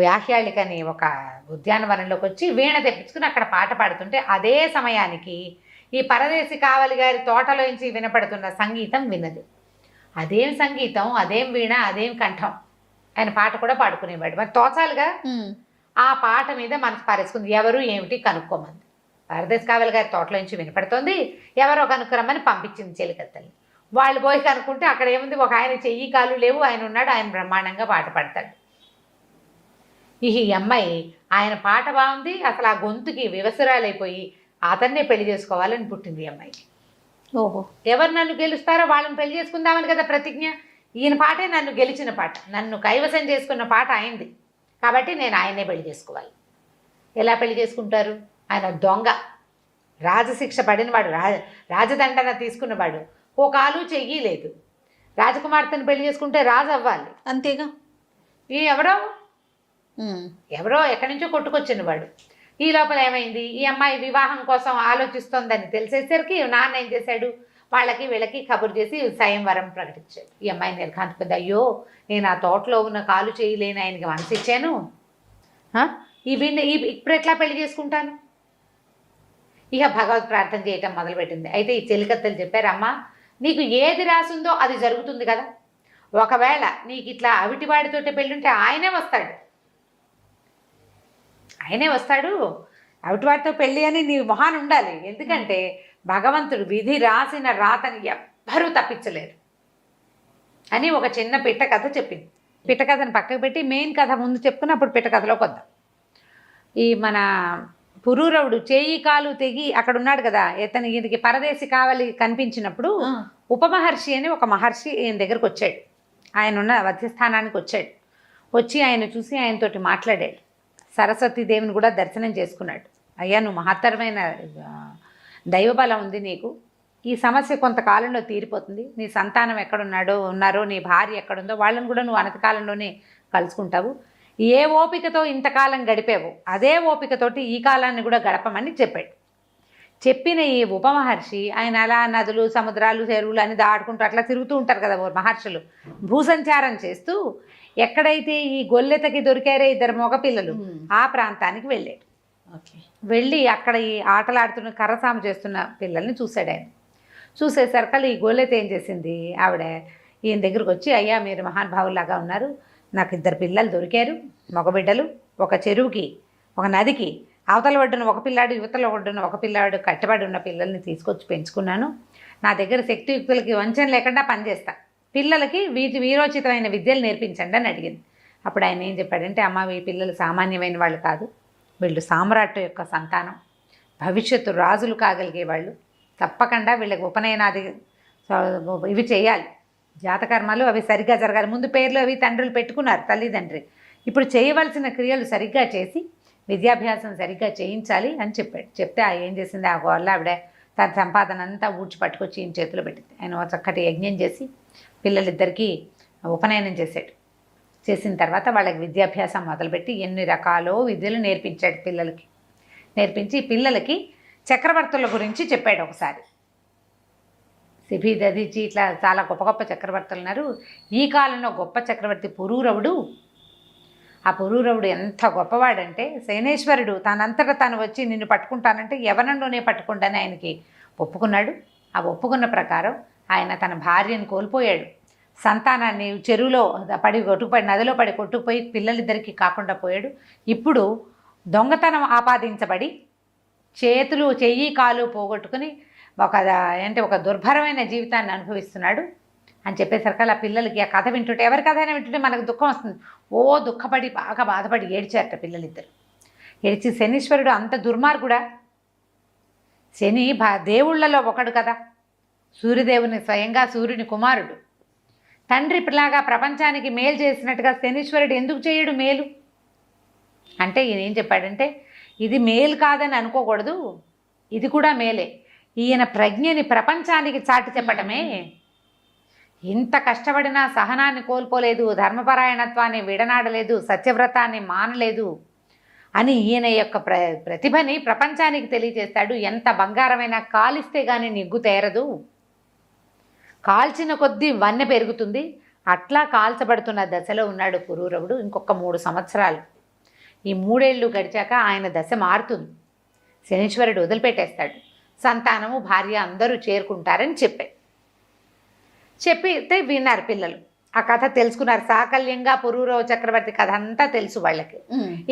వ్యాహ్యాళికని ఒక ఉద్యానవనంలోకి వచ్చి వీణ తెప్పించుకుని అక్కడ పాట పాడుతుంటే అదే సమయానికి ఈ పరదేశి కావలి గారి తోటలోంచి వినపడుతున్న సంగీతం విన్నది. అదేం సంగీతం, అదేం వీణ, అదేం కంఠం. ఆయన పాట కూడా పాడుకునేవాడు. మరి తోచాలిగా, ఆ పాట మీద మనసు పారేసుకుంది. ఎవరు ఏమిటి కనుక్కోమంది. పరదేశి కావలి గారి తోటలోంచి వినపడుతోంది, ఎవరో కనుక్కురమ్మని పంపించింది చెలికత్తల్ని. వాళ్ళు పోయి కనుక్కుంటే అక్కడ ఏముంది, ఒక ఆయన చెయ్యి కాలు లేవు, ఆయన ఉన్నాడు, ఆయన బ్రహ్మాండంగా పాట పాడతాడు. ఈ అమ్మాయి ఆయన పాట బాగుంది, అసలు ఆ గొంతుకి వివసురాలైపోయి అతన్నే పెళ్లి చేసుకోవాలని పుట్టింది ఈ అమ్మాయికి. ఓహో. ఎవరు నన్ను గెలుస్తారో వాళ్ళని పెళ్లి చేసుకుందామని కదా ప్రతిజ్ఞ. ఈయన పాటే నన్ను గెలిచిన పాట, నన్ను కైవసం చేసుకున్న పాట ఆయనది, కాబట్టి నేను ఆయన్నే పెళ్లి చేసుకోవాలి. ఎలా పెళ్లి చేసుకుంటారు, ఆయన దొంగ, రాజశిక్ష పడినవాడు, రాజదండన తీసుకున్నవాడు, ఓ కాలు చెయ్యి లేదు. రాజకుమార్తెను పెళ్లి చేసుకుంటే రాజు అవ్వాలి, అంతేగా. ఈ ఎవరో ఎక్కడి నుంచో కొట్టుకొచ్చిన వాడు. ఈ లోపల ఏమైంది, ఈ అమ్మాయి వివాహం కోసం ఆలోచిస్తోందని తెలిసేసరికి నాన్న ఏం చేశాడు, వాళ్ళకి వీళ్ళకి కబురు చేసి స్వయంవరం ప్రకటించాడు. ఈ అమ్మాయి నిర్ఘాంతపోయింది. అయ్యో, నేను ఆ తోటలో ఉన్న కాలు చేయలేని ఆయనకి మనసు ఇచ్చాను, ఇప్పుడు ఎట్లా పెళ్లి చేసుకుంటాను. ఇక భగవత్ ప్రార్థన చేయటం మొదలుపెట్టింది. అయితే ఈ చెలికత్తలు చెప్పారు, అమ్మ నీకు ఏది రాసిందో అది జరుగుతుంది కదా, ఒకవేళ నీకు ఇట్లా అవిటివాడితోటి పెళ్ళుంటే ఆయనే వస్తాడు, అవిటివాడితో పెళ్ళి అని నీ మొహాన్ని ఉండాలి. ఎందుకంటే భగవంతుడు విధి రాసిన రాతని ఎవ్వరూ తప్పించలేరు అని ఒక చిన్న పిట్ట కథ చెప్పింది. పిట్ట కథను పక్కకు పెట్టి మెయిన్ కథ ముందు చెప్పుకుని అప్పుడు పిట్ట కథలోకి వద్దాం. ఈ మన పురూరవుడు చేయి కాలు తెగి అక్కడ ఉన్నాడు కదా, ఈయనకి పరదేశి కావలి కనిపించినప్పుడు ఉపమహర్షి అని ఒక మహర్షి ఈయన దగ్గరకు వచ్చాడు. ఆయన ఉన్న వధ్యస్థానానికి వచ్చాడు. వచ్చి ఆయన చూసి ఆయనతోటి మాట్లాడాడు. సరస్వతీదేవిని కూడా దర్శనం చేసుకున్నాడు. అయ్యా, నువ్వు మహత్తరమైన దైవబలం ఉంది నీకు, ఈ సమస్య కొంతకాలంలో తీరిపోతుంది. నీ సంతానం ఉన్నారో, నీ భార్య ఎక్కడుందో వాళ్ళని కూడా నువ్వు అనతికాలంలోనే కలుసుకుంటావు. ఏ ఓపికతో ఇంతకాలం గడిపావు అదే ఓపికతోటి ఈ కాలాన్ని కూడా గడపమని చెప్పాడు. చెప్పిన ఈ ఉపమహర్షి ఆయన అలా నదులు, సముద్రాలు, చెరువులు అని దాటుకుంటూ అట్లా తిరుగుతూ ఉంటారు కదా మహర్షులు, భూసంచారం చేస్తూ ఎక్కడైతే ఈ గొల్లెతకి దొరికారే ఇద్దరు మగపిల్లలు ఆ ప్రాంతానికి వెళ్ళాడు. వెళ్ళి అక్కడ ఈ ఆటలాడుతున్న కర్రసాము చేస్తున్న పిల్లల్ని చూశాడు. ఆయన చూసేసరికి ఈ గొల్లెత ఏం చేసింది, ఆవిడ ఈయన దగ్గరకు వచ్చి, అయ్యా మీరు మహానుభావులాగా ఉన్నారు, నాకు ఇద్దరు పిల్లలు దొరికారు, మగబిడ్డలు, ఒక చెరువుకి ఒక నదికి అవతల ఒడ్డున ఒక పిల్లాడు, యువతల ఒడ్డున ఒక పిల్లాడు కట్టబడి ఉన్న పిల్లల్ని తీసుకొచ్చి పెంచుకున్నాను. నా దగ్గర శక్తియుక్తులకి వంచన లేకుండా పనిచేస్తా, పిల్లలకి వీరోచితమైన విద్యలు నేర్పించండి అని అడిగింది. అప్పుడు ఆయన ఏం చెప్పాడంటే, అమ్మ ఈ పిల్లలు సామాన్యమైన వాళ్ళు కాదు, వీళ్ళు సామ్రాట్ యొక్క సంతానం, భవిష్యత్తు రాజులు కాగలిగే వాళ్ళు, తప్పకుండా వీళ్ళకి ఉపనయనాది ఇవి చేయాలి, జాతకర్మలు అవి సరిగ్గా జరగాలి. ముందు పేర్లు అవి తండ్రులు పెట్టుకున్నారు తల్లిదండ్రి, ఇప్పుడు చేయవలసిన క్రియలు సరిగ్గా చేసి విద్యాభ్యాసం సరిగ్గా చేయించాలి అని చెప్పాడు. చెప్తే ఏం చేసింది, ఆ గోళ్ళ ఆవిడ తన సంపాదన అంతా ఊడ్చి పట్టుకొచ్చి ఈయన చేతిలో పెట్టింది. ఆయన చక్కటి యజ్ఞం చేసి పిల్లలిద్దరికీ ఉపనయనం చేశాడు. చేసిన తర్వాత వాళ్ళకి విద్యాభ్యాసం మొదలుపెట్టి ఎన్ని రకాలో విద్యలు నేర్పించాడు పిల్లలకి. నేర్పించి పిల్లలకి చక్రవర్తుల గురించి చెప్పాడు. ఒకసారి సిభి దధిచి ఇట్లా చాలా గొప్ప గొప్ప చక్రవర్తులు ఉన్నారు. ఈ కాలంలో గొప్ప చక్రవర్తి పురూరవుడు. ఆ పురూరవుడు ఎంత గొప్పవాడంటే, సేనేశ్వరుడు తనంతటా తను వచ్చి నిన్ను పట్టుకుంటానంటే యవనంలోనే పట్టుకుంటానని ఆయనకి ఒప్పుకున్నాడు. ఆ ఒప్పుకున్న ప్రకారం ఆయన తన భార్యను కోల్పోయాడు, సంతానాన్ని చెరువులో కొట్టుకుపడి నదిలో పడి కొట్టుకుపోయి పిల్లలిద్దరికీ కాకుండా పోయాడు. ఇప్పుడు దొంగతనం ఆపాదించబడి చెయ్యి కాలు పోగొట్టుకుని ఒక దుర్భరమైన జీవితాన్ని అనుభవిస్తున్నాడు. అని చెప్పేసరికి ఆ పిల్లలకి ఆ కథ వింటుంటే, ఎవరి కథ అయినా వింటుంటే మనకు దుఃఖం వస్తుంది. దుఃఖపడి బాగా బాధపడి ఏడ్చారట పిల్లలిద్దరు. ఏడ్చి శనీశ్వరుడు అంత దుర్మార్గుడా? శని దేవుళ్ళలో ఒకడు కదా, సూర్యదేవుని స్వయంగా సూర్యుని కుమారుడు. తండ్రి పిల్లగా ప్రపంచానికి మేలు చేసినట్టుగా శనీశ్వరుడు ఎందుకు చేయడు మేలు అంటే, ఈయన ఏం చెప్పాడంటే, ఇది మేలు కాదని అనుకోకూడదు, ఇది కూడా మేలే. ఈయన ప్రజ్ఞని ప్రపంచానికి చాటి చెప్పటమే. ఇంత కష్టపడినా సహనాన్ని కోల్పోలేదు, ధర్మపరాయణత్వాన్ని విడనాడలేదు, సత్యవ్రతాన్ని మానలేదు అని ఈయన యొక్క ప్రతిభని ప్రపంచానికి తెలియజేస్తాడు. ఎంత బంగారమైనా కాలిస్తే కానీ నిగ్గు తేరదు, కాల్చిన కొద్దీ వన్నె పెరుగుతుంది. అట్లా కాల్చబడుతున్న దశలో ఉన్నాడు పురూరవుడు. ఇంకొక 3 సంవత్సరాలు, ఈ 3 ఏళ్ళు గడిచాక ఆయన దశ మారుతుంది. శనీశ్వరుడు వదిలిపెట్టేస్తాడు. సంతానము భార్య అందరూ చేరుకుంటారని చెప్పితే విన్నారు పిల్లలు. ఆ కథ తెలుసుకున్నారు. సాకల్యంగా పురూరవ చక్రవర్తి కథ అంతా తెలుసు వాళ్ళకి.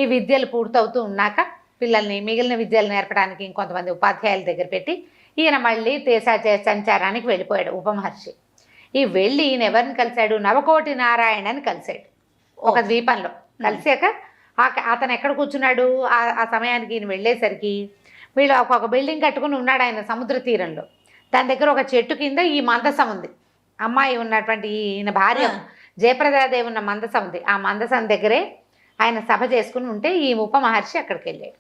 ఈ విద్యలు పూర్తవుతూ ఉన్నాక పిల్లల్ని మిగిలిన విద్యలు నేర్పడానికి ఇంకొంతమంది ఉపాధ్యాయుల దగ్గర పెట్టి ఈయన మళ్ళీ సంచారానికి వెళ్ళిపోయాడు ఉపమహర్షి. ఈ వెళ్ళి ఈయన ఎవరిని కలిశాడు? నవకోటి నారాయణని కలిశాడు ఒక ద్వీపంలో. కలిసాక అతను ఎక్కడ కూర్చున్నాడు? ఆ సమయానికి ఈయన వెళ్ళేసరికి వీళ్ళు ఒక బిల్డింగ్ కట్టుకుని ఉన్నాడు ఆయన సముద్ర తీరంలో. దాని దగ్గర ఒక చెట్టు కింద ఈ మందసం ఉంది. అమ్మాయి ఉన్నటువంటి ఈయన భార్య జయప్రదాదేవి ఉన్న మందసం ఉంది. ఆ మందసం దగ్గరే ఆయన సభ చేసుకుని ఉంటే ఈ ఉపమహర్షి అక్కడికి వెళ్ళాడు.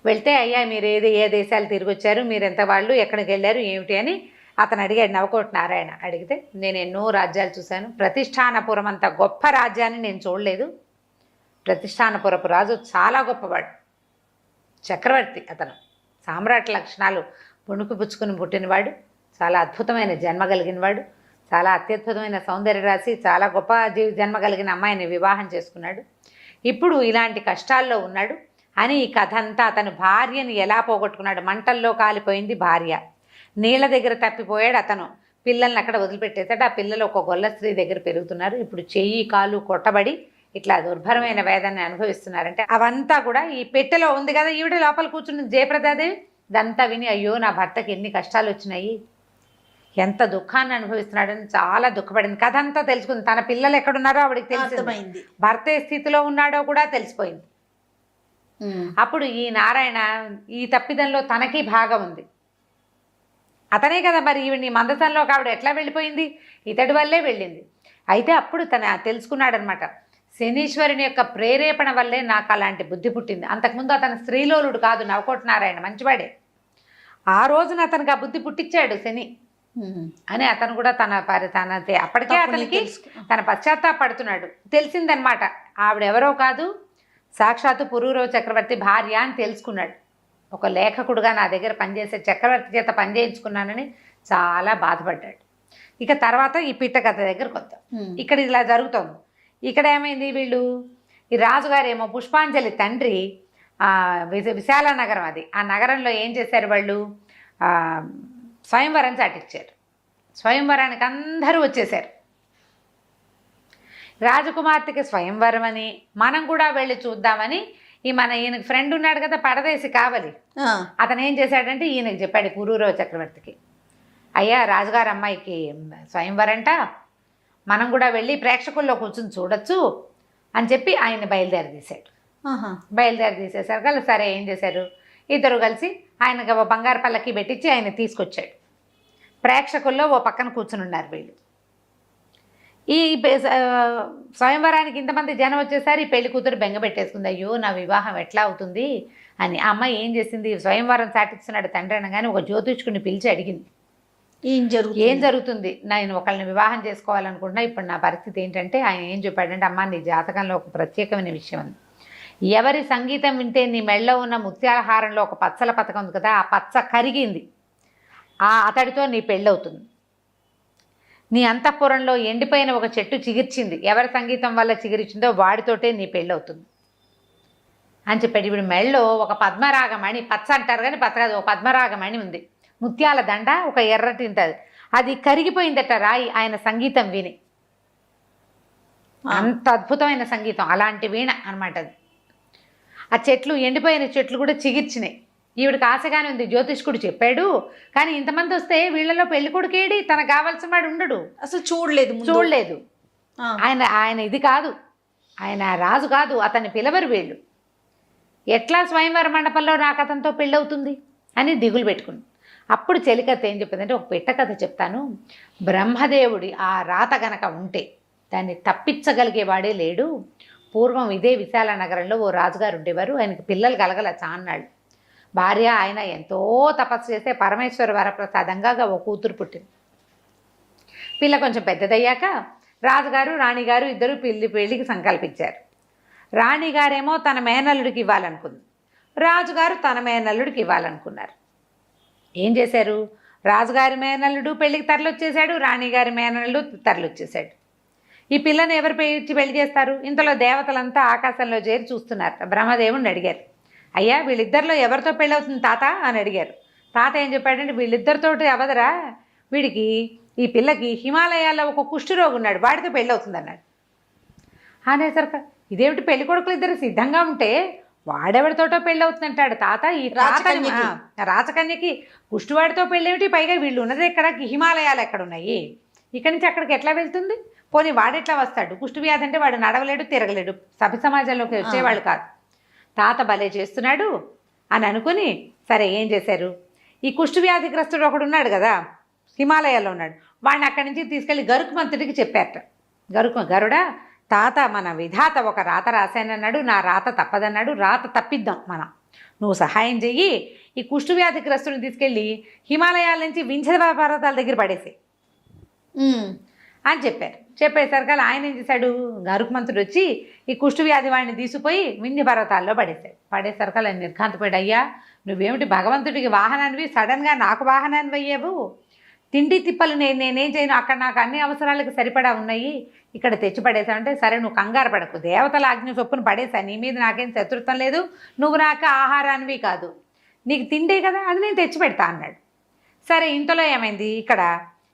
వెళ్తే, అయ్యా మీరు ఏ దేశాలు తిరిగి వచ్చారు, మీరు ఎంత వాళ్ళు, ఎక్కడికి వెళ్ళారు ఏమిటి అని అతను అడిగాడు. నవకోటి నారాయణ అడిగితే, నేను ఎన్నో రాజ్యాలు చూశాను, ప్రతిష్టానపురం అంత గొప్ప రాజ్యాన్ని నేను చూడలేదు. ప్రతిష్టానపురపు రాజు చాలా గొప్పవాడు, చక్రవర్తి. అతను సామ్రాట్ లక్షణాలు పుణుకు పుచ్చుకుని పుట్టినవాడు, చాలా అద్భుతమైన జన్మ కలిగినవాడు, చాలా అత్యద్భుతమైన సౌందర్య రాశి, చాలా గొప్ప జన్మ కలిగిన అమ్మాయిని వివాహం చేసుకున్నాడు. ఇప్పుడు ఇలాంటి కష్టాల్లో ఉన్నాడు అని ఈ కథ అంతా అతను భార్యని ఎలా పోగొట్టుకున్నాడు. మంటల్లో కాలిపోయింది భార్య, నీళ్ళ దగ్గర తప్పిపోయాడు అతను, పిల్లల్ని అక్కడ వదిలిపెట్టేశాడు. ఆ పిల్లలు ఒక గొల్ల స్త్రీ దగ్గర పెరుగుతున్నారు. ఇప్పుడు చెయ్యి కాలు కొట్టబడి ఇట్లా దుర్భరమైన వేదాన్ని అనుభవిస్తున్నారంటే అవంతా కూడా ఈ పెట్టెలో ఉంది కదా, ఈవిడ లోపల కూర్చున్న జయప్రదాదేవి ఇదంతా విని, అయ్యో నా భర్తకి ఎన్ని కష్టాలు వచ్చినాయి, ఎంత దుఃఖాన్ని అనుభవిస్తున్నాడని చాలా దుఃఖపడింది. కథ అంతా తెలుసుకుంది. తన పిల్లలు ఎక్కడున్నారో ఆవిడకి తెలిసిపోయింది, భర్త ఏ స్థితిలో ఉన్నాడో కూడా తెలిసిపోయింది. అప్పుడు ఈ నారాయణ ఈ తప్పిదంలో తనకి భాగం ఉంది, అతనే కదా మరి ఈవిడ్ని మందసంలోకి ఆవిడ ఎట్లా వెళ్ళిపోయింది, ఇతడి వల్లే వెళ్ళింది. అయితే అప్పుడు తను తెలుసుకున్నాడనమాట, శనీశ్వరుని యొక్క ప్రేరేపణ వల్లే నాకు అలాంటి బుద్ధి పుట్టింది. అంతకుముందు అతను స్త్రీలోలుడు కాదు, నవకోటి నారాయణ మంచివాడే. ఆ రోజున అతనికి ఆ బుద్ధి పుట్టించాడు శని అని అతను కూడా అప్పటికే అతనికి తన పశ్చాత్తాపడుతున్నాడు. తెలిసిందనమాట ఆవిడెవరో కాదు, సాక్షాత్తు పురూరవ చక్రవర్తి భార్య అని తెలుసుకున్నాడు. ఒక లేఖకుడుగా నా దగ్గర పనిచేసే చక్రవర్తి చేత పనిచేయించుకున్నానని చాలా బాధపడ్డాడు. ఇక తర్వాత ఈ పిట్ట కథ దగ్గరకు వద్దాం. ఇక్కడ ఇలా జరుగుతోంది. ఇక్కడ ఏమైంది, వీళ్ళు ఈ రాజుగారేమో పుష్పాంజలి తండ్రి విశాల నగరం అది, ఆ నగరంలో ఏం చేశారు వాళ్ళు, స్వయంవరం చాటిచ్చారు. స్వయంవరానికి అందరూ వచ్చేసారు. రాజకుమార్తెకి స్వయంవరం అని మనం కూడా వెళ్ళి చూద్దామని ఈయనకి ఫ్రెండ్ ఉన్నాడు కదా పరదేశి కావలి, అతను ఏం చేశాడంటే ఈయనకి చెప్పాడు పురూరవ చక్రవర్తికి, అయ్యా రాజుగారు అమ్మాయికి స్వయంవరంట, మనం కూడా వెళ్ళి ప్రేక్షకుల్లో కూర్చొని చూడొచ్చు అని చెప్పి ఆయన బయలుదేరి తీసేశారు. సరే ఏం చేశారు, ఇద్దరు కలిసి ఆయనకి బంగారు పల్లకి పెట్టించి ఆయన తీసుకొచ్చాడు. ప్రేక్షకుల్లో ఓ పక్కన కూర్చుని ఉన్నారు వీళ్ళు. ఈ స్వయంవరానికి ఇంతమంది జనం వచ్చేసరి ఈ పెళ్లి కూతురు బెంగ పెట్టేసుకుంది, అయ్యో నా వివాహం ఎట్లా అవుతుంది అని. ఆ అమ్మాయి ఏం చేసింది, స్వయంవరం చాటిస్తున్నాడు తండ్రి అనగానే ఒక జ్యోతిష్కుడిని పిలిచి అడిగింది, ఏం జరుగుతుంది, నేను ఒకళ్ళని వివాహం చేసుకోవాలనుకుంటున్నా, ఇప్పుడు నా పరిస్థితి ఏంటంటే ఆయన ఏం చెప్పాడంటే, అమ్మ నీ జాతకంలో ఒక ప్రత్యేకమైన విషయం ఉంది, ఎవరి సంగీతం వింటే నీ మెళ్ళలో ఉన్న ముత్యాల హారంలో ఒక పచ్చల పథకం ఉంది కదా, ఆ పచ్చ కరిగింది, అతడితో నీ పెళ్ళవుతుంది. నీ అంతఃపురంలో ఎండిపోయిన ఒక చెట్టు చిగిర్చింది, ఎవరి సంగీతం వల్ల చిగిరిచిందో వాడితోటే నీ పెళ్ళవుతుంది అని చెప్పాడు. ఇప్పుడు మెళ్ళలో ఒక పద్మరాగమణి, పచ్చ అంటారు కానీ పచ్చ కాదు, ఒక పద్మరాగమణి ఉంది, ముత్యాల దండ, ఒక ఎర్రటి ఉంటుంది, అది కరిగిపోయిందట రాయి ఆయన సంగీతం విని. అంత అద్భుతమైన సంగీతం, అలాంటి వీణ అనమాట అది. ఆ చెట్లు, ఎండిపోయిన చెట్లు కూడా చిగిర్చినాయి. ఈవిడికి ఆశగానే ఉంది, జ్యోతిష్కుడు చెప్పాడు, కానీ ఇంతమంది వస్తే వీళ్ళలో పెళ్లి కొడుకేడి, తనకు కావాల్సిన వాడు ఉండడు, అసలు చూడలేదు. ఆయన ఇది కాదు, ఆయన రాజు కాదు, అతన్ని పిలవరు వీళ్ళు, ఎట్లా స్వయంవర మండపంలో నాకు అతనితో పెళ్ళవుతుంది అని దిగులు పెట్టుకుంది. అప్పుడు చెలికథ ఏం చెప్పిందంటే, ఒక పిట్ట కథ చెప్తాను. బ్రహ్మదేవుడి ఆ రాత గనక ఉంటే దాన్ని తప్పించగలిగేవాడే లేడు. పూర్వం ఇదే విశాల నగరంలో ఓ రాజుగారు ఉండేవారు. ఆయనకి పిల్లలు కలగల చాన్నాళ్ళు. భార్య ఆయన ఎంతో తపస్సు చేస్తే పరమేశ్వర వరప్రసాదంగా ఓ కూతురు పుట్టింది. పిల్ల కొంచెం పెద్దదయ్యాక రాజుగారు రాణిగారు ఇద్దరు పెళ్లికి సంకల్పించారు. రాణిగారేమో తన మేనల్లుడికి ఇవ్వాలనుకుంది, రాజుగారు తన మేనల్లుడికి ఇవ్వాలనుకున్నారు. ఏం చేశారు, రాజుగారి మేనల్లుడు పెళ్ళికి తరలొచ్చేశాడు, రాణిగారి మేనల్లుడు తరలొచ్చేశాడు. ఈ పిల్లని ఎవరు ఇచ్చి పెళ్లి చేస్తారు? ఇంతలో దేవతలంతా ఆకాశంలో చేరి చూస్తున్నారు. బ్రహ్మదేవుడిని అడిగారు, అయ్యా వీళ్ళిద్దరిలో ఎవరితో పెళ్ళవుతుంది తాత అని అడిగారు. తాత ఏం చెప్పాడంటే, వీళ్ళిద్దరితోటి అవదరా, వీడికి ఈ పిల్లకి హిమాలయాల్లో ఒక కుష్ఠరోగి ఉన్నాడు, వాడితో పెళ్ళవుతుంది అన్నాడు. అనేసరికి ఇదేమిటి, పెళ్లి కొడుకులు ఇద్దరు సిద్ధంగా ఉంటే వాడెవరితోటో పెళ్ళవుతుందంటాడు తాత. ఈ రాచకన్యకి కుష్టివాడితో పెళ్ళేమిటి, పైగా వీళ్ళు ఉన్నది ఎక్కడ, హిమాలయాలు ఎక్కడ ఉన్నాయి, ఇక్కడి నుంచి అక్కడికి ఎట్లా వెళ్తుంది, పోనీ వాడెట్లా వస్తాడు, కుష్టి వ్యాధి అంటే వాడు నడవలేడు తిరగలేడు, సభ్య సమాజంలోకి వచ్చేవాళ్ళు కాదు, తాత భలే చేస్తున్నాడు అని అనుకుని, సరే ఏం చేశారు, ఈ కుష్టి వ్యాధిగ్రస్తుడు ఒకడు ఉన్నాడు కదా హిమాలయాల్లో ఉన్నాడు, వాడిని అక్కడి నుంచి తీసుకెళ్ళి గరుకుమంతుడికి చెప్పారట. గరుడా, తాత మన విధాత ఒక రాత రాశానన్నాడు, నా రాత తప్పదన్నాడు, రాత తప్పిద్దాం మనం, నువ్వు సహాయం చెయ్యి, ఈ కుష్టి వ్యాధిగ్రస్తుని తీసుకెళ్ళి హిమాలయాల నుంచి వింధ్య పర్వతాల దగ్గర పడేసి అని చెప్పారు. చెప్పేసరికి ఆయన ఏం చేశాడు, గరుకుమంతుడు వచ్చి ఈ కుష్టి వ్యాధి వాడిని తీసిపోయి వింధ్య పర్వతాల్లో పడేశాడు. పడేసరికి ఆయన నిర్ఘాంతపోయాడు, అయ్యా నువ్వేమిటి భగవంతుడికి వాహనానివి, సడన్గా నాకు వాహనాన్ని అయ్యావు, తిండి తిప్పలు నేనేం చేయను, అక్కడ నాకు అన్ని అవసరాలకు సరిపడా ఉన్నాయి, ఇక్కడ తెచ్చి పడేసావంటే, సరే నువ్వు కంగారు పడకు, దేవతల ఆజ్ఞ చొప్పున పడేసా, నీ మీద నాకేం శత్రుత్వం లేదు, నువ్వు నాకు ఆహారానివి కాదు, నీకు తిండే కదా అది నేను తెచ్చి పెడతా అన్నాడు. సరే ఇంతలో ఏమైంది, ఇక్కడ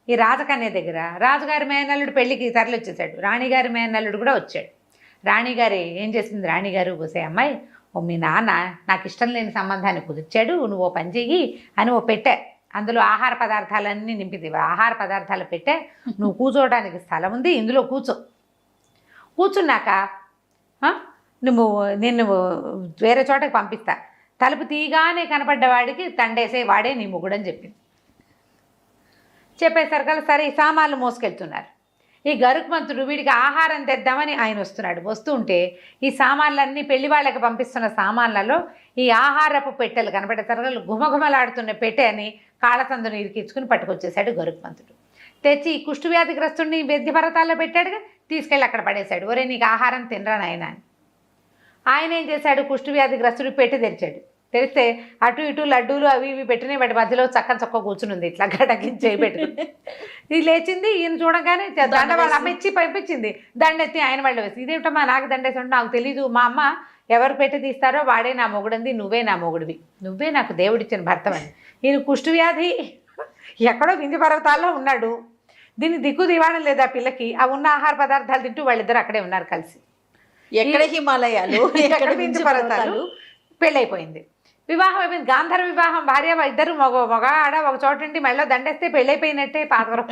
ఈ రాజకన్య దగ్గర రాజుగారి మేనల్లుడు పెళ్ళికి తరలిచ్చేసాడు, రాణిగారి మేనల్లుడు కూడా వచ్చాడు. రాణిగారి ఏం చేసింది, రాణిగారు పోసే అమ్మాయి, ఓ మీ నాన్న నాకు ఇష్టం లేని సంబంధాన్ని కుదిర్చాడు, నువ్వు ఓ పని చెయ్యి అని ఓ పెట్టే, అందులో ఆహార పదార్థాలన్నీ నింపింది, ఆహార పదార్థాలు పెట్టే, నువ్వు కూర్చోవడానికి స్థలం ఉంది, ఇందులో కూర్చున్నాక నువ్వు నిన్ను వేరే చోటకి పంపిస్తా, తలుపు తీయగానే కనపడ్డవాడికి తండేసే వాడే నీ మొగుడని చెప్పింది. చెప్పేసరికి సరే ఈ సామాన్లు మోసుకెళ్తున్నారు. ఈ గరుకుమంతుడు వీడికి ఆహారం తెద్దామని ఆయన వస్తున్నాడు. వస్తూ ఉంటే ఈ సామాన్లన్నీ పెళ్లి వాళ్ళకి పంపిస్తున్న సామాన్లలో ఈ ఆహారపు పెట్టెలు కనపడేసరికి గుమగుమలాడుతున్న పెట్టె అని కాళ్ళతందుని ఇరికించుకుని పట్టుకొచ్చేసాడు గరుకుమంతుడు. తెచ్చి ఈ కుష్టి వ్యాధిగ్రస్తుడిని వింధ్య పర్వతాల్లో పెట్టాడుగా, తీసుకెళ్ళి అక్కడ పడేశాడు. ఒరే నీకు ఆహారం తినరా నాయన అని. ఆయన ఏం చేశాడు, కుష్టి వ్యాధిగ్రస్తుడు పెట్టి తెరిచాడు. తెరిస్తే అటు ఇటు లడ్డూలు అవి ఇవి పెట్టినాయి, వాటి మధ్యలో చక్క కూర్చుని ఉంది, ఇట్లా గడకించి పెట్టుకుని. ఇది లేచింది, ఈయన చూడగానే దండ వాళ్ళ అమ్మ ఇచ్చి పంపించింది, దండెత్తి ఆయన వాళ్ళు వేసి, ఇదేమిటమ్మా నాకు దండేసి ఉంటే నాకు తెలీదు, మా అమ్మ ఎవరు పెట్టి తీస్తారో వాడే నా మొగుడంది, నువ్వే నా మొగుడివి, నువ్వే నాకు దేవుడిచ్చిన భర్తవని. ఈయన కుష్టి వ్యాధి ఎక్కడో వింధ్య పర్వతాల్లో ఉన్నాడు, దీన్ని దిక్కు దివాణం లేదా పిల్లకి, ఆ ఉన్న ఆహార పదార్థాలు తింటూ వాళ్ళిద్దరు అక్కడే ఉన్నారు కలిసి. ఎక్కడ హిమాలయాలు ఎక్కడ వింధ్య పర్వతాలు. పెళ్ళైపోయింది, వివాహం అయిపోయింది, గాంధర్వ వివాహం, భార్య ఇద్దరు మగ ఆడ ఒక చోట ఉండి మెళ్ళో దండేస్తే పెళ్ళైపోయినట్టే. పాతవరం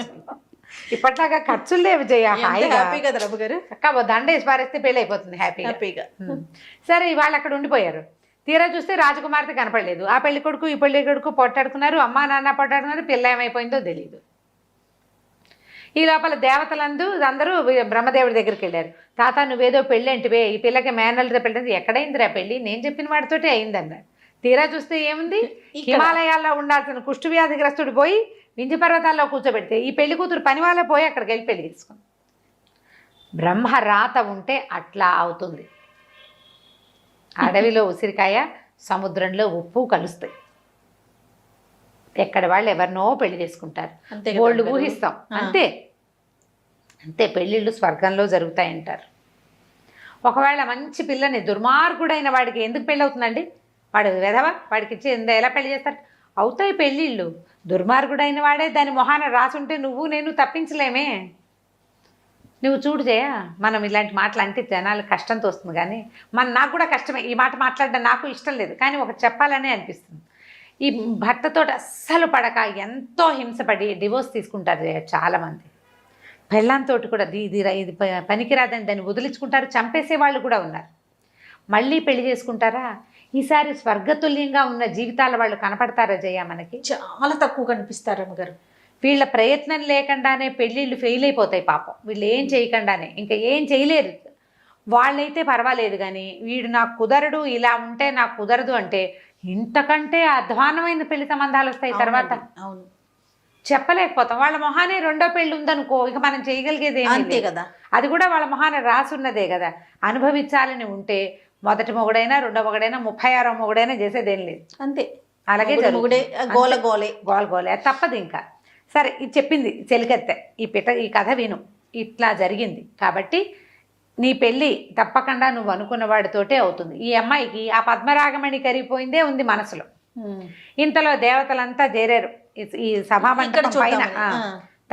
ఇప్పట్లాగా ఖర్చులు లేవు జయ, హ్యాపీగా గారు అక్క దండేసి పారేస్తే పెళ్ళి అయిపోతుంది హ్యాపీగా. సరే ఇవాళ అక్కడ ఉండిపోయారు. తీరా చూస్తే రాజకుమార్తె కనపడలేదు. ఆ పెళ్లి కొడుకు ఈ పెళ్లి కొడుకు పొట్టాడుకున్నారు, అమ్మా నాన్న పొట్టాడుకున్నారు, పిల్ల ఏమైపోయిందో తెలియదు. ఈ లోపల దేవతలందు అందరూ బ్రహ్మదేవుడి దగ్గరికి వెళ్ళారు. తాత నువ్వేదో పెళ్ళి అంటివే, ఈ పిల్లకి మేనల్తో పెళ్ళి, ఎక్కడైందిరా పెళ్ళి, నేను చెప్పిన వాడితోటే అయిందన్నాడు. తీరా చూస్తే ఏముంది, హిమాలయాల్లో ఉండాల్సిన కుష్టి వ్యాధిగ్రస్తుడు పోయి వింధ్య పర్వతాల్లో కూర్చోబెడితే ఈ పెళ్లి కూతురు పని వాళ్ళ పోయి అక్కడికి వెళ్ళి పెళ్లి తీసుకుంది. బ్రహ్మ రాత ఉంటే అట్లా అవుతుంది. అడవిలో ఉసిరికాయ, సముద్రంలో ఉప్పు కలుస్తాయి. ఎక్కడ వాళ్ళు ఎవరినో పెళ్లి చేసుకుంటారు, వాళ్ళు ఊహిస్తాం అంతే అంతే. పెళ్ళిళ్ళు స్వర్గంలో జరుగుతాయంటారు. ఒకవేళ మంచి పిల్లని దుర్మార్గుడైన వాడికి ఎందుకు పెళ్ళి అవుతుందండి, వాడు వెధవా, వాడికి ఇచ్చి ఎలా పెళ్లి చేస్తారు, అవుతాయి పెళ్ళిళ్ళు. దుర్మార్గుడైన వాడే దాని మొహాన రాసుంటే నువ్వు నేను తప్పించలేమే. నువ్వు చూడు జయ, మనం ఇలాంటి మాటలు అంటే జనాలు కష్టంతో వస్తుంది, కానీ నాకు కూడా కష్టమే, ఈ మాట మాట్లాడడం నాకు ఇష్టం లేదు, కానీ ఒకటి చెప్పాలనే అనిపిస్తుంది. ఈ భర్తతో అస్సలు పడక ఎంతో హింసపడి డివోర్స్ తీసుకుంటారు చాలామంది. పెళ్ళంతో కూడా ఇది పనికిరాదని దాన్ని వదిలించుకుంటారు, చంపేసే వాళ్ళు కూడా ఉన్నారు. మళ్ళీ పెళ్లి చేసుకుంటారా? ఈసారి స్వర్గతుల్యంగా ఉన్న జీవితాల వాళ్ళు కనపడతారా జయ? మనకి చాలా తక్కువ కనిపిస్తారు అమ్మగారు. వీళ్ళ ప్రయత్నం లేకుండానే పెళ్ళిళ్ళు ఫెయిల్ అయిపోతాయి పాపం. వీళ్ళు ఏం చేయకుండానే ఇంకా ఏం చేయలేరు. వాళ్ళైతే పర్వాలేదు, కానీ వీడు నాకు కుదరడు, ఇలా ఉంటే నాకు కుదరదు అంటే ఇంతకంటే అధ్వానమైన పెళ్లి సంబంధాలు వస్తాయి తర్వాత. అవును, చెప్పలేకపోతాం. వాళ్ళ మొహానే రెండో పెళ్ళి ఉందనుకో, ఇక మనం చేయగలిగేది అంతే కదా. అది కూడా వాళ్ళ మొహాన రాసున్నదే కదా. అనుభవించాలని ఉంటే మొదటి మొగుడైనా రెండో మొగుడైనా 36వ మొగుడైనా చేసేదేం లేదు. అంతే, అలాగే గోలగోలే తప్పదు ఇంకా. సరే, ఇది చెప్పింది చెలికత్తె, ఈ కథ విను, ఇట్లా జరిగింది కాబట్టి నీ పెళ్ళి తప్పకుండా నువ్వు అనుకున్న వాడితోటే అవుతుంది. ఈ అమ్మాయికి ఆ పద్మరాగమణి కరిగిపోయిందే ఉంది మనసులో. ఇంతలో దేవతలంతా చేరారు ఈ సభామంటపం పైన.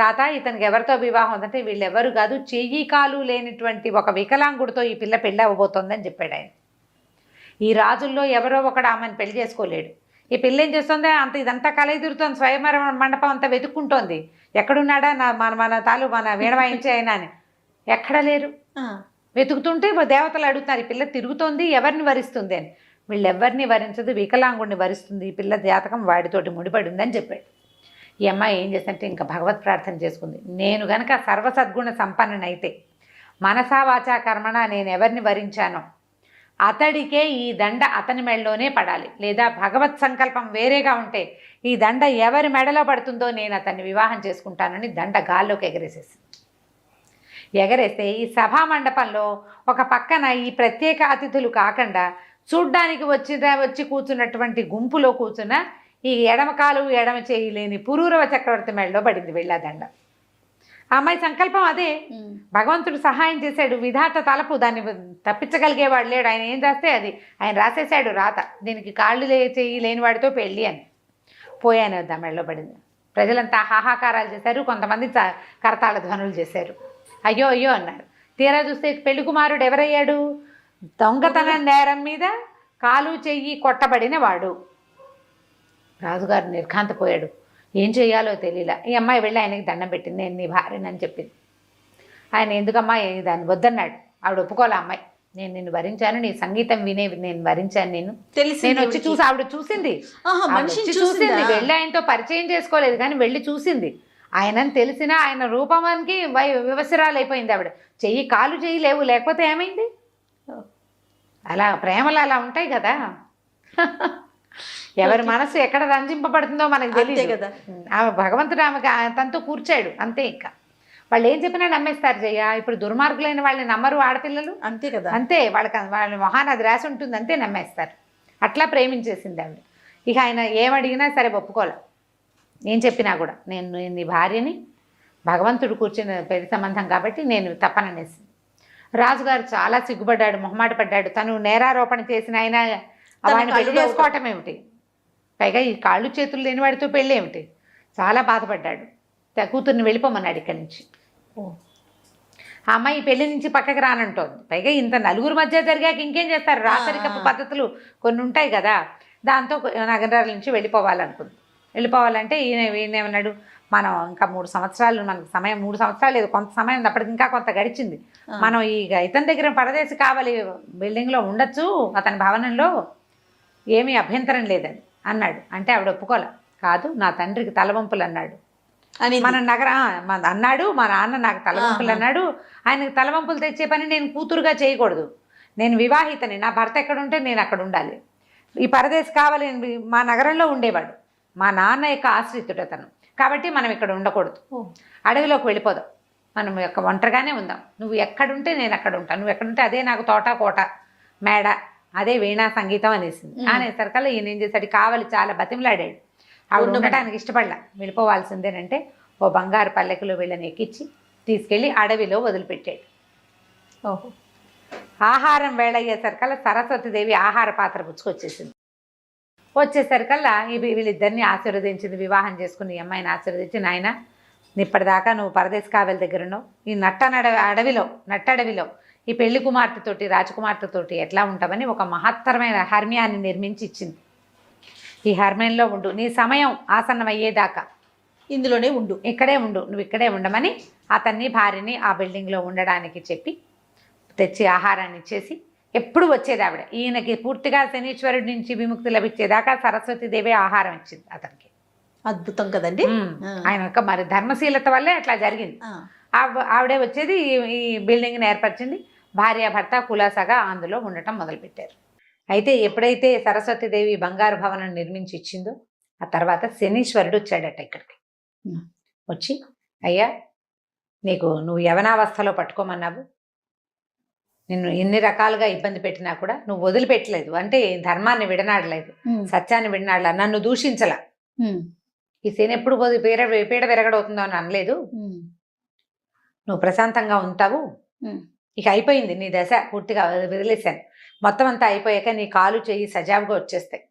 తాత, ఇతనికి ఎవరితో వివాహం ఉందంటే వీళ్ళెవరు కాదు, చెయ్యి కాలు లేనిటువంటి ఒక వికలాంగుడితో ఈ పిల్ల పెళ్ళి అవ్వబోతోందని చెప్పాడు ఆయన. ఈ రాజుల్లో ఎవరో ఒకడు ఆమెను పెళ్లి చేసుకోలేడు. ఈ పిల్ల ఏం చేస్తుంది? ఇదంతా కలయి తిరుగుతుంది, స్వయంవర మండపం అంతా వెతుక్కుంటోంది. ఎక్కడున్నాడా మన వీణ వాయించే అయినా అని. ఎక్కడ లేరు. వెతుకుతుంటే దేవతలు అడుగుతున్నారు, ఈ పిల్ల తిరుగుతోంది, ఎవరిని వరిస్తుంది అని. వీళ్ళెవరిని వరించదు, వికలాంగుడిని వరిస్తుంది. ఈ పిల్ల జాతకం వాడితోటి ముడిపడి ఉందని చెప్పాడు. ఈ అమ్మాయి ఏం చేస్తుంటే ఇంకా భగవత్ ప్రార్థన చేసుకుంది. నేను గనక సర్వసద్గుణ సంపన్ననైతే మనసా వాచా కర్మణ నేను ఎవరిని వరించానో అతడికే ఈ దండ అతని మెడలోనే పడాలి, లేదా భగవత్ సంకల్పం వేరేగా ఉంటే ఈ దండ ఎవరి మెడలో పడుతుందో నేను అతన్ని వివాహం చేసుకుంటానని దండ గాల్లోకి ఎగరేస్తే ఈ సభా మండపంలో ఒక పక్కన ఈ ప్రత్యేక అతిథులు కాకుండా చూడ్డానికి వచ్చి కూర్చున్నటువంటి గుంపులో కూర్చున్న ఈ ఎడమ కాలు ఎడమ చేయి లేని పురూరవ చక్రవర్తి మెడలో పడింది వెళ్ళాదండ. ఆ అమ్మాయి సంకల్పం అదే. భగవంతుడు సహాయం చేశాడు, విధాత తలపు, దాన్ని తప్పించగలిగేవాడు లేడు. ఆయన ఏం రాస్తే అది ఆయన రాసేశాడు రాత. దీనికి కాళ్ళు చేయి లేని వాడితో పెళ్ళి అని. పోయాను వద్దా మెడలో పడింది. ప్రజలంతా హాహాకారాలు చేశారు, కొంతమంది కరతాళ ధ్వనులు చేశారు. అయ్యో అయ్యో అన్నారు. తీరా చూస్తే పెళ్లి కుమారుడు ఎవరయ్యాడు? దొంగతనం నేరం మీద కాలు చెయ్యి కొట్టబడిన వాడు. రాజుగారు నిర్ఘాంతపోయాడు, ఏం చేయాలో తెలియలా. ఈ అమ్మాయి వెళ్ళి ఆయనకి దండం పెట్టింది, నేను నీ భార్యనని చెప్పింది. ఆయన ఎందుకమ్మా దాన్ని వద్దన్నాడు. ఆవిడ ఒప్పుకోలే. అమ్మాయి, నేను నిన్ను వరించాను, నీ సంగీతం వినే నేను వరించాను, నేను వచ్చి చూసి ఆవిడ చూసింది, వెళ్ళి ఆయనతో పరిచయం చేసుకోలేదు కానీ వెళ్ళి చూసింది. ఆయనని తెలిసినా ఆయన రూపమానికి వివసరాలు అయిపోయింది ఆవిడ. చెయ్యి కాలు చెయ్యి లేవు, లేకపోతే ఏమైంది? అలా ప్రేమలు అలా ఉంటాయి కదా. ఎవరి మనసు ఎక్కడ రంజింపబడుతుందో మనకు తెలియదు కదా. ఆమె భగవంతుడు ఆమెకి తనతో కూర్చాడు అంతే. ఇంకా వాళ్ళు ఏం చెప్పినా నమ్మేస్తారు జయ. ఇప్పుడు దుర్మార్గులైన వాళ్ళని నమ్మరు ఆడపిల్లలు, అంతే కదా. అంతే, వాళ్ళ మొహాన అది రాసి ఉంటుంది, అంతే నమ్మేస్తారు. అట్లా ప్రేమించేసింది ఆవిడ. ఇక ఆయన ఏమడిగినా సరే ఒప్పుకోలే. ఏం చెప్పినా కూడా నేను నీ భార్యని, భగవంతుడు కూర్చుని పెళ్లి సంబంధం కాబట్టి నేను తప్పననేసి. రాజుగారు చాలా సిగ్గుపడ్డాడు, మొహమాట పడ్డాడు. తను నేరారోపణ చేసిన ఆయన వాడిని పెళ్లి చేసుకోవటం ఏమిటి, పైగా ఈ కాళ్ళు చేతులు లేని వాడితో పెళ్ళి ఏమిటి, చాలా బాధపడ్డాడు. కూతుర్ని వెళ్ళిపోమన్నాడు ఇక్కడి నుంచి. ఆ అమ్మాయి పెళ్లి నుంచి పక్కకి రానంటోంది. పైగా ఇంత నలుగురు మధ్య జరిగాక ఇంకేం చేస్తారు, రాసరికపు పద్ధతులు కొన్ని ఉంటాయి కదా. దాంతో నగరాల నుంచి వెళ్ళిపోవాలనుకుంది. వెళ్ళిపోవాలంటే ఈయనేమన్నాడు, మనం ఇంకా 3 సంవత్సరాలు మనకు సమయం, 3 సంవత్సరాలు లేదు, కొంత సమయం ఉంది, అప్పటికి ఇంకా కొంత గడిచింది. మనం ఇతని దగ్గర పరదేశి కావాలి, బిల్డింగ్లో ఉండొచ్చు, అతని భవనంలో, ఏమీ అభ్యంతరం లేదని అన్నాడు. అంటే ఆవిడ ఒప్పుకోలే. కాదు, నా తండ్రికి తలవంపులు అన్నాడు అని మన అన్నాడు. మా నాన్న నాకు తలవంపులు అన్నాడు, ఆయనకు తలవంపులు తెచ్చే పని నేను కూతురుగా చేయకూడదు. నేను వివాహితని, నా భర్త ఎక్కడుంటే నేను అక్కడ ఉండాలి. ఈ పరదేశి కావాలి, మా నగరంలో ఉండేవాడు, మా నాన్న యొక్క ఆశ్రితుడు అతను, కాబట్టి మనం ఇక్కడ ఉండకూడదు, అడవిలోకి వెళ్ళిపోదాం, మనం యొక్క ఒంటరిగానే ఉందాం. నువ్వు ఎక్కడుంటే నేను అక్కడ ఉంటాను, నువ్వు ఎక్కడుంటే అదే నాకు తోట కోట మేడ, అదే వీణా సంగీతం అనేసింది. అనేసరికల్లా ఈయన ఏం చేశాడు, కావాలి చాలా బతిమలాడాడు. ఆవిడ ఉండటానికి ఇష్టపడలా, వెళ్ళిపోవాల్సిందేనంటే ఓ బంగారు పల్లెకులో వీళ్ళని ఎక్కించి తీసుకెళ్ళి అడవిలో వదిలిపెట్టాడు. ఓహో, ఆహారం వేళ అయ్యేసరికల్లా సరస్వతీదేవి ఆహార పాత్ర పుచ్చుకొచ్చేసింది. వచ్చేసరికల్లా వీళ్ళిద్దరిని ఆశీర్వదించింది, వివాహం చేసుకుని ఈ అమ్మాయిని ఆశీర్వదించి, నాయన ఇప్పటిదాకా నువ్వు పరదేశ్ కావలి దగ్గర ఉన్నావు, ఈ నట్టడవిలో ఈ పెళ్లి కుమార్తెతోటి రాజకుమార్తెతోటి ఎట్లా ఉంటామని ఒక మహత్తరమైన హర్మ్యాన్ని నిర్మించి ఇచ్చింది. ఈ హర్మేన్లో ఉండు, నీ సమయం ఆసన్నం అయ్యేదాకా ఇందులోనే ఉండు, ఇక్కడే ఉండు, నువ్వు ఇక్కడే ఉండమని అతన్ని భార్యని ఆ బిల్డింగ్లో ఉండడానికి చెప్పి తెచ్చి ఆహారాన్ని ఇచ్చేసి ఎప్పుడు వచ్చేది ఆవిడ. ఈయనకి పూర్తిగా శనీశ్వరుడి నుంచి విముక్తి లభించేదాకా సరస్వతీదేవి ఆహారం ఇచ్చింది అతనికి. అద్భుతం కదండి. ఆయన యొక్క మరి ధర్మశీలత వల్లే అట్లా జరిగింది. ఆవిడే వచ్చేది ఈ బిల్డింగ్ని ఏర్పరిచింది. భార్యాభర్త కులాసాగా అందులో ఉండటం మొదలుపెట్టారు. అయితే ఎప్పుడైతే సరస్వతీదేవి బంగారు భవనం నిర్మించి ఇచ్చిందో ఆ తర్వాత శనీశ్వరుడు వచ్చాడట ఇక్కడికి. వచ్చి, అయ్యా నువ్వు యవనావస్థలో పట్టుకోమన్నావు, నిన్ను ఎన్ని రకాలుగా ఇబ్బంది పెట్టినా కూడా నువ్వు వదిలిపెట్టలేదు, అంటే ధర్మాన్ని విడనాడలేదు, సత్యాన్ని విడనాడలా, నన్ను దూషించలా, ఈ శని ఎప్పుడు పీడ విరగడవుతుందో అని అనలేదు, నువ్వు ప్రశాంతంగా ఉంటావు, ఇక అయిపోయింది నీ దశ, పూర్తిగా వదిలేశాను, మొత్తం అంతా అయిపోయాక నీ కాలు చెయ్యి సజావుగా వచ్చేస్తాయి,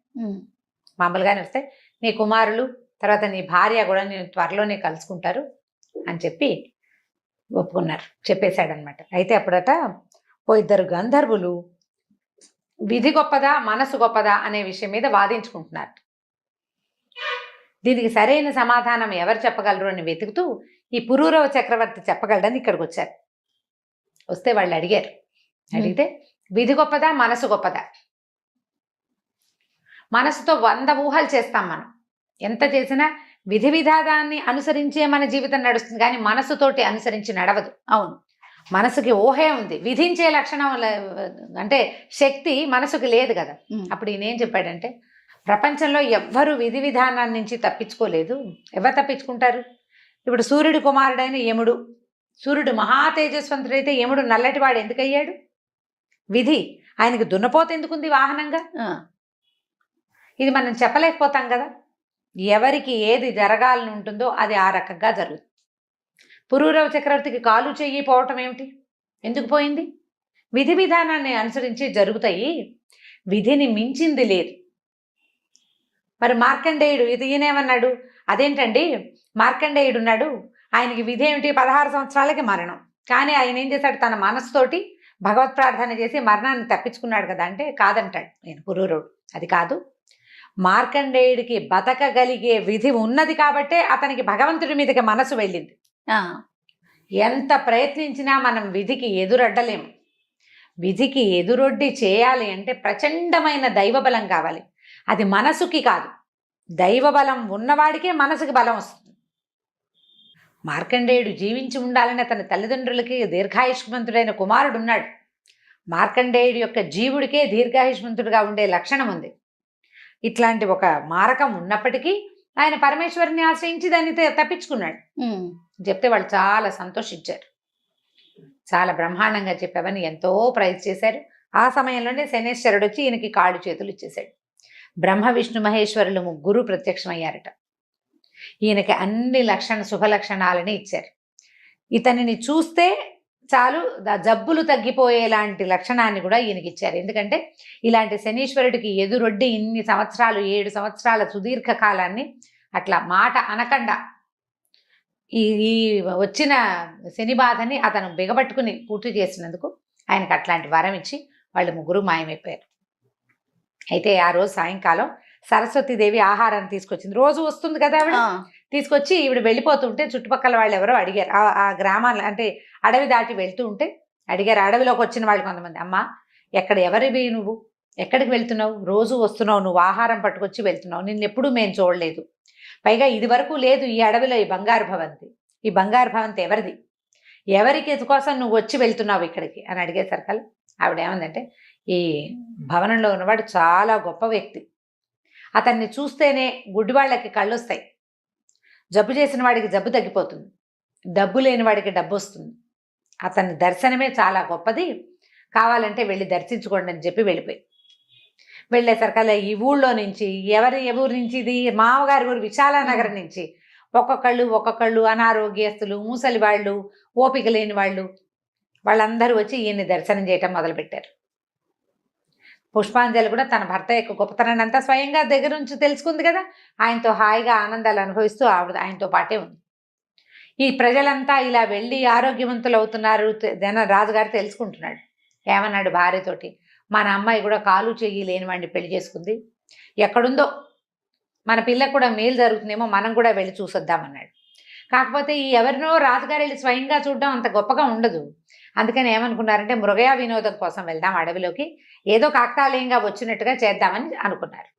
మామూలుగానే వస్తాయి, నీ కుమారులు తర్వాత నీ భార్య కూడా నేను త్వరలోనే కలుసుకుంటారు అని చెప్పి ఒప్పుకున్నారు, చెప్పేశాడనమాట. అయితే అప్పుడట ఇద్దరు గంధర్వులు విధి గొప్పదా మనసు గొప్పదా అనే విషయం మీద వాదించుకుంటున్నారు. దీనికి సరైన సమాధానం ఎవరు చెప్పగలరు అని వెతుకుతూ ఈ పురూరవ చక్రవర్తి చెప్పగలడని ఇక్కడికి వచ్చారు. వస్తే వాళ్ళు అడిగితే విధి గొప్పదా మనసు గొప్పదా? మనసుతో 100 ఊహలు చేస్తాం మనం, ఎంత చేసినా విధి విధానాన్ని అనుసరించే మన జీవితం నడుస్తుంది, కానీ మనసుతోటి అనుసరించి నడవదు. అవును, మనసుకి ఊహే ఉంది, విధించే లక్షణం అంటే శక్తి మనసుకి లేదు కదా. అప్పుడు ఈయన ఏం చెప్పాడంటే, ప్రపంచంలో ఎవ్వరు విధి విధానాన్ని నుంచి తప్పించుకోలేదు. ఎవరు తప్పించుకుంటారు? ఇప్పుడు సూర్యుడి కుమారుడైన యముడు, సూర్యుడు మహా తేజస్వంతుడైతే యముడు నల్లటివాడు ఎందుకయ్యాడు? విధి. ఆయనకి దున్నపోత ఎందుకుంది వాహనంగా? ఇది మనం చెప్పలేకపోతాం కదా. ఎవరికి ఏది జరగాలని ఉంటుందో అది ఆ రకంగా జరుగుతుంది. పురూరవ చక్రవర్తికి కాలు చెయ్యి పోవటం ఏమిటి? ఎందుకు పోయింది? విధి విధానాన్ని అనుసరించి జరుగుతాయి, విధిని మించింది లేదు. మరి మార్కండేయుడు ఈయనేమన్నాడు? అదేంటండి, మార్కండేయుడు ఉన్నాడు, ఆయనకి విధి ఏమిటి? 16 సంవత్సరాలకి మరణం, కానీ ఆయన ఏం చేశాడు? తన మనసుతోటి భగవత్ ప్రార్థన చేసి మరణాన్ని తప్పించుకున్నాడు కదా. అంటే కాదంటాడు నేను పురూరవుడు. అది కాదు, మార్కండేయుడికి బతకగలిగే విధి ఉన్నది కాబట్టే అతనికి భగవంతుడి మీదకి మనసు వెళ్ళింది. ఎంత ప్రయత్నించినా మనం విధికి ఎదురొడ్డలేము. విధికి ఎదురొడ్డి చేయాలి అంటే ప్రచండమైన దైవబలం కావాలి. అది మనసుకి కాదు, దైవబలం ఉన్నవాడికే మనసుకి బలం వస్తుంది. మార్కండేయుడు జీవించి ఉండాలని అతని తల్లిదండ్రులకి దీర్ఘాయుష్మంతుడైన కుమారుడు ఉన్నాడు. మార్కండేయుడి యొక్క జీవుడికే దీర్ఘాయుష్మంతుడిగా ఉండే లక్షణం ఉంది. ఇట్లాంటి ఒక మారకం ఉన్నప్పటికీ ఆయన పరమేశ్వరుని ఆశ్రయించి దాన్ని తప్పించుకున్నాడు. చెప్తే వాళ్ళు చాలా సంతోషించారు. చాలా బ్రహ్మాండంగా చెప్పావని ఎంతో ప్రైజ్ చేశారు. ఆ సమయంలోనే శనేశ్వరుడు వచ్చి ఈయనకి కాళ్ళు చేతులు ఇచ్చేశాడు. బ్రహ్మ విష్ణు మహేశ్వరులు ముగ్గురు ప్రత్యక్షమయ్యారట. ఈయనకి అన్ని శుభ లక్షణాలని ఇచ్చారు. ఇతనిని చూస్తే చాలు జబ్బులు తగ్గిపోయేలాంటి లక్షణాన్ని కూడా ఈయనకి ఇచ్చారు. ఎందుకంటే ఇలాంటి శనీశ్వరుడికి ఎదురొడ్డి ఇన్ని సంవత్సరాలు 7 సంవత్సరాల సుదీర్ఘ కాలాన్ని అట్లా మాట అనకుండా ఈ వచ్చిన శని బాధని అతను బిగబట్టుకుని పూర్తి చేసినందుకు ఆయనకు అట్లాంటి వరం ఇచ్చి వాళ్ళు ముగ్గురు మాయమైపోయారు. అయితే ఆ రోజు సాయంకాలం సరస్వతీదేవి ఆహారాన్ని తీసుకొచ్చింది. రోజు వస్తుంది కదా ఆవిడ, తీసుకొచ్చి ఈవిడ వెళ్ళిపోతుంటే చుట్టుపక్కల వాళ్ళు ఎవరో అడిగారు. ఆ గ్రామాలు అంటే అడవి దాటి వెళ్తూ ఉంటే అడిగారు. అడవిలోకి వచ్చిన వాళ్ళు కొంతమంది, అమ్మ ఎవరివి నువ్వు, ఎక్కడికి వెళ్తున్నావు? రోజు వస్తున్నావు, నువ్వు ఆహారం పట్టుకొచ్చి వెళ్తున్నావు, నిన్నెప్పుడు మేము చూడలేదు, పైగా ఇది వరకు లేదు ఈ అడవిలో ఈ బంగారు భవంతి. ఈ బంగారు భవంతి ఎవరిది? ఎవరికి కోసం నువ్వు వచ్చి వెళ్తున్నావు ఇక్కడికి అని అడిగేసరికి ఆవిడ ఏమందంటే, ఈ భవనంలో ఉన్నవాడు చాలా గొప్ప వ్యక్తి, అతన్ని చూస్తేనే గుడ్డివాళ్ళకి కళ్ళు వస్తాయి, జబ్బు చేసిన వాడికి జబ్బు తగ్గిపోతుంది, డబ్బు లేని వాడికి డబ్బు వస్తుంది, అతని దర్శనమే చాలా గొప్పది, కావాలంటే వెళ్ళి దర్శించుకోండి అని చెప్పి వెళ్ళేసరికల్లా ఈ ఊళ్ళో నుంచి ఎవరి ఊరి నుంచి, ఇది మామగారి ఊరు విశాలానగరం నుంచి ఒక్కొక్కళ్ళు అనారోగ్యస్తులు, మూసలి వాళ్ళు, ఓపిక లేని వాళ్ళందరూ వచ్చి ఈయన్ని దర్శనం చేయటం మొదలుపెట్టారు. పుష్పాంజలి కూడా తన భర్త యొక్క గొప్పతనాన్ని అంతా స్వయంగా దగ్గర నుంచి తెలుసుకుంది కదా, ఆయనతో హాయిగా ఆనందాలు అనుభవిస్తూ ఆయనతో పాటే ఉంది. ఈ ప్రజలంతా ఇలా వెళ్ళి ఆరోగ్యవంతులు అవుతున్నారు. రాజుగారు తెలుసుకుంటున్నాడు. ఏమన్నాడు భార్యతోటి, మన అమ్మాయి కూడా కాలు చెయ్యి లేని వాడిని పెళ్లి చేసుకుంది, ఎక్కడుందో మన పిల్లకు కూడా మేలు జరుగుతుందేమో, మనం కూడా వెళ్ళి చూసొద్దామన్నాడు. కాకపోతే ఈ ఎవరినో రాజుగారు వెళ్ళి స్వయంగా చూడడం అంత గొప్పగా ఉండదు. అందుకని ఏమనుకున్నారంటే మృగయా వినోదం కోసం వెళ్దాం అడవిలోకి, ఏదో కాకతాళీయంగా వచ్చినట్టుగా చేద్దామని అనుకున్నారు.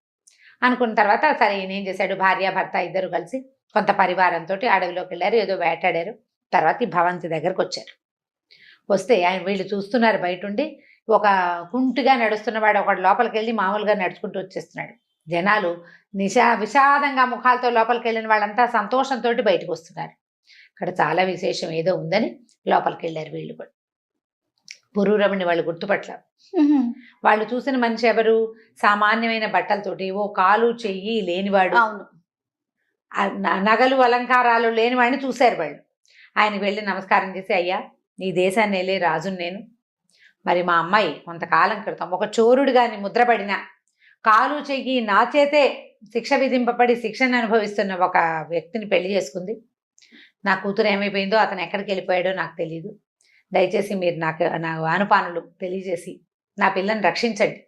అనుకున్న తర్వాత సరే ఈయన ఏం చేశాడు, భార్య భర్త ఇద్దరు కలిసి కొంత పరివారంతో అడవిలోకి వెళ్ళారు, ఏదో వేటాడారు. తర్వాత ఈ భవంతి దగ్గరకు వచ్చారు. వస్తే ఆయన వీళ్ళు చూస్తున్నారు బయటుండి. ఒక కుంటిగా నడుస్తున్నవాడు ఒకడు లోపలికి వెళ్ళి మామూలుగా నడుచుకుంటూ వచ్చేస్తున్నాడు. జనాలు విషాదంగా ముఖాలతో లోపలికి వెళ్ళిన వాళ్ళంతా సంతోషంతో బయటకు వస్తున్నారు. ఇక్కడ చాలా విశేషం ఏదో ఉందని లోపలికి వెళ్ళారు వీళ్ళు కూడా. పురూరవుని వాళ్ళు గుర్తుపట్ల. వాళ్ళు చూసిన మనిషి ఎవరు, సామాన్యమైన బట్టలతోటి, ఓ కాలు చెయ్యి లేనివాడు, అవును, నగలు అలంకారాలు లేనివాడిని చూశారు వాళ్ళు. ఆయనకు వెళ్ళి నమస్కారం చేసి, అయ్యా ఈ దేశాన్ని వెళ్ళే రాజుని నేను, మరి మా అమ్మాయి కొంతకాలం క్రితం ఒక చోరుడుగాని ముద్రపడిన, కాలు చెయ్యి నా చేతే శిక్ష విధింపబడి శిక్షను అనుభవిస్తున్న ఒక వ్యక్తిని పెళ్లి చేసుకుంది. నా కూతురు ఏమైపోయిందో, అతను ఎక్కడికి వెళ్ళిపోయాడో నాకు తెలియదు. దయచేసి మీరు నా అనుపానులు తెలియజేసి నా పిల్లని రక్షించండి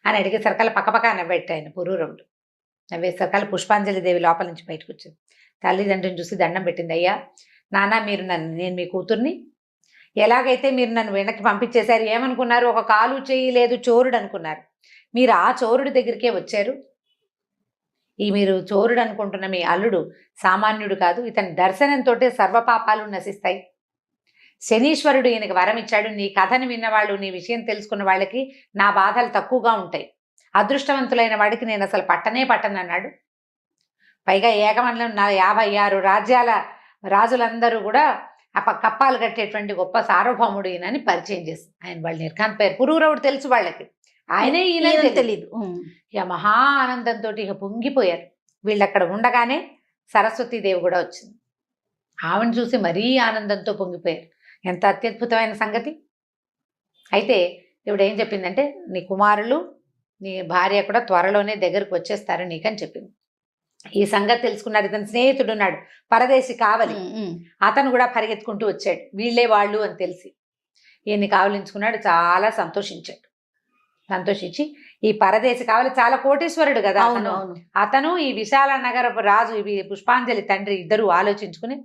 అని అడిగే సరకాల పక్కపక్క నవ్వెట్టాయన పురూరవుడు. నవ్వే సరకాల పుష్పాంజలి దేవి లోపల నుంచి బయటకు వచ్చింది. తల్లిదండ్రిని చూసి దండం పెట్టింది. అయ్యా నాన్న, మీరు నేను మీ కూతుర్ని ఎలాగైతే మీరు నన్ను వెనక్కి పంపించేశారు, ఏమనుకున్నారు, ఒక కాలు చెయ్యి లేదు చోరుడు అనుకున్నారు. మీరు ఆ చోరుడి దగ్గరికే వచ్చారు. ఈ మీరు చోరుడు అనుకుంటున్న మీ అల్లుడు సామాన్యుడు కాదు. ఇతని దర్శనంతో సర్వపాపాలు నశిస్తాయి. శనీశ్వరుడు ఈయనకి వరం ఇచ్చాడు. నీ కథను విన్నవాళ్ళు, నీ విషయం తెలుసుకున్న వాళ్ళకి నా బాధలు తక్కువగా ఉంటాయి. అదృష్టవంతులైన వాడికి నేను అసలు పట్టనన్నాడు. పైగా ఏకమండలం 56 రాజ్యాల రాజులందరూ కూడా కప్పాలు కట్టేటువంటి గొప్ప సార్వభౌముడు ఈయనని పరిచయం చేసి ఆయన వాళ్ళు నిర్కాంతపోయారు. పురూరవుడు తెలుసు వాళ్ళకి, ఆయనే ఈయన తెలియదు. ఇక మహా ఆనందంతో ఇక పొంగిపోయారు. వీళ్ళు అక్కడ ఉండగానే సరస్వతీదేవి కూడా వచ్చింది. ఆవిడని చూసి మరీ ఆనందంతో పొంగిపోయారు. ఎంత అత్యద్భుతమైన సంగతి. అయితే ఇప్పుడు ఏం చెప్పిందంటే, నీ కుమారులు నీ భార్య కూడా త్వరలోనే దగ్గరకు వచ్చేస్తారు నీకని చెప్పింది. ఈ సంగతి తెలుసుకున్నాడు. ఇతని స్నేహితుడు ఉన్నాడు, పరదేశి కావలి, అతను కూడా పరిగెత్తుకుంటూ వచ్చాడు. వీళ్ళే వాళ్ళు అని తెలిసి ఈయన్ని కావలించుకున్నాడు. చాలా సంతోషించి ఈ పరదేశి కావలి చాలా కోటీశ్వరుడు కదా అతను ఈ విశాల నగరపు రాజు, ఇవి పుష్పాంజలి తండ్రి ఇద్దరు ఆలోచించుకుని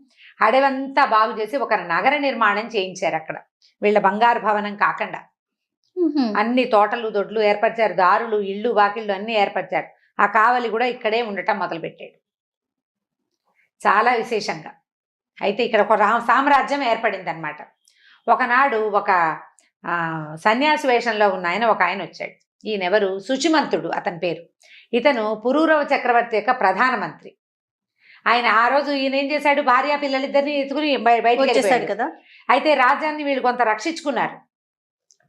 అడవంతా బాగు చేసి ఒక నగర నిర్మాణం చేయించారు. అక్కడ వీళ్ళ బంగారు భవనం కాకుండా అన్ని తోటలు దొడ్లు ఏర్పరిచారు, దారులు ఇళ్ళు వాకిళ్ళు అన్ని ఏర్పరిచారు. ఆ కావలి కూడా ఇక్కడే ఉండటం మొదలుపెట్టాడు చాలా విశేషంగా. అయితే ఇక్కడ ఒక సామ్రాజ్యం ఏర్పడింది అనమాట. ఒకనాడు ఒక సన్యాసి వేషంలో ఉన్న ఒక ఆయన వచ్చాడు. ఈయనెవరు, శుచిమంతుడు అతని పేరు. ఇతను పురూరవ చక్రవర్తి యొక్క ప్రధానమంత్రి. ఆయన ఆ రోజు ఈయన ఏం చేశాడు, భార్య పిల్లలిద్దరిని ఎత్తుకుని బయటకు వచ్చేసాడు కదా. అయితే రాజ్యాన్ని వీళ్ళు కొంత రక్షించుకున్నారు.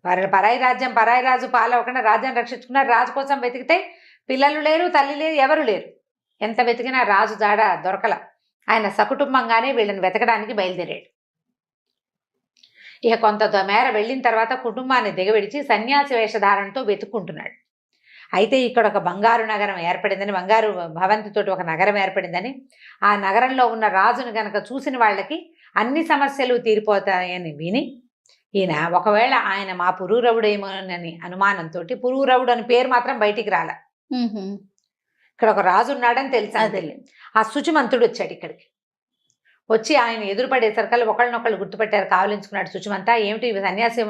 పరాయి రాజ్యం పరాయి రాజు పాలవకుండా రాజ్యాన్ని రక్షించుకున్నారు. రాజు కోసం వెతికితే పిల్లలు లేరు, తల్లి లేరు, ఎవరు లేరు. ఎంత వెతికినా రాజు జాడ దొరకల. ఆయన సకుటుంబంగానే వీళ్ళని వెతకడానికి బయలుదేరాడు. ఇక కొంత మేర వెళ్ళిన తర్వాత కుటుంబాన్ని దిగవిడిచి సన్యాసి వేషధారణతో వెతుక్కుంటున్నాడు. అయితే ఇక్కడ ఒక బంగారు నగరం ఏర్పడిందని, బంగారు భవంతితోటి ఒక నగరం ఏర్పడిందని, ఆ నగరంలో ఉన్న రాజును గనక చూసిన వాళ్ళకి అన్ని సమస్యలు తీరిపోతాయని విని ఈయన ఒకవేళ ఆయన మా పురూరవుడేమోనని అనుమానంతో, పురూరవుడు అని పేరు మాత్రం బయటికి రాల, ఇక్కడ ఒక రాజు ఉన్నాడని తెలిసి ఆ శుచిమంతుడు వచ్చాడు ఇక్కడికి. వచ్చి ఆయన ఎదురుపడేసరికల్లా ఒకళ్ళనొకళ్ళు గుర్తుపెట్టారు, కావలించుకున్నాడు. శుచిమంతా, ఏమిటి సన్యాసి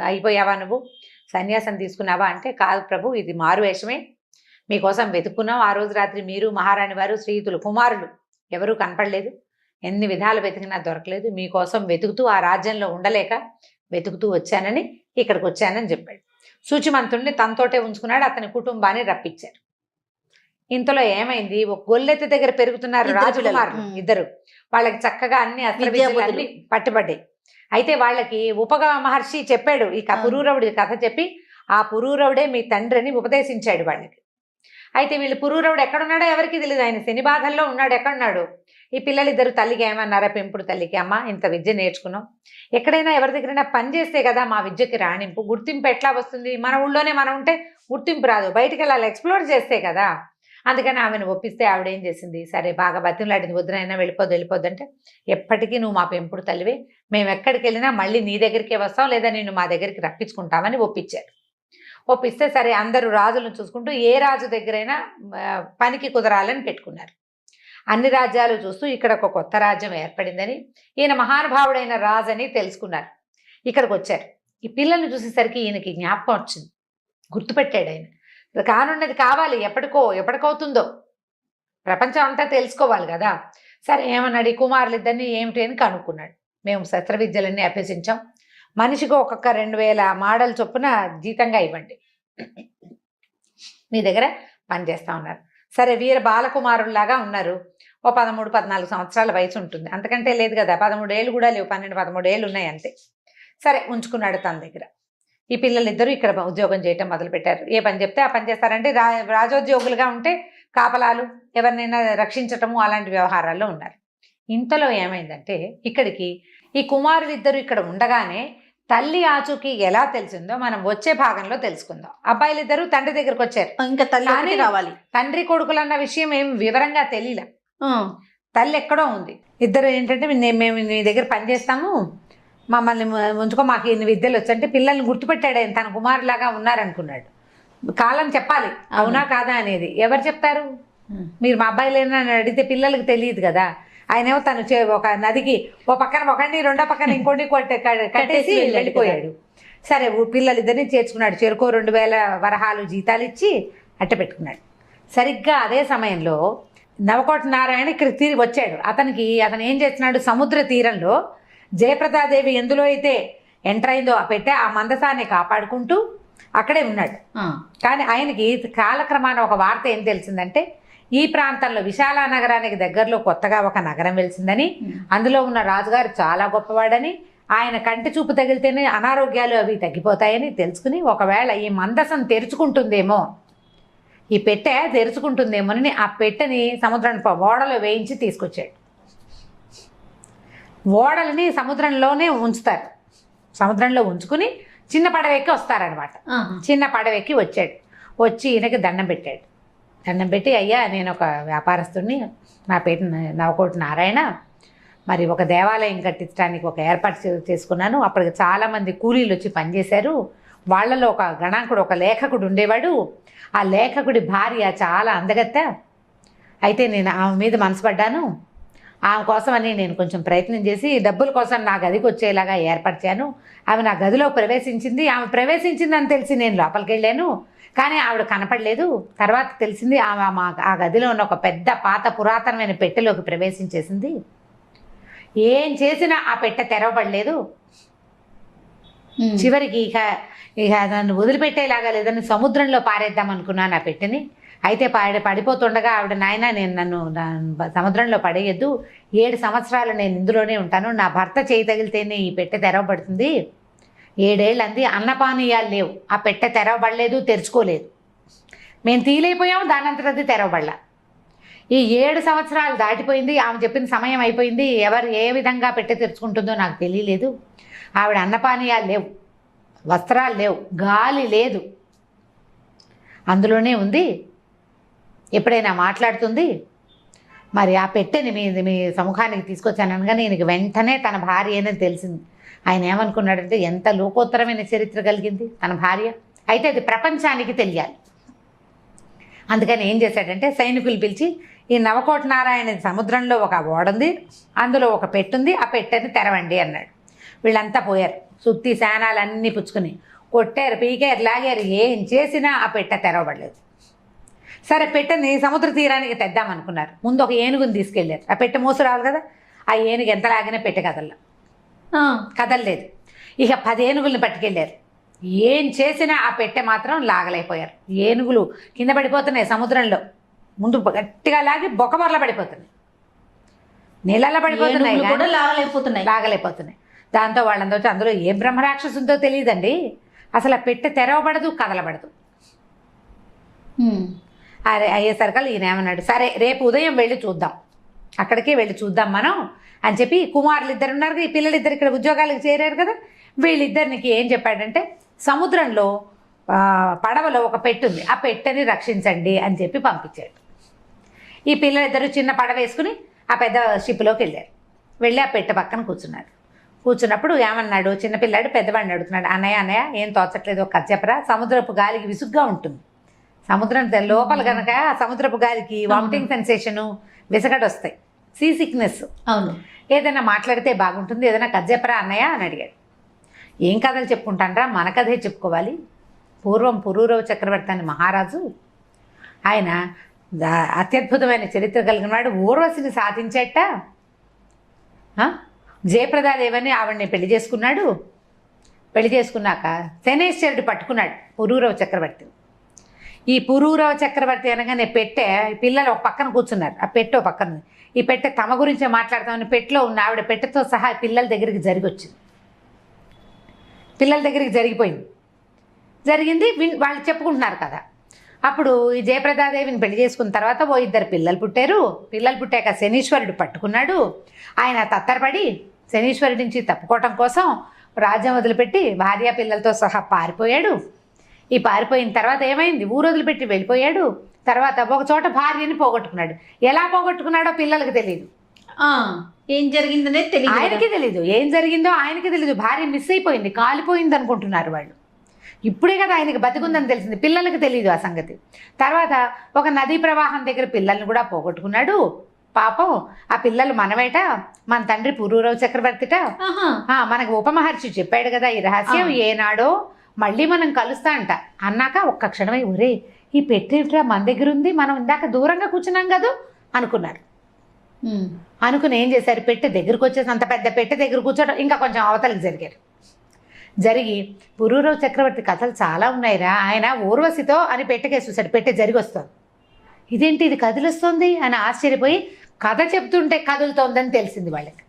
అయిపోయావా, నువ్వు సన్యాసం తీసుకున్నావా అంటే, కాదు ప్రభు, ఇది మారు వేషమే, మీకోసం వెతుక్కున్నాం. ఆ రోజు రాత్రి మీరు మహారాణి వారు శ్రీయుతులు కుమారులు ఎవరూ కనపడలేదు, ఎన్ని విధాలు వెతికినా దొరకలేదు, మీకోసం వెతుకుతూ ఆ రాజ్యంలో ఉండలేక వెతుకుతూ వచ్చానని ఇక్కడికి వచ్చానని చెప్పాడు. శుచిమంతుడిని తనతోటే ఉంచుకున్నాడు. అతని కుటుంబాన్ని రప్పించారు. ఇంతలో ఏమైంది, ఒక గొల్లెత్తి దగ్గర పెరుగుతున్నారు రాజకుమారులు ఇద్దరు. వాళ్ళకి చక్కగా అన్ని అస్త్రవిద్యలన్నీ పట్టుబడ్డాయి. అయితే వాళ్ళకి ఉపగ మహర్షి చెప్పాడు ఈ పురూరవుడి కథ చెప్పి, ఆ పురూరవుడే మీ తండ్రిని ఉపదేశించాడు వాళ్ళకి. అయితే వీళ్ళు పురూరవుడు ఎక్కడున్నాడో ఎవరికి తెలియదు. ఆయన శని బాధల్లో ఉన్నాడు. ఎక్కడున్నాడు, ఈ పిల్లలిద్దరు తల్లికి ఏమన్నారా, పెంపుడు తల్లికి, అమ్మ ఇంత విద్య నేర్చుకున్నాం, ఎక్కడైనా ఎవరి దగ్గరైనా పని చేస్తే కదా మా విద్యకి రాణింపు, గుర్తింపు ఎట్లా వస్తుంది, మన ఊళ్ళోనే మనం ఉంటే గుర్తింపు రాదు, బయటికి వెళ్ళాలి, ఎక్స్ప్లోర్ చేస్తే కదా. అందుకని ఆమెను ఒప్పిస్తే ఆవిడ ఏం చేసింది, సరే బాగా బతిమలాడింది, వద్దునైనా వెళ్ళిపోద్దు అంటే, ఎప్పటికీ నువ్వు మా పెంపుడు తల్లివే, మేము ఎక్కడికి వెళ్ళినా మళ్ళీ నీ దగ్గరికే వస్తాం, లేదా నిన్ను మా దగ్గరికి రప్పించుకుంటామని ఒప్పించారు. ఒప్పిస్తే సరే అందరూ రాజులను చూసుకుంటూ ఏ రాజు దగ్గరైనా పనికి కుదరాలని పెట్టుకున్నారు. అన్ని రాజ్యాలు చూస్తూ ఇక్కడ ఒక కొత్త రాజ్యం ఏర్పడిందని, ఈయన మహానుభావుడైన రాజు అని తెలుసుకున్నారు. ఇక్కడికి వచ్చారు. ఈ పిల్లల్ని చూసేసరికి ఈయనకి జ్ఞాపకం వచ్చింది, గుర్తుపెట్టాడు. ఆయన కానున్నది కావాలి, ఎప్పటికవుతుందో ప్రపంచం అంతా తెలుసుకోవాలి కదా. సరే ఏమన్నాడు, ఈ కుమారులు ఇద్దరిని ఏమిటి అని కనుక్కున్నాడు. మేము శస్త్ర విద్యలన్నీ అభ్యసించాం, మనిషికి ఒక్కొక్క 2000 మాడల చొప్పున జీతంగా ఇవ్వండి, మీ దగ్గర పనిచేస్తా ఉన్నారు. సరే వీర బాలకుమారుల్లాగా ఉన్నారు, ఓ 13-14 సంవత్సరాల వయసు ఉంటుంది, అంతకంటే లేదు కదా, 13 ఏళ్ళు కూడా లేవు, 12-13 ఏళ్ళు ఉన్నాయి అంతే. సరే ఉంచుకున్నాడు తన దగ్గర. ఈ పిల్లలిద్దరూ ఇక్కడ ఉద్యోగం చేయటం మొదలుపెట్టారు. ఏ పని చెప్తే ఆ పని చేస్తారంటే రాజోద్యోగులుగా ఉంటే కాపలాలు, ఎవరినైనా రక్షించటము అలాంటి వ్యవహారాల్లో ఉన్నారు. ఇంతలో ఏమైందంటే ఇక్కడికి ఈ కుమారులిద్దరూ ఇక్కడ ఉండగానే తల్లి ఆచూకీ ఎలా తెలిసిందో మనం వచ్చే భాగంలో తెలుసుకుందాం. అబ్బాయిలిద్దరూ తండ్రి దగ్గరకు వచ్చారు, ఇంకా తల్లి రావాలి. తండ్రి కొడుకులు అన్న విషయం ఏం వివరంగా తెలియలే, తల్లి ఎక్కడో ఉంది. ఇద్దరు ఏంటంటే మేము నీ దగ్గర పని చేస్తాము, మమ్మల్ని ఉంచుకో, మాకు ఇన్ని విద్యలు వచ్చంటే పిల్లల్ని గుర్తుపెట్టాడు. ఆయన తన కుమారులాగా ఉన్నారనుకున్నాడు. కాలం చెప్పాలి అవునా కాదా అనేది. ఎవరు చెప్తారు? మీరు మా అబ్బాయిలేనా అని అడిగితే పిల్లలకి తెలియదు కదా. ఆయనేమో తను ఒక నదికి ఓ పక్కన ఒకడిని, రెండో పక్కన ఇంకోటి కట్టేసి వెళ్ళిపోయాడు. సరే పిల్లలిద్దరిని చేర్చుకున్నాడు. చెరుకో 2000 వరహాలు జీతాలు ఇచ్చి అట్ట పెట్టుకున్నాడు. సరిగ్గా అదే సమయంలో నవకోట నారాయణ ఇక్కడికి తిరిగి వచ్చాడు. అతను ఏం చేస్తున్నాడు, సముద్ర తీరంలో జయప్రదాదేవి ఎందులో అయితే ఎంటర్ అయిందో ఆ పెట్టే ఆ మందసాన్ని కాపాడుకుంటూ అక్కడే ఉన్నాడు. కానీ ఆయనకి కాలక్రమాన ఒక వార్త ఏం తెలిసిందంటే, ఈ ప్రాంతంలో విశాల నగరానికి దగ్గరలో కొత్తగా ఒక నగరం వెలిసిందని, అందులో ఉన్న రాజుగారు చాలా గొప్పవాడని, ఆయన కంటి చూపు తగిలితేనే అనారోగ్యాలు అవి తగ్గిపోతాయని తెలుసుకుని, ఒకవేళ ఈ మందసం తెరుచుకుంటుందేమో, ఈ పెట్టె తెరుచుకుంటుందేమోనని ఆ పెట్టెని సముద్రం ఓడలో వేయించి తీసుకొచ్చాడు. ఓడలని సముద్రంలోనే ఉంచుతారు, సముద్రంలో ఉంచుకుని చిన్న పడవెక్కి వస్తారనమాట. చిన్న పడవెక్కి వచ్చాడు. వచ్చి ఈయనకి దండం పెట్టాడు. దండం పెట్టి, అయ్యా నేను ఒక వ్యాపారస్తుడిని, నా పేరు నవకోట నారాయణ, మరి ఒక దేవాలయం కట్టించడానికి ఒక ఏర్పాటు చేసుకున్నాను. అప్పటికి చాలామంది కూలీలు వచ్చి పనిచేశారు. వాళ్ళలో ఒక గణాంకుడు, ఒక లేఖకుడు ఉండేవాడు. ఆ లేఖకుడి భార్య చాలా అందగత్త. అయితే నేను ఆమె మీద మనసు పడ్డాను. ఆమె కోసమని నేను కొంచెం ప్రయత్నం చేసి డబ్బుల కోసం నా గదికి వచ్చేలాగా ఏర్పరిచాను. ఆమె నా గదిలో ప్రవేశించింది. ఆమె ప్రవేశించిందని తెలిసి నేను లోపలికి వెళ్ళాను, కానీ ఆవిడ కనపడలేదు. తర్వాత తెలిసింది ఆమె ఆ గదిలో ఉన్న ఒక పెద్ద పాత పురాతనమైన పెట్టెలోకి ప్రవేశించేసింది. ఏం చేసినా ఆ పెట్టె తెరవబడలేదు. చివరికి ఇక నన్ను వదిలిపెట్టేలాగా లేదని సముద్రంలో పారేద్దాం అనుకున్నాను ఆ పెట్టెని. అయితే పడిపోతుండగా ఆవిడ, నాయన నేను నన్ను సముద్రంలో పడేయద్దు, 7 సంవత్సరాలు నేను ఇందులోనే ఉంటాను, నా భర్త చేయి తగిలితేనే ఈ పెట్టె తెరవబడుతుంది. 7 ఏళ్ళు అంది, అన్నపానీయాలు లేవు, ఆ పెట్టె తెరవబడలేదు, తెరుచుకోలేదు. మేము తీలేకపోయాము, దానంతట అది తెరవబడలా. ఈ 7 సంవత్సరాలు దాటిపోయింది, ఆమె చెప్పిన సమయం అయిపోయింది. ఎవరు ఏ విధంగా పెట్టె తెరుచుకుంటుందో నాకు తెలియలేదు. ఆవిడ అన్నపానీయాలు లేవు, వస్త్రాలు లేవు, గాలి లేదు, అందులోనే ఉంది, ఎప్పుడైనా మాట్లాడుతుంది. మరి ఆ పెట్టెని మీ సముఖానికి తీసుకొచ్చాననగా నేను వెంటనే తన భార్య అని తెలిసింది. ఆయన ఏమనుకున్నాడంటే, ఎంత లోకోత్తరమైన చరిత్ర కలిగింది తన భార్య, అయితే అది ప్రపంచానికి తెలియాలి. అందుకని ఏం చేశాడంటే, సైనికులు పిలిచి, ఈ నవకోట నారాయణ సముద్రంలో ఒక ఓడుంది, అందులో ఒక పెట్టుంది, ఆ పెట్టెని తెరవండి అన్నాడు. వీళ్ళంతా పోయారు, సుత్తి శానాలన్నీ పుచ్చుకుని కొట్టారు, పీకారు, లాగారు, ఏం చేసినా ఆ పెట్టె తెరవబడలేదు. సరే పెట్టెని సముద్ర తీరానికి తెద్దామనుకున్నారు. ముందు ఒక ఏనుగుని తీసుకెళ్ళారు. ఆ పెట్టె మోసు రావాలి కదా, ఆ ఏనుగు ఎంత లాగినా పెట్టె కదలలేదు. ఇక 10 ఏనుగుల్ని పట్టుకెళ్ళారు. ఏం చేసినా ఆ పెట్టె మాత్రం లాగలేకపోయారు. ఏనుగులు కింద పడిపోతున్నాయి సముద్రంలో, ముందు గట్టిగా లాగి బొక్కమొరల పడిపోతున్నాయి, నీళ్ళల్లో పడిపోతున్నాయి, లాగలేకపోతున్నాయి. దాంతో వాళ్ళందరూ వచ్చి, అందులో ఏ బ్రహ్మరాక్షసుందో తెలియదండి, అసలు ఆ పెట్టె తెరవబడదు, కదలబడదు. అయ్యేసరికల్ ఈయన ఏమన్నాడు, సరే రేపు ఉదయం వెళ్ళి చూద్దాం, అక్కడికి వెళ్ళి చూద్దాం మనం అని చెప్పి, కుమారులు ఇద్దరు ఉన్నారు, ఈ పిల్లలిద్దరు ఇక్కడ ఉద్యోగాలకు చేరారు కదా, వీళ్ళిద్దరికి ఏం చెప్పాడంటే, సముద్రంలో పడవలో ఒక పెట్టుంది, ఆ పెట్టెని రక్షించండి అని చెప్పి పంపించాడు. ఈ పిల్లలిద్దరూ చిన్న పడవ వేసుకుని ఆ పెద్ద షిప్లోకి వెళ్ళారు. వెళ్ళి ఆ పెట్టె పక్కన కూర్చున్నారు. కూర్చున్నప్పుడు ఏమన్నాడు, చిన్నపిల్లాడు పెద్దవాడిని అడుగుతున్నాడు, అన్నయ్య అన్నయ్య ఏం తోచట్లేదు ఒక కథ చెప్పరా. సముద్రపు గాలికి విసుగ్గా ఉంటుంది, సముద్రం లోపల కనుక సముద్రపు గాలికి వామిటింగ్ సెన్సేషను విసగట వస్తాయి, సీ సిక్నెస్. అవును, ఏదైనా మాట్లాడితే బాగుంటుంది, ఏదైనా కథ చెప్పరా అన్నయ్య అని అడిగాడు. ఏం కథలు చెప్పుకుంటానరా, మన కథే చెప్పుకోవాలి. పూర్వం పురూరవ చక్రవర్తి అని మహారాజు, ఆయన అత్యద్భుతమైన చరిత్ర కలిగిన వాడు. ఊర్వశిని సాధించేట, జయప్రదాదేవని ఆవిడని పెళ్లి చేసుకున్నాడు. పెళ్లి చేసుకున్నాక శనేశ్వరుడు పట్టుకున్నాడు పురూరవ చక్రవర్తిని. ఈ పురూరవ చక్రవర్తి అనగానే పెట్టె, పిల్లలు ఒక పక్కన కూర్చున్నారు, ఆ పెట్టె ఒక పక్కన. ఈ పెట్టె తమ గురించే మాట్లాడతామని పెట్టెలో ఉన్న ఆవిడ పెట్టెతో సహా పిల్లల దగ్గరికి జరిగొచ్చింది. పిల్లల దగ్గరికి జరిగింది, వాళ్ళు చెప్పుకుంటున్నారు కదా. అప్పుడు ఈ జయప్రదాదేవిని పెళ్లి చేసుకున్న తర్వాత ఓ 2 పిల్లలు పుట్టారు. పిల్లలు పుట్టాక శనీశ్వరుడు పట్టుకున్నాడు. ఆయన తత్తరపడి శనీశ్వరుడి నుంచి తప్పుకోవటం కోసం రాజ్యం వదిలిపెట్టి భార్య పిల్లలతో సహా పారిపోయాడు. ఈ పారిపోయిన తర్వాత ఏమైంది, ఊరు వదిలిపెట్టి వెళ్ళిపోయాడు. తర్వాత ఒక చోట భార్యని పోగొట్టుకున్నాడు. ఎలా పోగొట్టుకున్నాడో పిల్లలకి తెలియదు, ఏం జరిగిందనేది తెలియదు, ఆయనకి తెలీదు, ఏం జరిగిందో ఆయనకి తెలీదు. భార్య మిస్ అయిపోయింది, కాలిపోయింది అనుకుంటున్నారు వాళ్ళు. ఇప్పుడే కదా ఆయనకి బతికుందని తెలిసింది, పిల్లలకి తెలియదు ఆ సంగతి. తర్వాత ఒక నదీ ప్రవాహం దగ్గర పిల్లల్ని కూడా పోగొట్టుకున్నాడు. పాపం ఆ పిల్లలు మనమేట, మన తండ్రి పురూరవ చక్రవర్తిట. మనకు ఉపమహర్షి చెప్పాడు కదా ఈ రహస్యం, ఏనాడో మళ్ళీ మనం కలుస్తా అంట అన్నాక ఒక్క క్షణమై ఒరే ఈ పెట్టేట్రా మన దగ్గర ఉంది, మనం ఇందాక దూరంగా కూర్చున్నాం కదా అనుకున్నారు. అనుకుని ఏం చేశారు, పెట్టె దగ్గరకు వచ్చేసి అంత పెద్ద పెట్టె దగ్గర కూర్చోడం, ఇంకా కొంచెం అవతలకి జరిగి పురూరవ చక్రవర్తి కథలు చాలా ఉన్నాయిరా, ఆయన ఊర్వశితో అని పెట్టెకేసి చూశాడు. పెట్టె జరిగి వస్తుంది, ఇదేంటి ఇది కదిలిస్తుంది అని ఆశ్చర్యపోయి కథ చెప్తుంటే కదులుతోందని తెలిసింది వాళ్ళకి.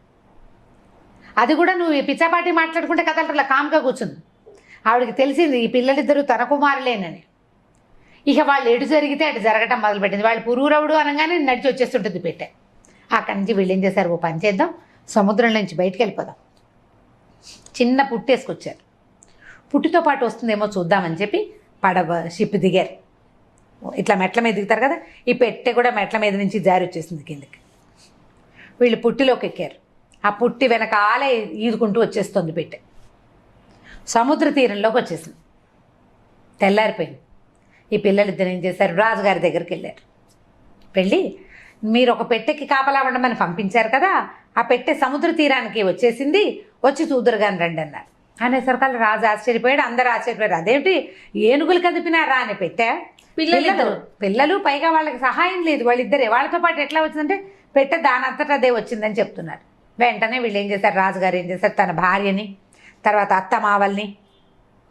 అది కూడా నువ్వు పిచ్చాపాటి మాట్లాడుకుంటే కథలు కామ్గా కూర్చుంది. ఆవిడకి తెలిసింది ఈ పిల్లలిద్దరూ తన కుమారులేనని. ఇక వాళ్ళు ఎటు జరిగితే అటు జరగటం మొదలుపెట్టింది. వాళ్ళు పురూరవుడు అనగానే నడిచి వచ్చేస్తుంటుంది పెట్టె. అక్కడి నుంచి వీళ్ళు ఏం చేశారు, ఓ పని చేద్దాం, సముద్రం నుంచి బయటికి వెళ్ళిపోదాం. చిన్న పుట్టేసుకొచ్చారు. పుట్టితో పాటు వస్తుందేమో చూద్దామని చెప్పి షిప్ దిగారు. ఇట్లా మెట్ల మీద దిగుతారు కదా, ఈ పెట్టె కూడా మెట్ల మీద నుంచి జారి వచ్చేసింది కిందకి. వీళ్ళు పుట్టిలోకి ఎక్కారు. ఆ పుట్టి వెనకాలే ఈదుకుంటూ వచ్చేస్తుంది పెట్టె. సముద్ర తీరంలోకి వచ్చేసింది. తెల్లారిపోయింది. ఈ పిల్లలిద్దరు ఏం చేశారు, రాజుగారి దగ్గరికి వెళ్ళారు. వెళ్ళి మీరు ఒక పెట్టెకి కాపలా ఉండమని పంపించారు కదా, ఆ పెట్టె సముద్ర తీరానికి వచ్చేసింది, వచ్చి చూదురుగాని రండి అన్నారు. అనేసరికల్లా రాజు ఆశ్చర్యపోయాడు, అందరూ ఆశ్చర్యపోయారు. అదేమిటి ఏనుగులు కదిపినారా అని పెట్టె, పిల్లలు పైగా వాళ్ళకి సహాయం లేదు, వాళ్ళిద్దరే, వాళ్ళతో పాటు ఎట్లా వచ్చిందంటే పెట్టె దానంతటా అదే వచ్చిందని చెప్తున్నారు. వెంటనే వీళ్ళు ఏం చేశారు, రాజుగారు ఏం చేశారు, తన భార్యని తర్వాత అత్తమావల్ని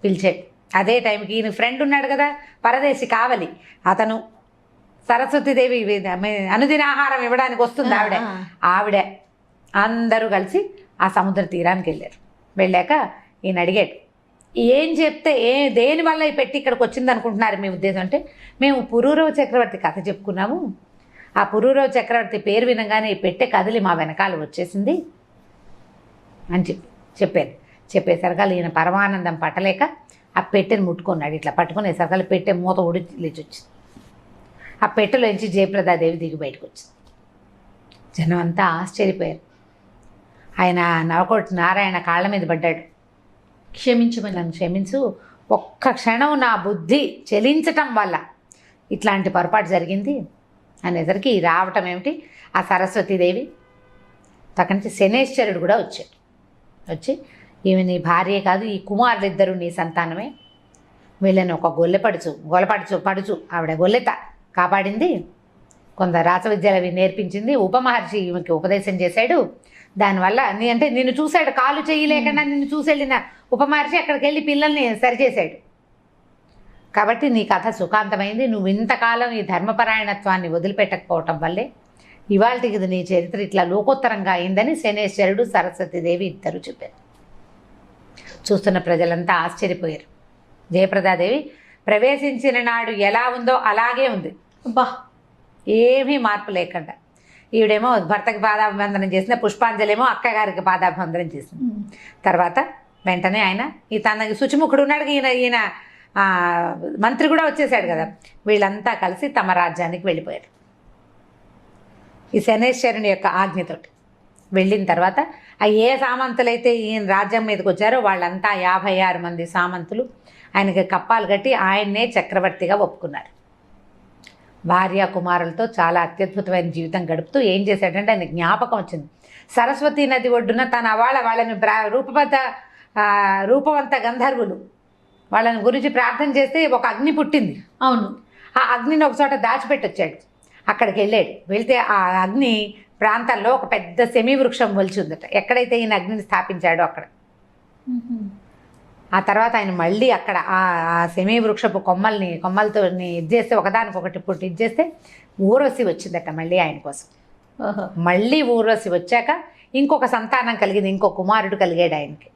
పిలిచాడు. అదే టైంకి ఈయన ఫ్రెండ్ ఉన్నాడు కదా పరదేశి కావలి, అతను సరస్వతీదేవి అనుదిన ఆహారం ఇవ్వడానికి వస్తుంది ఆవిడ అందరూ కలిసి ఆ సముద్ర తీరానికి వెళ్ళారు. వెళ్ళాక ఈయన అడిగాడు, ఏం చెప్తే దేనివల్ల ఈ పెట్టి ఇక్కడికి వచ్చింది అనుకుంటున్నారు మీ ఉద్దేశం అంటే, మేము పురూరవ చక్రవర్తి కథ చెప్పుకున్నాము, ఆ పురూరవ చక్రవర్తి పేరు వినగానే ఈ పెట్టె కదిలి మా వెనకాల వచ్చేసింది అని చెప్పారు. చెప్పేసరికల్లా ఈయన పరమానందం పట్టలేక ఆ పెట్టెని ముట్టుకున్నాడు. ఇట్లా పట్టుకునేసరికల్లా పెట్టె మూత ఊడి లేచి వచ్చింది. ఆ పెట్టెలోంచి జయప్రదాదేవి దిగి బయటకు వచ్చింది. జనం అంతా ఆశ్చర్యపోయారు. ఆయన నవకోటి నారాయణ కాళ్ళ మీద పడ్డాడు, క్షమించమని, నన్ను క్షమించు, ఒక్క క్షణం నా బుద్ధి చెలించటం వల్ల ఇట్లాంటి పొరపాటు జరిగింది అనేసరికి రావటం ఏమిటి, ఆ సరస్వతీదేవి అక్కడి నుంచి శనేశ్వరుడు కూడా వచ్చాడు. వచ్చి ఈమె నీ భార్యే కాదు, ఈ కుమారులిద్దరూ నీ సంతానమే, వీళ్ళని ఒక పడుచు ఆవిడ గొల్లెత కాపాడింది, కొంత రాసవిద్యలు అవి నేర్పించింది, ఉపమహర్షి ఈమెకి ఉపదేశం చేశాడు, దానివల్ల నిన్ను చూశాడు, కాలు చేయలేకుండా నిన్ను చూసి వెళ్ళిన ఉపమహర్షి అక్కడికి వెళ్ళి పిల్లల్ని సరిచేశాడు, కాబట్టి నీ కథ సుఖాంతమైంది, నువ్వు ఇంతకాలం ఈ ధర్మపరాయణత్వాన్ని వదిలిపెట్టకపోవటం వల్లే ఇవాళకి నీ చరిత్ర ఇట్లా లోకోత్తరంగా అయిందని శనేశ్వరుడు సరస్వతీదేవి ఇద్దరు చెప్పారు. చూస్తున్న ప్రజలంతా ఆశ్చర్యపోయారు. జయప్రదాదేవి ప్రవేశించిన నాడు ఎలా ఉందో అలాగే ఉంది, ఏమీ మార్పు లేకుండా. ఈవిడేమో భర్తకి పాదాభివందనం చేసిన, పుష్పాంజలేమో అక్కగారికి పాదాభివందనం చేసింది. తర్వాత వెంటనే ఆయన తనకి శుచిముఖుడు ఉన్నాడు, ఈయన మంత్రి కూడా వచ్చేసాడు కదా, వీళ్ళంతా కలిసి తమ రాజ్యానికి వెళ్ళిపోయారు ఈ శనేశ్వరుని యొక్క ఆజ్ఞతోటి. వెళ్ళిన తర్వాత ఆ ఏ సామంతులైతే ఈయన రాజ్యం మీదకి వచ్చారో వాళ్ళంతా 56 మంది సామంతులు ఆయనకి కప్పాలు కట్టి ఆయన్నే చక్రవర్తిగా ఒప్పుకున్నారు. భార్య కుమారులతో చాలా అత్యద్భుతమైన జీవితం గడుపుతూ ఏం చేశాడంటే ఆయన జ్ఞాపకం వచ్చింది. సరస్వతీ నది ఒడ్డున తన వాళ్ళని రూపవంత గంధర్వులు వాళ్ళని గురించి ప్రార్థన చేస్తే ఒక అగ్ని పుట్టింది. అవును. ఆ అగ్నిని ఒక చోట దాచిపెట్టొచ్చాడు. అక్కడికి వెళ్ళాడు. వెళ్తే ఆ అగ్ని ప్రాంతంలో ఒక పెద్ద సెమీ వృక్షం మొలిచి ఉందట. ఎక్కడైతే ఈయన అగ్నిని స్థాపించాడో అక్కడ. ఆ తర్వాత ఆయన మళ్ళీ అక్కడ ఆ సెమీ వృక్షపు కొమ్మలతో ఇది చేస్తే ఒకదానికొకటి పుట్టి ఇది చేస్తే ఊర్వశి వచ్చిందట మళ్ళీ ఆయన కోసం. మళ్ళీ ఊర్వశి వచ్చాక ఇంకొక సంతానం కలిగింది. ఇంకో కుమారుడు కలిగాడు ఆయనకి.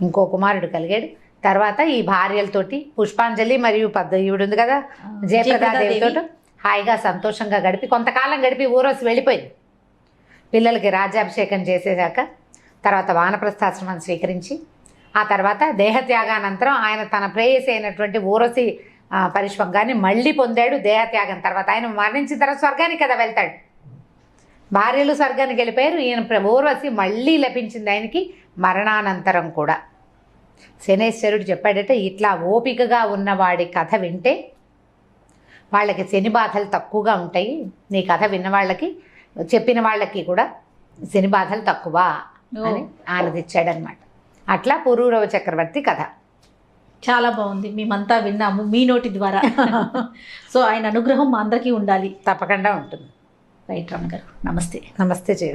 ఇంకో కుమారుడు కలిగాడు. తర్వాత ఈ భార్యలతోటి పుష్పాంజలి మరియు ఈవిడ ఉంది కదా జయప్రదాదేవితో హాయిగా సంతోషంగా గడిపి కొంతకాలం గడిపి ఊర్వశి వెళ్ళిపోయింది. పిల్లలకి రాజ్యాభిషేకం చేసేసాక తర్వాత వానప్రస్థాశ్రమాన్ని స్వీకరించి ఆ తర్వాత దేహత్యాగానంతరం ఆయన తన ప్రేయసి అయినటువంటి ఊర్వశి పరిష్వంగాన్ని మళ్ళీ పొందాడు. దేహత్యాగం తర్వాత ఆయన మరణించిన తర్వాత స్వర్గానికి కదా వెళ్తాడు. భార్యలు స్వర్గానికి వెళ్ళిపోయారు. ఈయన ఊర్వశి మళ్ళీ లభించింది ఆయనకి మరణానంతరం కూడా. శనేశ్వరుడు చెప్పాడట, ఇట్లా ఓపికగా ఉన్నవాడి కథ వింటే వాళ్ళకి శని బాధలు తక్కువగా ఉంటాయి. నీ కథ విన్న వాళ్ళకి చెప్పిన వాళ్ళకి కూడా శని బాధలు తక్కువ అని ఆనందించాడనమాట. అట్లా పురూరవ చక్రవర్తి కథ. చాలా బాగుంది. మేమంతా విన్నాము మీ నోటి ద్వారా. సో ఆయన అనుగ్రహం మా అందరికీ ఉండాలి. తప్పకుండా ఉంటుంది. రైట్ రమణ గారు, నమస్తే. నమస్తే జయ.